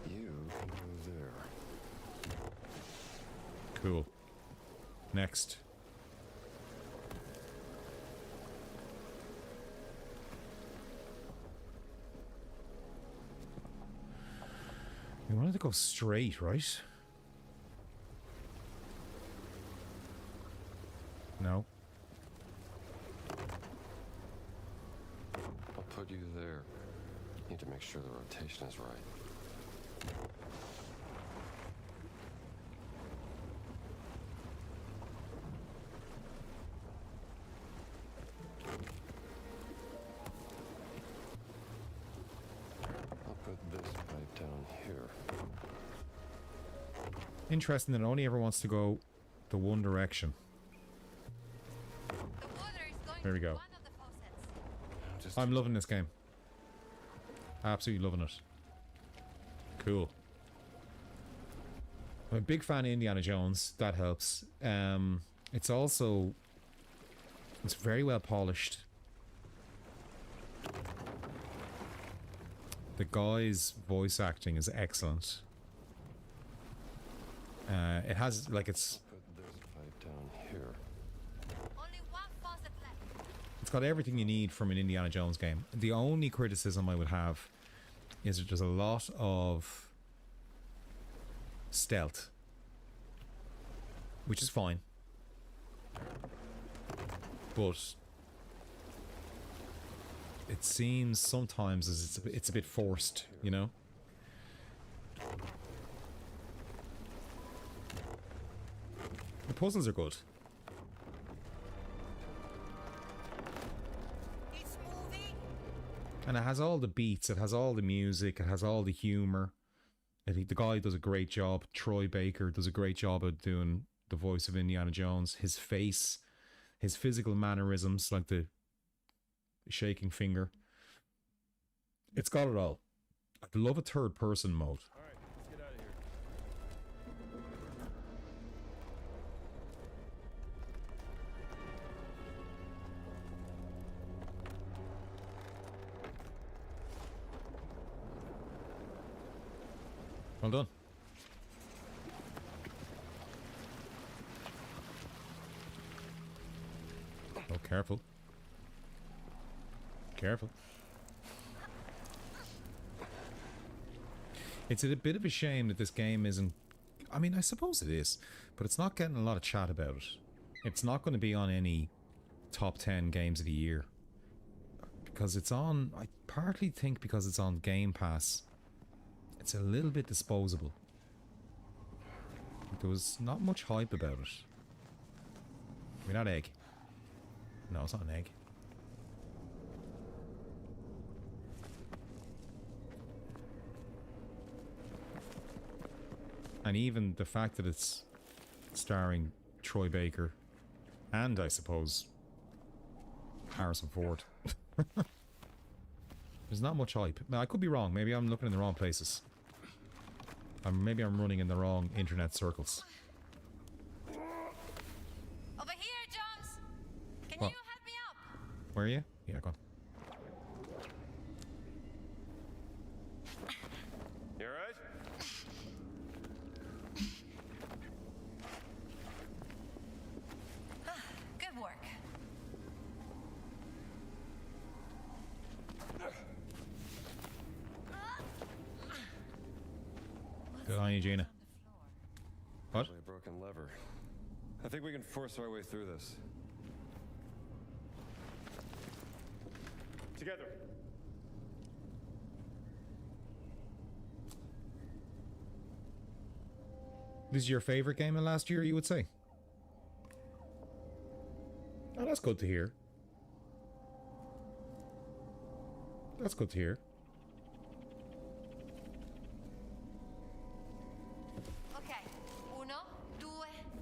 D: You can go there.
A: Cool. Next. We wanted to go straight, right? No.
D: I'll put you there. Need to make sure the rotation is right. I'll put this pipe down here.
A: Interesting that it only ever wants to go the one direction. There we go. I'm loving this game. Absolutely loving it. Cool. I'm a big fan of Indiana Jones. That helps. It's also... It's very well polished. The guy's voice acting is excellent. It has, like, it's...
D: Put this pipe down here.
A: It's got everything you need from an Indiana Jones game. The only criticism I would have is that there's a lot of stealth, which is fine, but it seems sometimes as it's a bit forced, you know. The puzzles are good. And it has all the beats, it has all the music, it has all the humour. I think the guy does a great job. Troy Baker does a great job of doing the voice of Indiana Jones. His face, his physical mannerisms, like the shaking finger. It's got it all. I'd love a third person mode.
O: Alright, let's get out of here.
A: Well done. Oh, careful. Careful. It's a bit of a shame that this game isn't... I mean, I suppose it is, but it's not getting a lot of chat about it. It's not going to be on any top 10 games of the year. Because it's on... I partly think because it's on Game Pass. It's a little bit disposable. There was not much hype about it. I mean, that egg. No, it's not an egg. And even the fact that it's starring Troy Baker and, I suppose, Harrison Ford. There's not much hype. Now, I could be wrong. Maybe I'm looking in the wrong places. Maybe I'm running in the wrong internet circles.
B: Over here, Jones! Can
A: What?
B: you help me up?
A: Where are you? Yeah, go on.
O: You alright?
B: Good work.
A: Good on you, Gina. What?
D: Probably a broken lever. I think we can force our way through this.
O: Together.
A: This is your favourite game of last year, you would say? Oh, that's good to hear. That's good to hear.
B: Okay. Uno, due,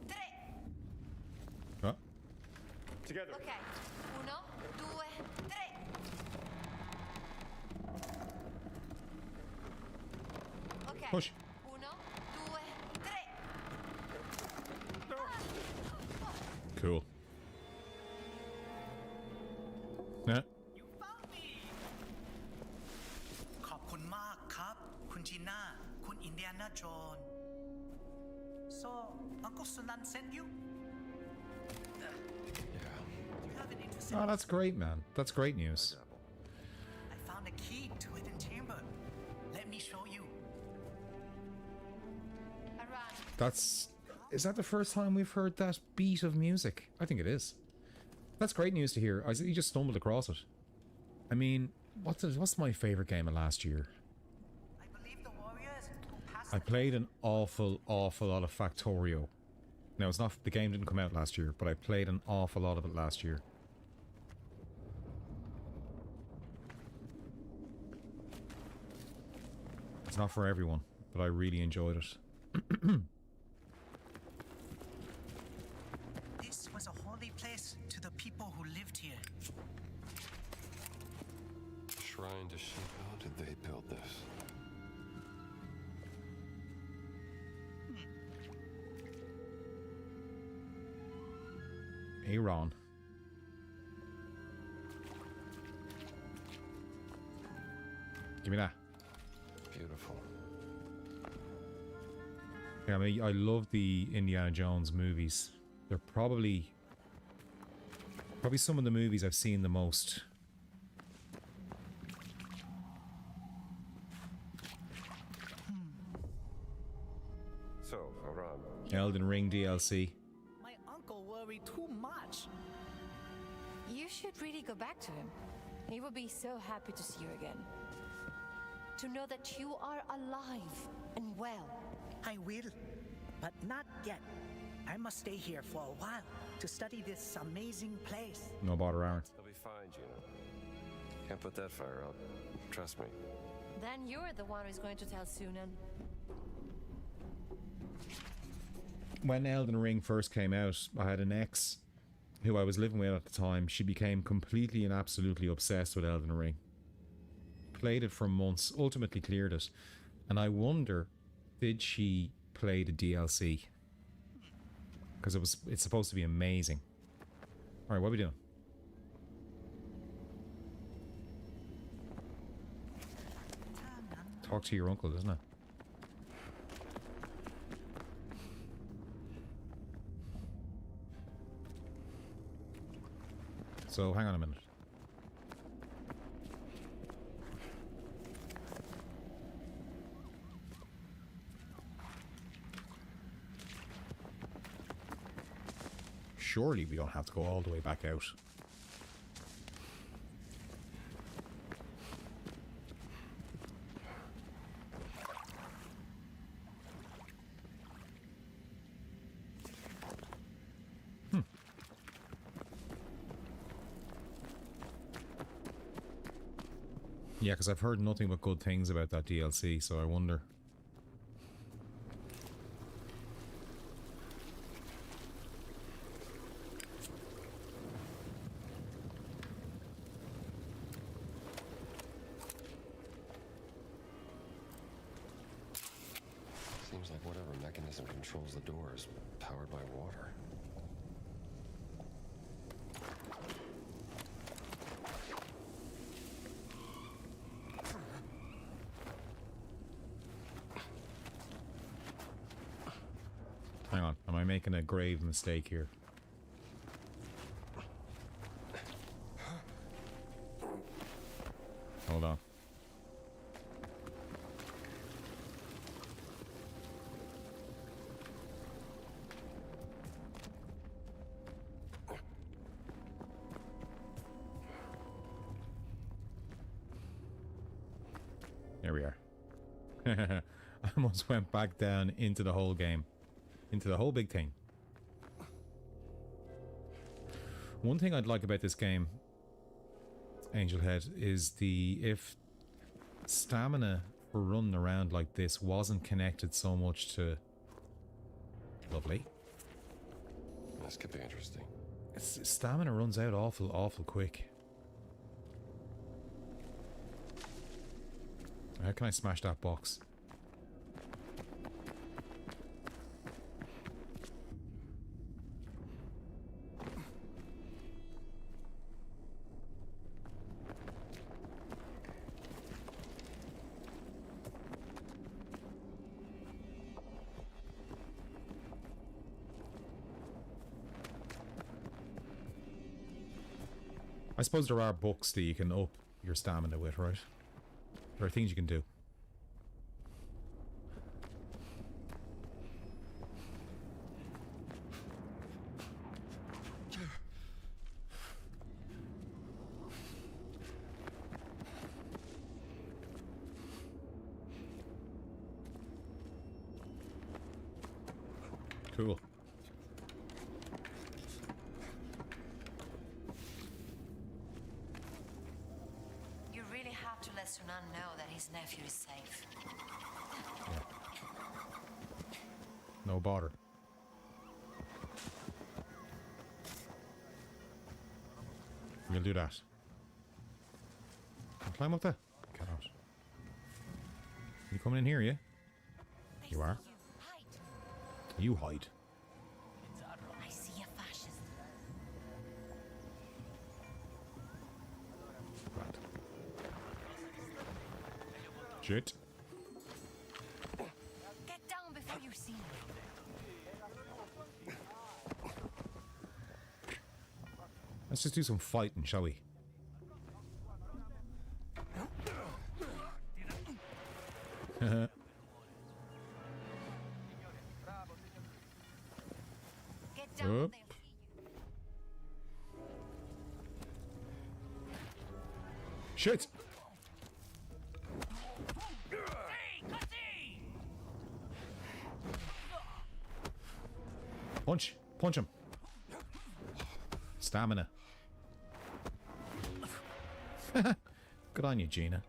B: tre.
A: What?
O: Together.
B: Okay. Uno, due, tre. Okay.
A: Push.
B: Uno, due, tre.
A: Cool. Yeah.
K: ขอบคุณมากครับ คุณจีน่า คุณอินเดียนาโจน So, Uncle Sunan sent you? You have an interesting...
A: Oh, that's great, man. That's great news.
K: I found a key to a hidden chamber. Let me show you.
A: That's... Is that the first time we've heard that beat of music? I think it is. That's great news to hear. You just stumbled across it. I mean, what's my favorite game of last year? I played an awful lot of Factorio. Now, it's not... The game didn't come out last year, but I played an awful lot of it last year. It's not for everyone, but I really enjoyed it.
K: This was a holy place to the people who lived here.
D: Shrine to Shiva. How did they build this?
A: Aaron. Give me that.
D: Beautiful.
A: Yeah, I mean, I love the Indiana Jones movies. They're probably some of the movies I've seen the most.
D: So, Aram.
A: Elden Ring DLC.
K: My uncle worried too much.
B: You should really go back to him. He will be so happy to see you again. To know that you are alive and well.
K: I will, but not yet. I must stay here for a while to study this amazing place.
A: No bother, Aaron.
D: They'll be fine, Gina. Can't put that fire out. Trust me.
B: Then you're the one who's going to tell Sunan.
A: When Elden Ring first came out, I had an ex who I was living with at the time. She became completely and absolutely obsessed with Elden Ring. Played it for months, ultimately cleared it. And I wonder, did she play the DLC? Because it's supposed to be amazing. Alright, what are we doing? Talk to your uncle, doesn't it? So, hang on a minute. Surely we don't have to go all the way back out. Yeah, because I've heard nothing but good things about that DLC, so I wonder.
D: Seems like whatever mechanism controls the door is powered by water.
A: Hang on, am I making a grave mistake here? Hold on. There we are. I almost went back down into the whole game. Into the whole big thing. One thing I'd like about this game, Angelhead, is if stamina for running around like this wasn't connected so much to... Lovely.
D: This could be interesting.
A: Stamina runs out awful quick. How can I smash that box? suppose there are books that you can up your stamina with, right? There are things you can do. Cool.
B: You really have to let Sunan know that his nephew is safe.
A: No bother. We'll do that. Climb up there. Cannot. You coming in here, yeah? You are? You hide.
B: I see a fascist.
A: Right. Shit.
B: Get down before you see me.
A: Let's just do some fighting, shall we?
B: Get down.
A: Shit! Punch! Punch him! Stamina. Good on you, Gina.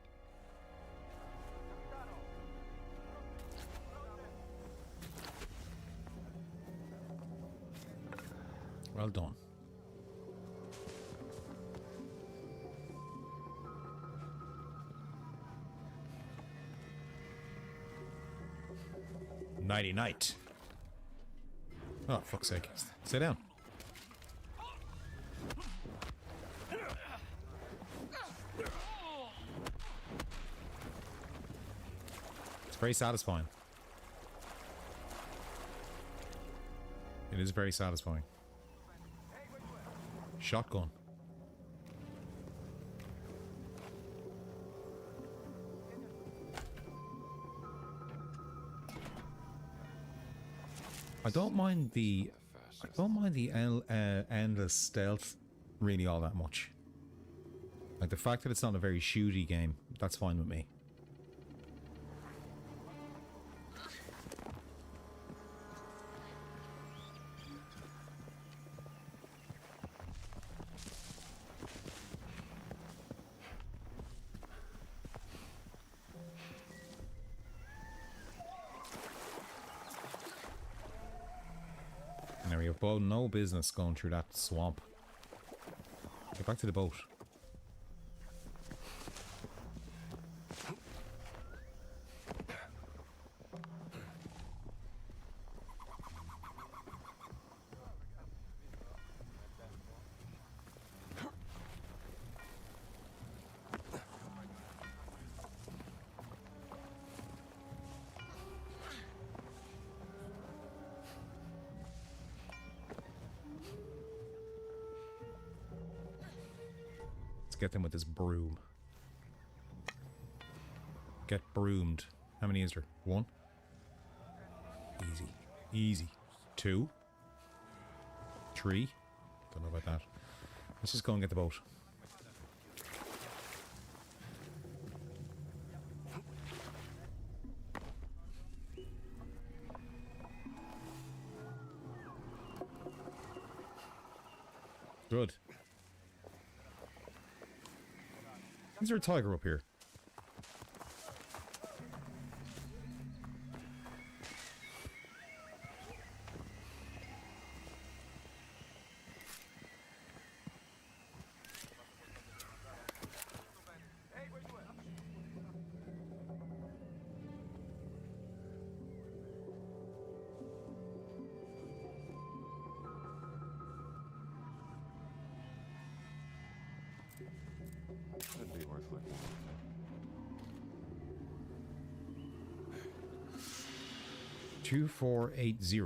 A: Well done. Nighty night. Oh, fuck's sake. Sit down. It's very satisfying. It is very satisfying. Shotgun. I don't mind the endless stealth really all that much. Like the fact that it's not a very shooty game, that's fine with me. Now we have no business going through that swamp. Get back to the boat. Get them with this broom. Get broomed. How many is there? 1? Easy. Easy. 2. 3. Don't know about that. Let's just go and get the boat. Good. Is there a tiger up here?
D: Could be worth looking at.
A: 2480.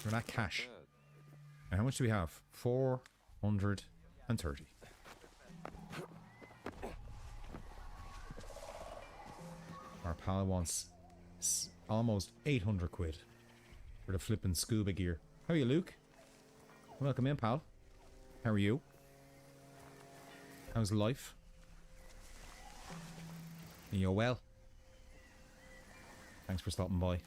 A: For that cash. And how much do we have? 430. Our pal wants almost 800 quid for the flipping scuba gear. How are you, Luke? Welcome in, pal. How are you? How's life? Are you well? Thanks for stopping by.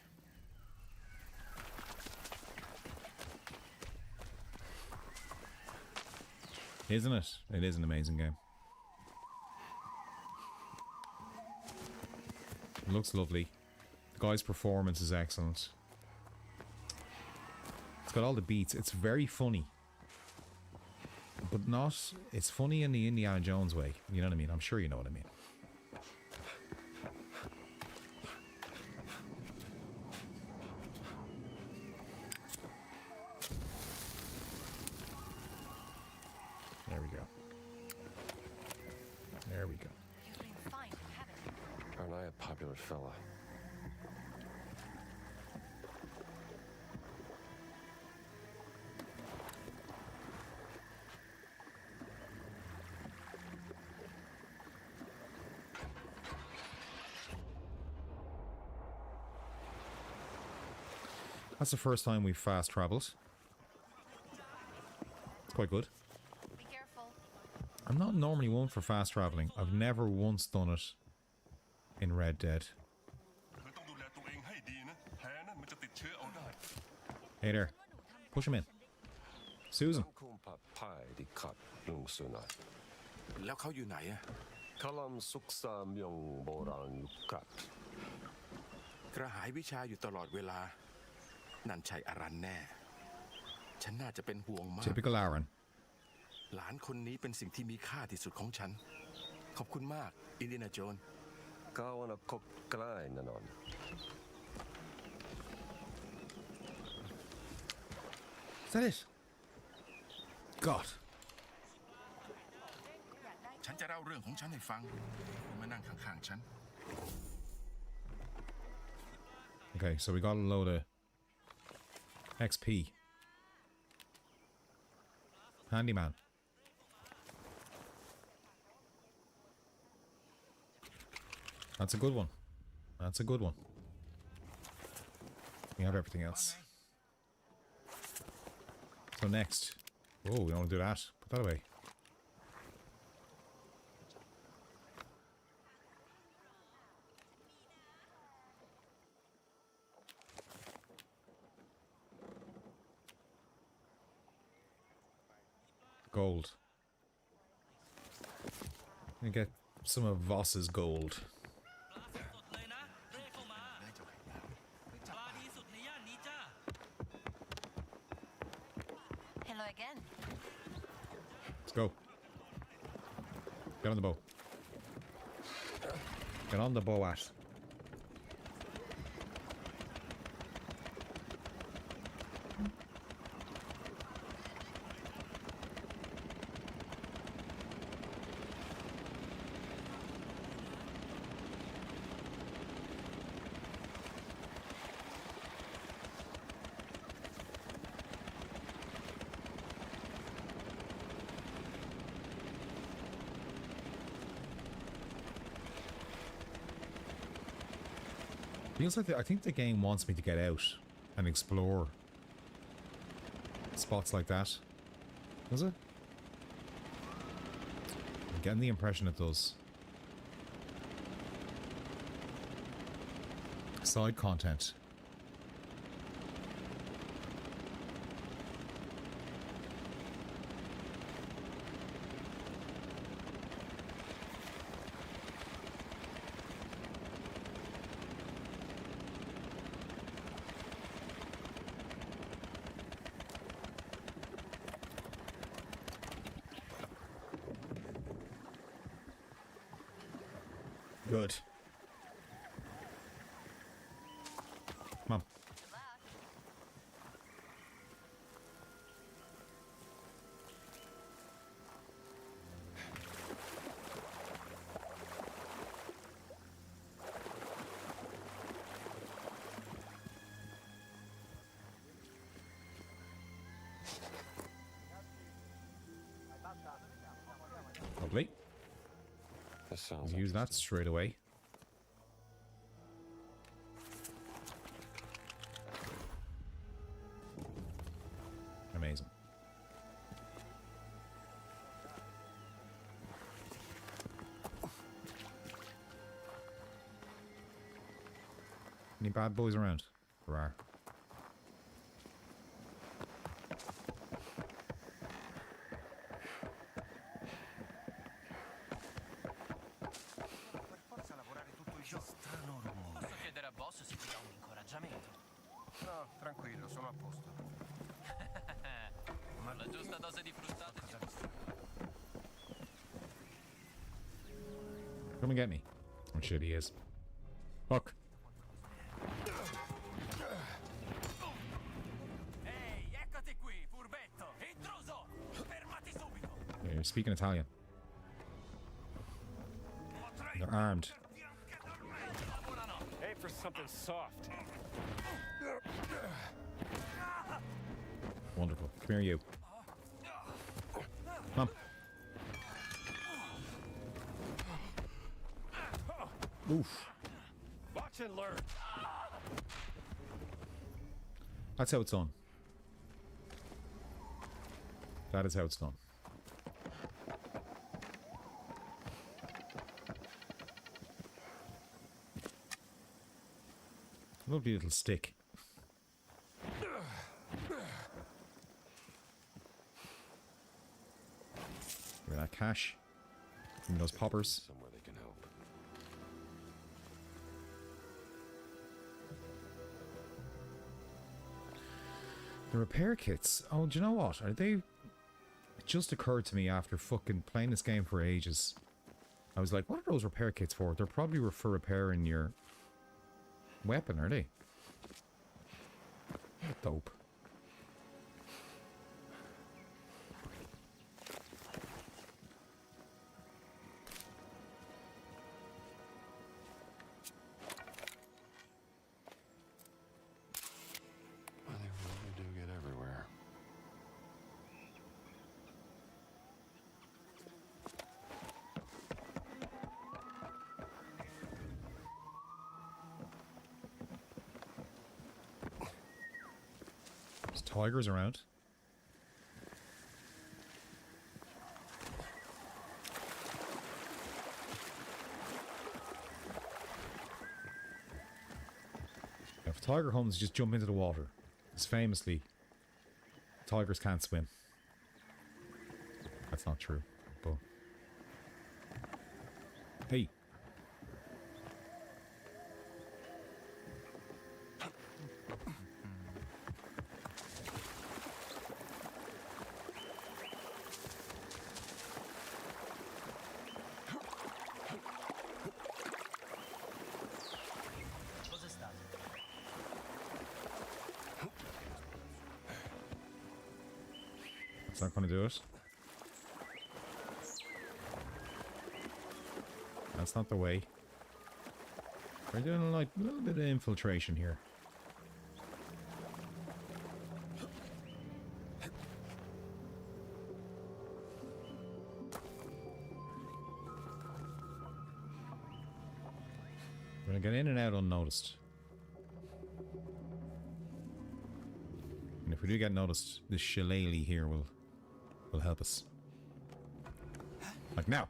A: Isn't it? It is an amazing game. It looks lovely. The guy's performance is excellent. It's got all the beats. It's very funny. But not... It's funny in the Indiana Jones way. You know what I mean? I'm sure you know what I mean. There we go. There we go.
D: Aren't I a popular fella?
A: That's the first time we've fast traveled. It's quite good.
B: Be careful.
A: I'm not normally one for fast traveling. I've never once done it in Red Dead. Hey there. Push him in. Susan.
J: แล้วเขาอยู่ไหนอะ
D: Kalam suksam yung borang yukat.
J: กระหายวิชาอยู่ตลอดเวลา นั่นใช่อารันแน่ ฉันน่าจะเป็นห่วงมาก
A: Typical Aaron.
J: หลานคนนี้เป็นสิ่งที่มีค่าที่สุดของฉัน ขอบคุณมาก อินเดียนาโจน
D: Kawan ako klein nanon.
A: Is that it? God.
J: ฉันจะเล่าเรื่องของฉันให้ฟังคุณมานั่งข้างๆฉัน
A: Okay, so we got a load of XP. Handyman. That's a good one. That's a good one. We have everything else. So next. Oh, we don't want to do that. Put that away. Gold. Let me get some of Voss's gold.
B: Hello again.
A: Let's go. Get on the bow. Get on the bow, Ash. Feels like I think the game wants me to get out and explore spots like that. Does it? I'm getting the impression it does. Side content. Good. Come on. Lovely.
D: This sounds
A: Use that straight away. Amazing. Any bad boys around? There are.
F: Posso chiedere a boss se ti dà un incoraggiamento?
P: No, tranquillo, sono a posto.
F: Ma la giusta dose di frustate ti
A: Come and get me. Oh shit, he is. Fuck.
F: Ehi, eccoti qui, furbetto! Intruso! Fermati subito!
A: Yeah, you're speaking Italian. They're armed.
O: Aim for something soft.
A: Wonderful. Come here, you. Come on. Oof.
O: Watch and learn.
A: That's how it's done. That is how it's done. Lovely little stick. Give me that cash. Give me those poppers.
D: Somewhere they can help.
A: The repair kits. Oh, do you know what? Are they... It just occurred to me after fucking playing this game for ages. I was like, what are those repair kits for? They're probably for repairing your weapon, are they? Dope.
D: Well, they really do get everywhere.
A: There's tigers around. If a tiger comes, just jump into the water. Because famously, tigers can't swim. That's not true, but... Hey.
F: Cos'è stato?
A: That's not going to do it. That's not the way. We're doing like a little bit of infiltration here. We're going to get in and out unnoticed. And if we do get noticed, this shillelagh here will help us. Like now.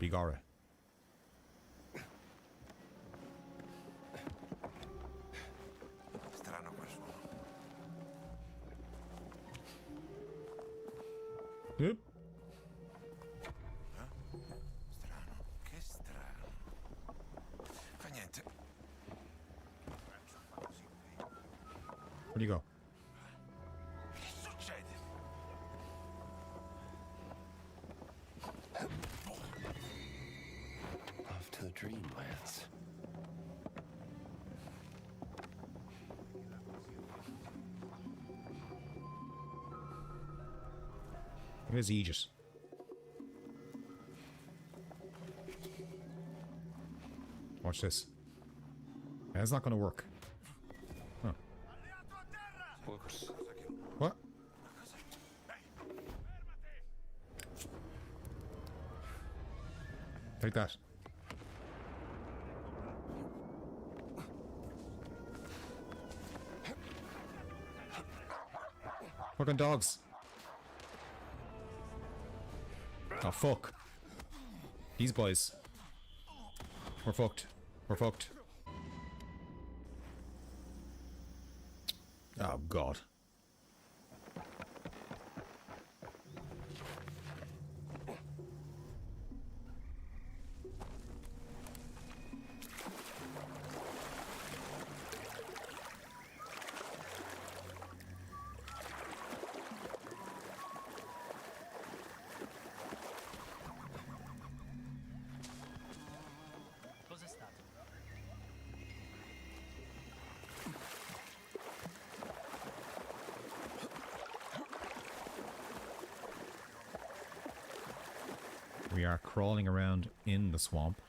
A: Bigara.
P: Strano quel suono.
A: Yep.
P: Strano, che strano. Fa niente.
A: Where'd you go?
P: Che succede?
D: Off to the Dreamlands.
A: Where's Aegis? Watch this. That's not going to work. Huh.
D: Whoops.
A: What? Take that. Fucking dogs. Oh, fuck. These boys. We're fucked. We're fucked. Oh, God.
K: Cosa è stato?
A: We are crawling around in the swamp.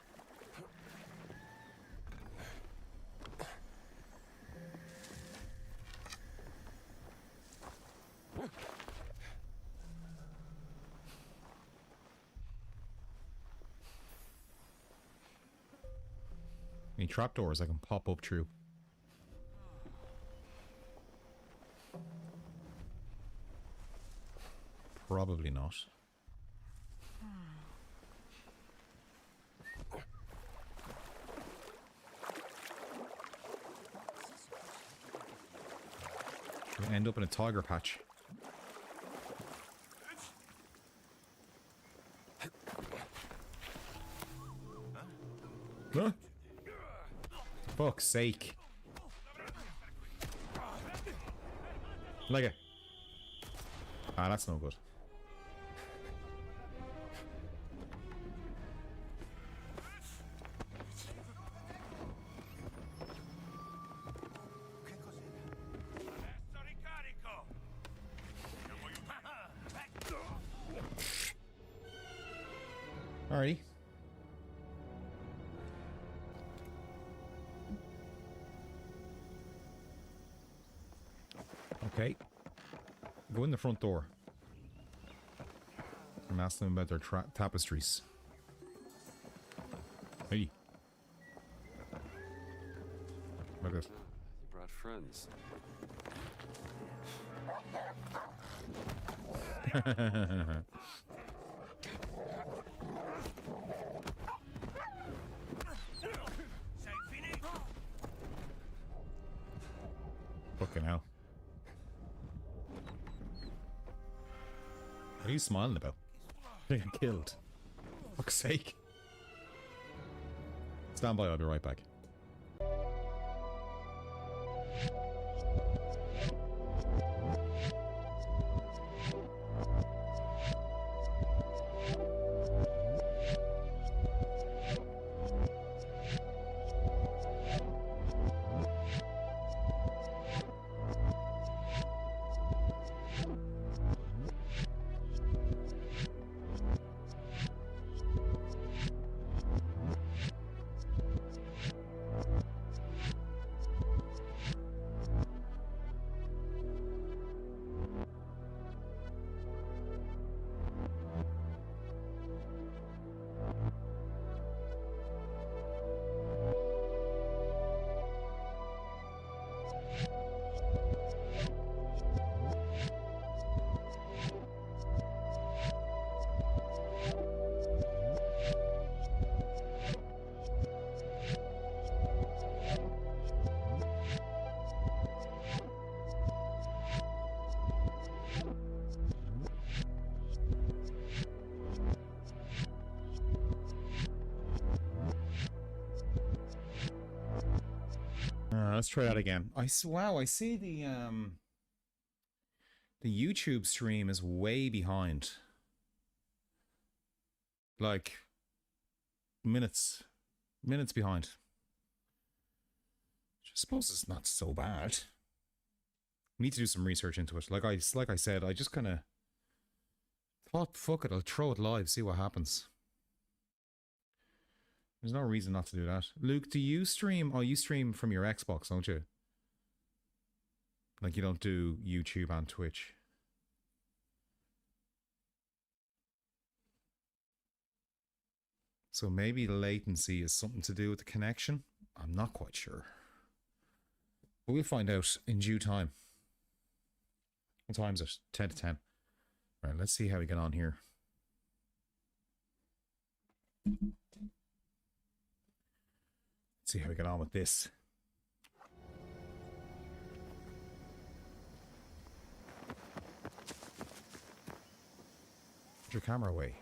A: Any trapdoors I can pop up through? Probably not. We end up in a tiger patch. Huh? Fuck's sake. Like it. Ah, that's no good. Alrighty. Okay. Go in the front door and ask them about their tapestries. Hey. Look at this.
D: You brought friends.
A: Fucking hell. What are you smiling about? I got killed. Fuck's sake. Stand by, I'll be right back. Let's try that again. Wow, I see the YouTube stream is way behind. Like minutes behind. I suppose it's not so bad. We need to do some research into it. Like I said, I just kind of thought, fuck it, I'll throw it live, see what happens. There's no reason not to do that. Luke, do you stream? Oh, you stream from your Xbox, don't you? Like you don't do YouTube and Twitch. So maybe latency is something to do with the connection. I'm not quite sure. But we'll find out in due time. What time is it? 10 to 10. Right, let's see how we get on here. Let's see how we get on with this. Put your camera away.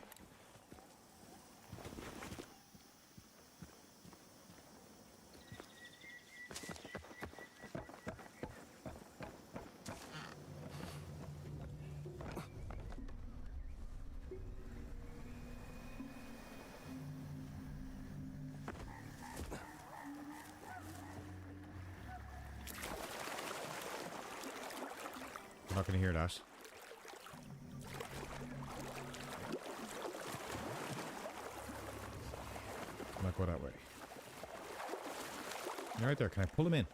A: I'm not going to hear that. I'm not go that way. You're right there. Can I pull him in?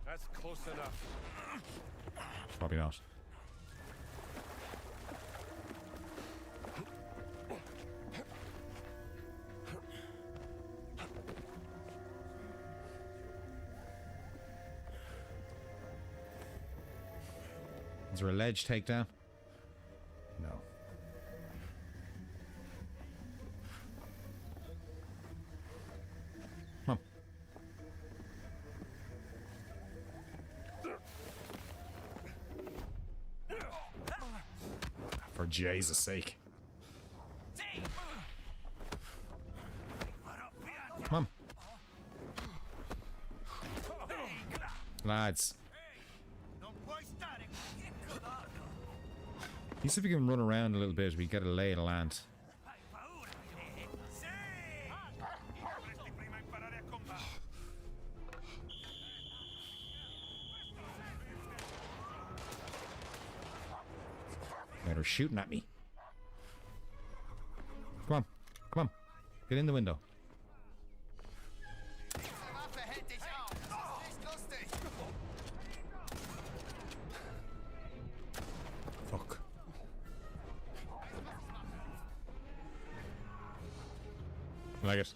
J: That's close enough.
A: Probably not. Is there a ledge takedown? No. Come on. For Jesus' sake. Come on. Lads. You see if we can run around a little bit, we get a lay of the land. They're shooting at me. Come on. Come on. Get in the window. Fuck. I like it.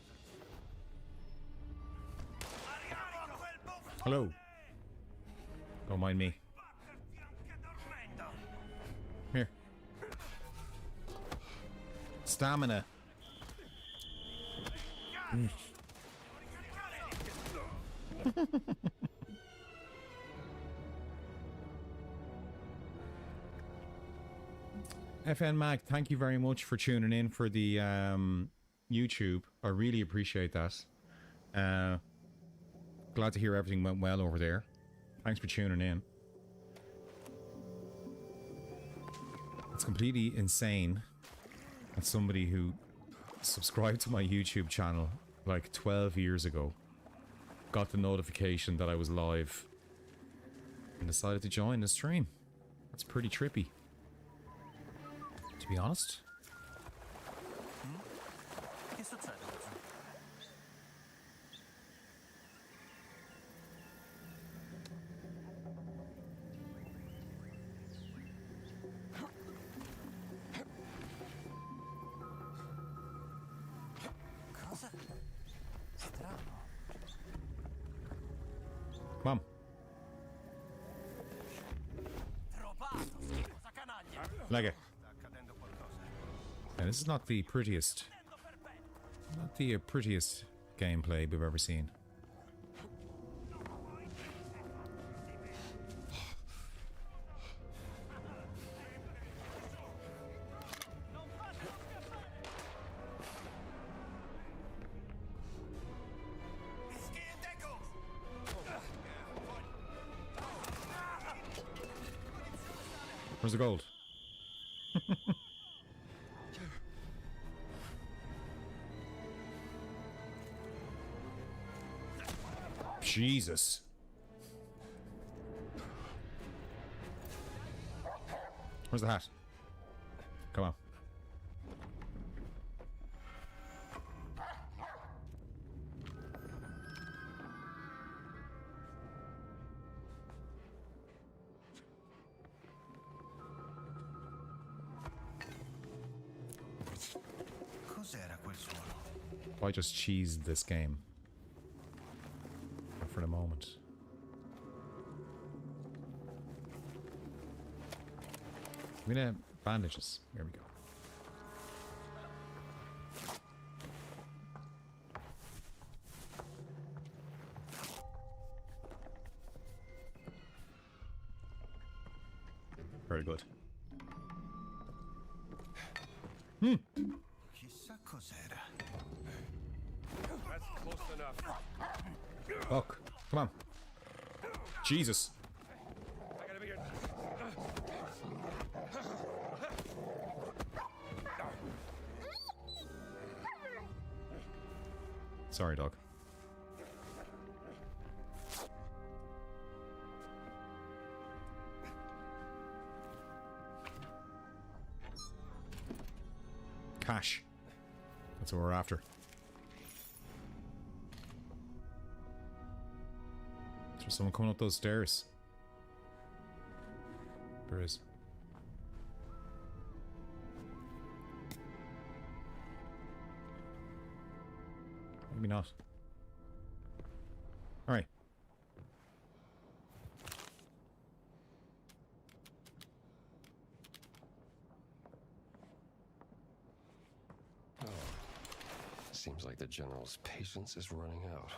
A: Hello. Don't mind me. Here. Stamina. FN Mac, thank you very much for tuning in for the YouTube. I really appreciate that. Glad to hear everything went well over there. Thanks for tuning in. It's completely insane that somebody who subscribed to my YouTube channel like 12 years ago got the notification that I was live and decided to join the stream. That's pretty trippy, to be honest.
F: Che succede? Cosa? Strano.
A: Come on. Like it. And this is not the prettiest gameplay we've ever seen. Where's the gold? Jesus. Where's the hat? Come on. if I just cheese this game for the moment. I'm gonna bandages. There we go. Very good.
P: Chissà cos'era.
O: That's close enough.
A: Fuck. Come on. Jesus.
O: I gotta be good.
A: Sorry, dog. Cash. That's what we're after. Is there someone coming up those stairs? There is. Maybe not. Alright.
D: Seems like the General's patience is running out.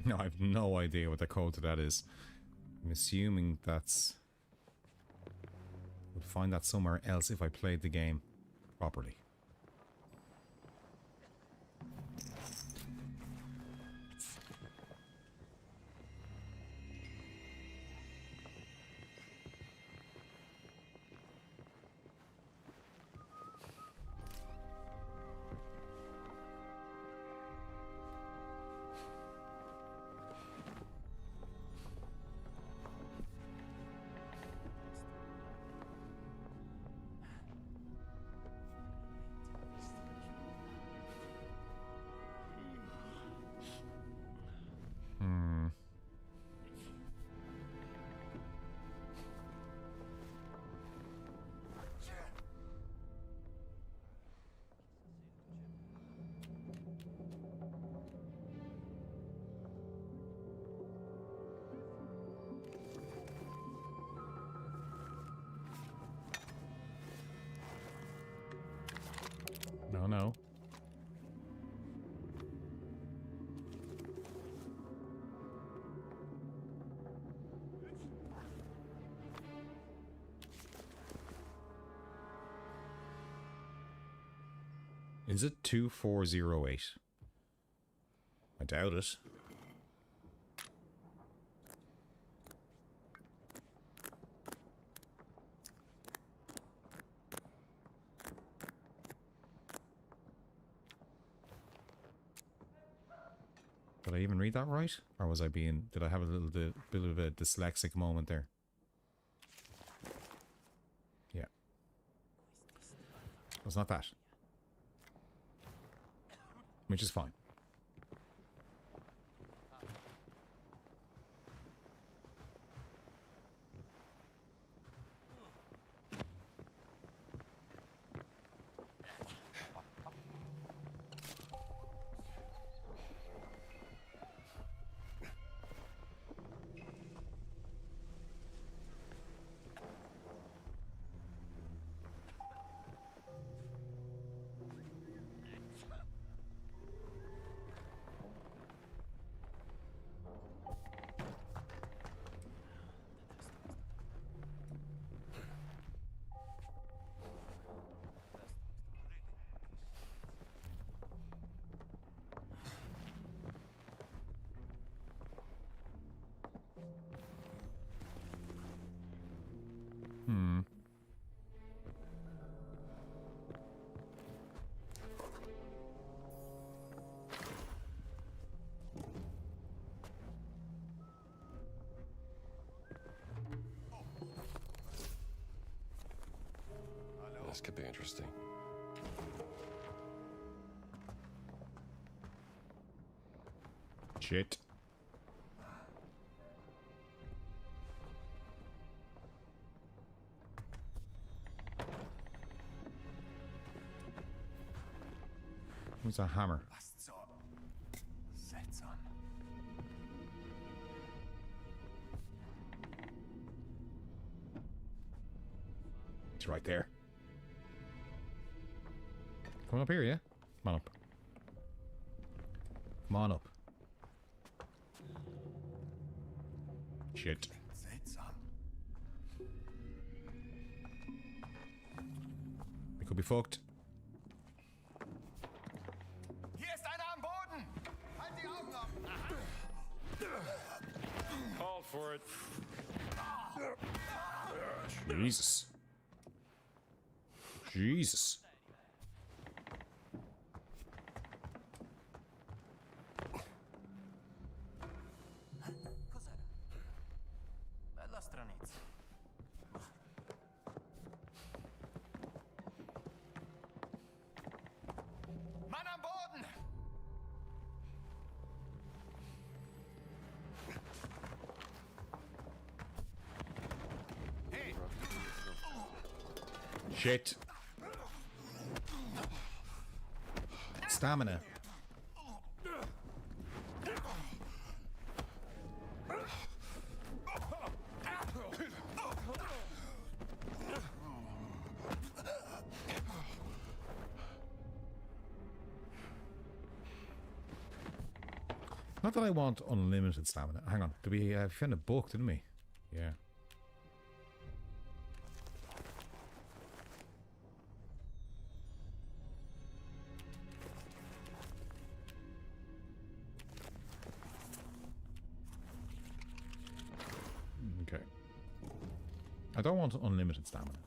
A: No, I have no idea what the code to that is. I'm assuming that's... I'd find that somewhere else if I played the game properly. No, no. Is it 2408? I doubt it. Did I even read that right? Or was I being... Did I have a little bit of a dyslexic moment there? Yeah. It was not that. Which is fine.
D: could be interesting.
A: Shit. Who's a hammer? It's right there. Come up here, yeah? Come on up. Come on up. Shit. We could be fucked.
P: Hier ist einer am Boden! Halt die Augen offen!
O: Call for it.
A: Jesus. Jesus.
K: Cos'era? Bella stranezza.
P: Mann am Boden! Hey!
A: Shit. Stamina. Not that I want unlimited stamina. Hang on. Did we found a book, didn't we? Yeah. Okay. I don't want unlimited stamina,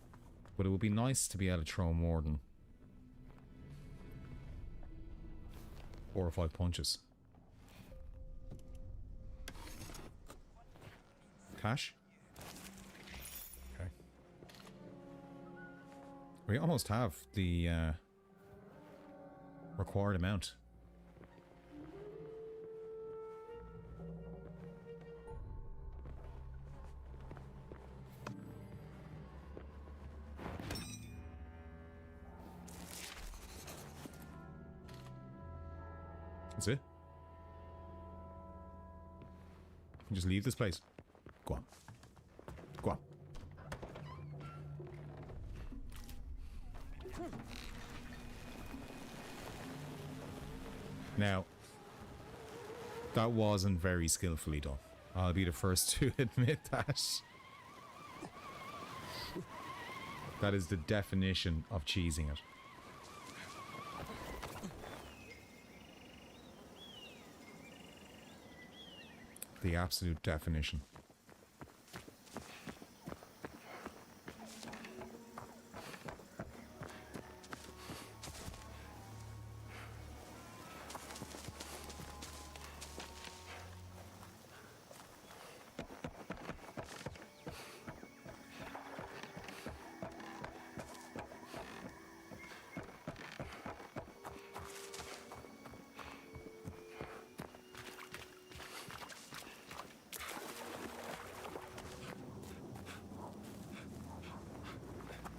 A: but it would be nice to be able to throw more than 4 or 5 punches. Cash? Okay. We almost have the required amount. That's it. Just leave this place. Go on. Go on. Now, that wasn't very skillfully done. I'll be the first to admit that. That is the definition of cheesing it. The absolute definition.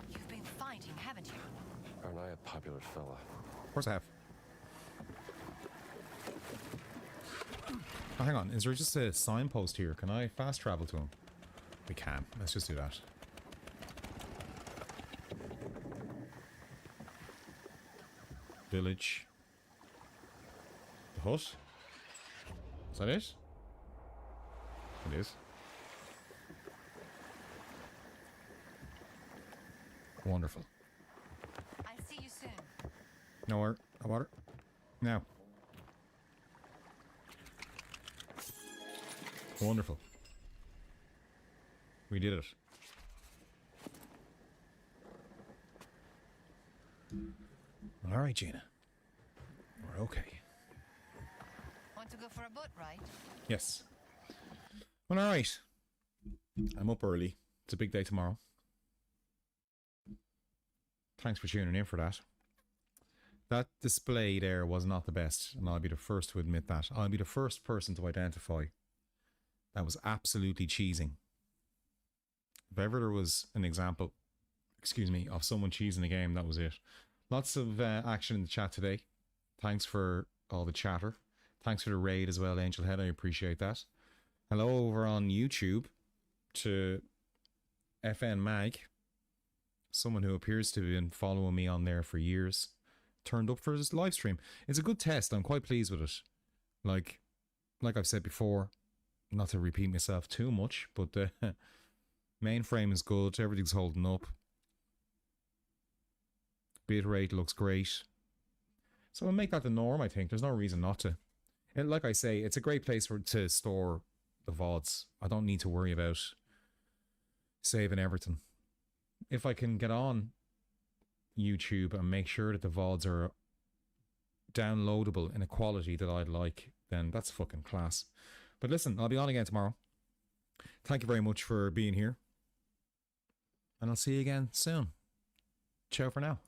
B: You've been fighting, haven't you?
D: Aren't I a popular fella?
A: Of course I have. Oh, hang on. Is there just a signpost here? Can I fast travel to him? We can. Let's just do that. Village. The hut? Is that it? It is. Wonderful.
B: I'll see you soon.
A: Nowhere. Water. Now. Wonderful. We did it. All right, Gina. We're okay.
B: Want to go for a boat ride?
A: Yes. Well, all right. I'm up early. It's a big day tomorrow. Thanks for tuning in for that. That display there was not the best, and I'll be the first to admit that. I'll be the first person to identify that was absolutely cheesing. If ever there was an example, of someone cheesing a game, that was it. Lots of action in the chat today. Thanks for all the chatter. Thanks for the raid as well, Angel Head. I appreciate that. Hello over on YouTube to FN Mag, someone who appears to have been following me on there for years. Turned up for his live stream. It's a good test. I'm quite pleased with it. Like I've said before, not to repeat myself too much, but the mainframe is good. Everything's holding up. Bitrate looks great. So I'll make that the norm, I think. There's no reason not to. And like I say, it's a great place to store the VODs. I don't need to worry about saving everything. If I can get on YouTube and make sure that the VODs are downloadable in a quality that I'd like, then that's fucking class. But listen, I'll be on again tomorrow. Thank you very much for being here. And I'll see you again soon. Ciao for now.